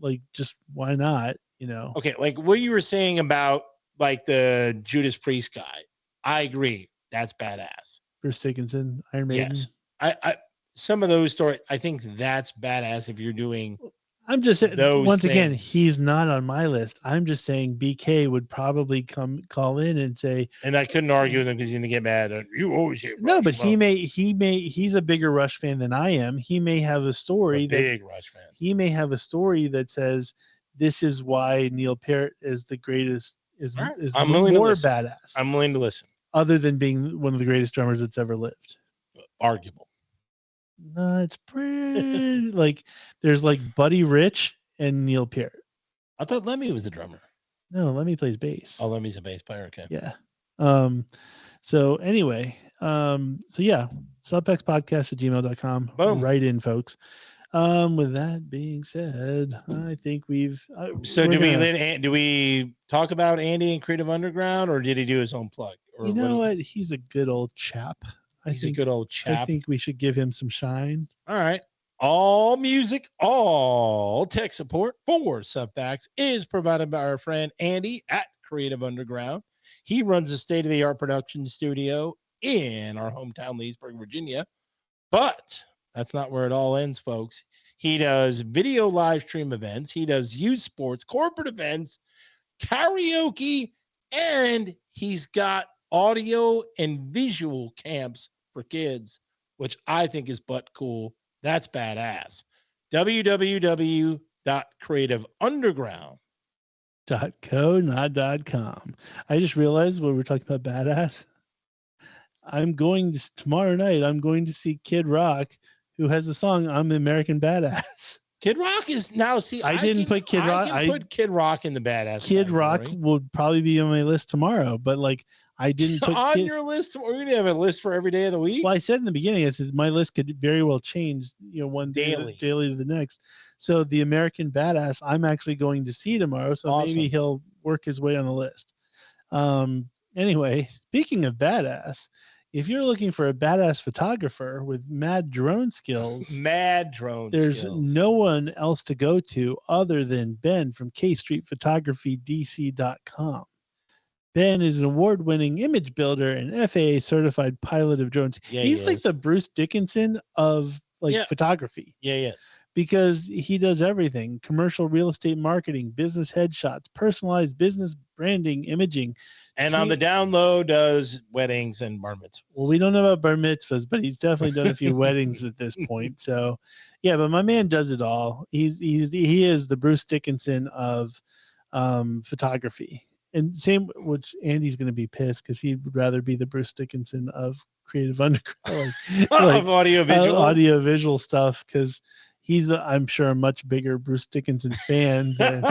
Like, just why not? Okay, like what you were saying about like the Judas Priest guy. I agree. That's badass. Bruce Dickinson, Iron Maiden. Yes. I some of those stories, I think that's badass if you're doing. I'm just saying, once again, things. he's not on my list. I'm just saying BK would probably call in and say, and I couldn't argue with him because he's gonna get mad. You always hit Rush. No, but he's a bigger Rush fan than I am. He may have a story big Rush fan. He may have a story that says this is why Neil Peart is the greatest, is more badass. I'm willing to listen. Other than being one of the greatest drummers that's ever lived. Arguable. No, it's pretty like there's like Buddy Rich and Neil Peart. I thought Lemmy was the drummer. No, Lemmy plays bass. Oh, Lemmy's a bass player. Okay. Yeah. So anyway, subfactspodcast@gmail.com. Boom. Write in, folks. With that being said, I think we've. So do we talk about Andy and Creative Underground, or did he do his own plug? Or you know what? He's a good old chap. He's a good old chap. I think we should give him some shine. All right. All music, all tech support for Subfacts is provided by our friend Andy at Creative Underground. He runs a state-of-the-art production studio in our hometown, Leesburg, Virginia. But that's not where it all ends, folks. He does video live stream events. He does youth sports, corporate events, karaoke, and he's got audio and visual camps for kids, which I think is butt cool. That's badass. www.creativeunderground.co, not .com. I just realized when we're talking about badass, tomorrow night, I'm going to see Kid Rock, who has a song, I'm the American Badass. Kid Rock is now, see, I didn't put Kid Rock. I put Kid Rock in the badass. Kid Rock category. would probably be on my list tomorrow, but like I didn't put on your list. We're going to have a list for every day of the week. Well, I said in the beginning, I said my list could very well change, one daily to the next. So the American Badass, I'm actually going to see tomorrow. So awesome. Maybe he'll work his way on the list. Anyway, speaking of badass, if you're looking for a badass photographer with mad drone skills, there's no one else to go to other than Ben from KStreetPhotographyDC.com. Ben is an award-winning image builder and FAA certified pilot of drones. Yeah, He's he like is. the Bruce Dickinson of photography. Yeah. Because he does everything: commercial real estate marketing, business headshots, personalized business branding, imaging. And on the down low, does weddings and bar mitzvahs. Well, we don't know about bar mitzvahs, but he's definitely done a few weddings at this point. So, yeah, but my man does it all. He is the Bruce Dickinson of photography. And same, which Andy's going to be pissed because he would rather be the Bruce Dickinson of Creative Underground, of audio-visual stuff, because he's, I'm sure, a much bigger Bruce Dickinson fan than.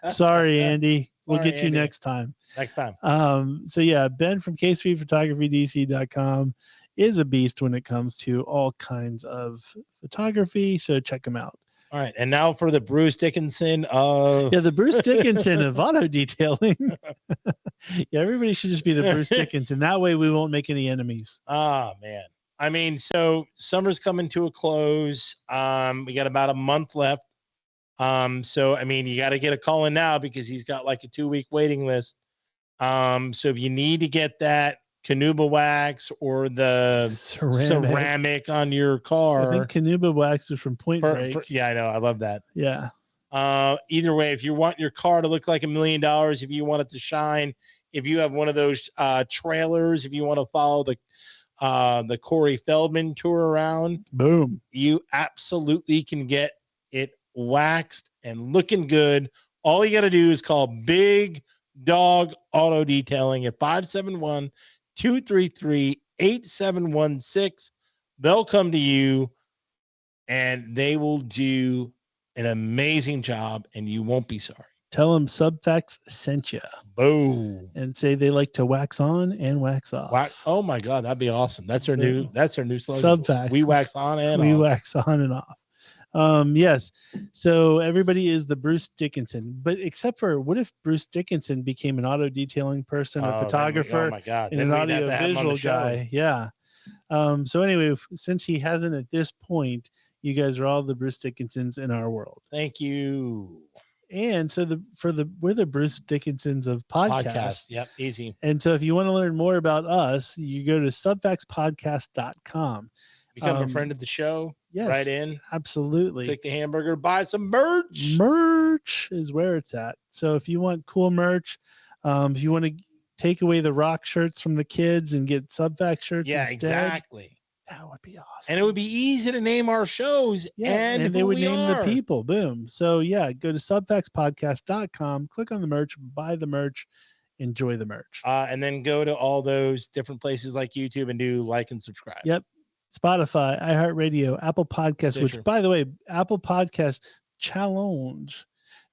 Sorry, Andy. We'll get you next time. So yeah, Ben from KStreetPhotographyDC.com is a beast when it comes to all kinds of photography. So check him out. All right, and now for the Bruce Dickinson of the Bruce Dickinson of auto detailing. Yeah, everybody should just be the Bruce Dickinson. That way, we won't make any enemies. Ah, man. I mean, so summer's coming to a close. We got about a month left. So I mean, you got to get a call in now because he's got like a 2-week waiting list. So if you need to get that Canuba wax or the ceramic on your car, I think Canuba wax is from Point Break. Yeah, I know. I love that. Yeah. Either way, if you want your car to look like $1 million, if you want it to shine, if you have one of those trailers, if you want to follow the Corey Feldman tour around, boom, you absolutely can get it waxed and looking good. All you got to do is call Big Dog Auto Detailing at 571-233-8716. They'll come to you and they will do an amazing job and you won't be sorry. Tell them Subfacts sent you. Boom. And say they like to wax on and wax off. Oh my God, that'd be awesome. That's their new slogan. Subfacts. We wax on and we off. wax on and off. Yes. So everybody is the Bruce Dickinson, but except for, what if Bruce Dickinson became an auto detailing person, a photographer, and an audio visual guy? Yeah. So anyway, since he hasn't at this point, you guys are all the Bruce Dickinsons in our world. Thank you. And so we're the Bruce Dickinsons of podcasts. Yep, easy. And so if you want to learn more about us, you go to subfactspodcast.com. Become a friend of the show. Yes, right in. Absolutely. Take the hamburger, buy some merch. Merch is where it's at. So if you want cool merch, if you want to take away the rock shirts from the kids and get Subfact shirts instead, exactly. That would be awesome. And it would be easy to name our shows. Yeah, and they would name the people. Boom. So yeah, go to subfactspodcast.com, click on the merch, buy the merch, enjoy the merch. And then go to all those different places like YouTube and do like and subscribe. Yep. Spotify, iHeartRadio, Apple Podcasts, which, by the way, Apple Podcast Challenge,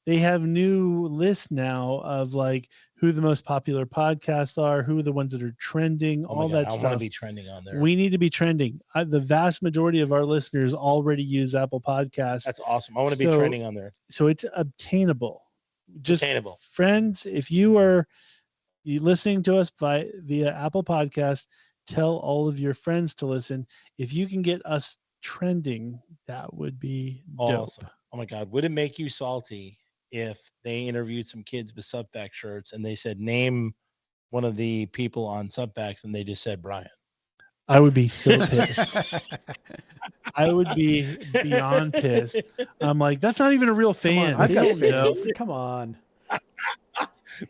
they have new lists now of like who the most popular podcasts are, who are the ones that are trending, all that stuff. I want to be trending on there. We need to be trending. The vast majority of our listeners already use Apple Podcasts. That's awesome. I want to be trending on there. So it's obtainable. Just obtainable. Friends, if you are listening to us via Apple Podcasts, tell all of your friends to listen. If you can get us trending, that would be awesome. Dope. Oh my God. Would it make you salty if they interviewed some kids with Subfact shirts and they said, name one of the people on Subfacts, and they just said Brian? I would be so pissed. I would be beyond pissed. I'm like, that's not even a real fan. I don't know. Come on.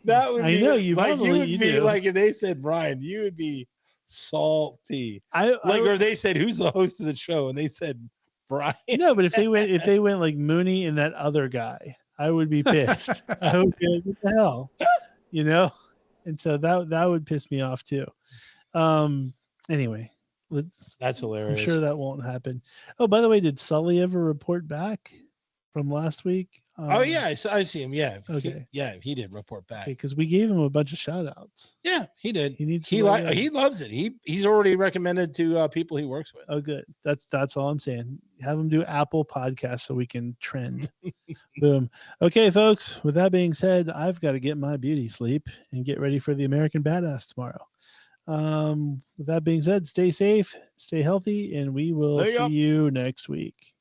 That would be, I know you like, probably you would be do. like, if they said Brian, you would be salty. Or they said, who's the host of the show? And they said Brian. No, but if they went like Mooney and that other guy, I would be pissed. I would be like, what the hell? You know? And so that would piss me off too. Anyway, that's hilarious. I'm sure that won't happen. Oh, by the way, did Sully ever report back from last week? Oh yeah, I see him. Yeah. Okay. He did report back. Because we gave him a bunch of shout outs. Yeah, he did. He loves it. He's already recommended to people he works with. Oh, good. That's all I'm saying. Have him do Apple Podcasts so we can trend. Boom. Okay, folks. With that being said, I've got to get my beauty sleep and get ready for the American Badass tomorrow. With that being said, stay safe, stay healthy, and we will There you see go. you next week.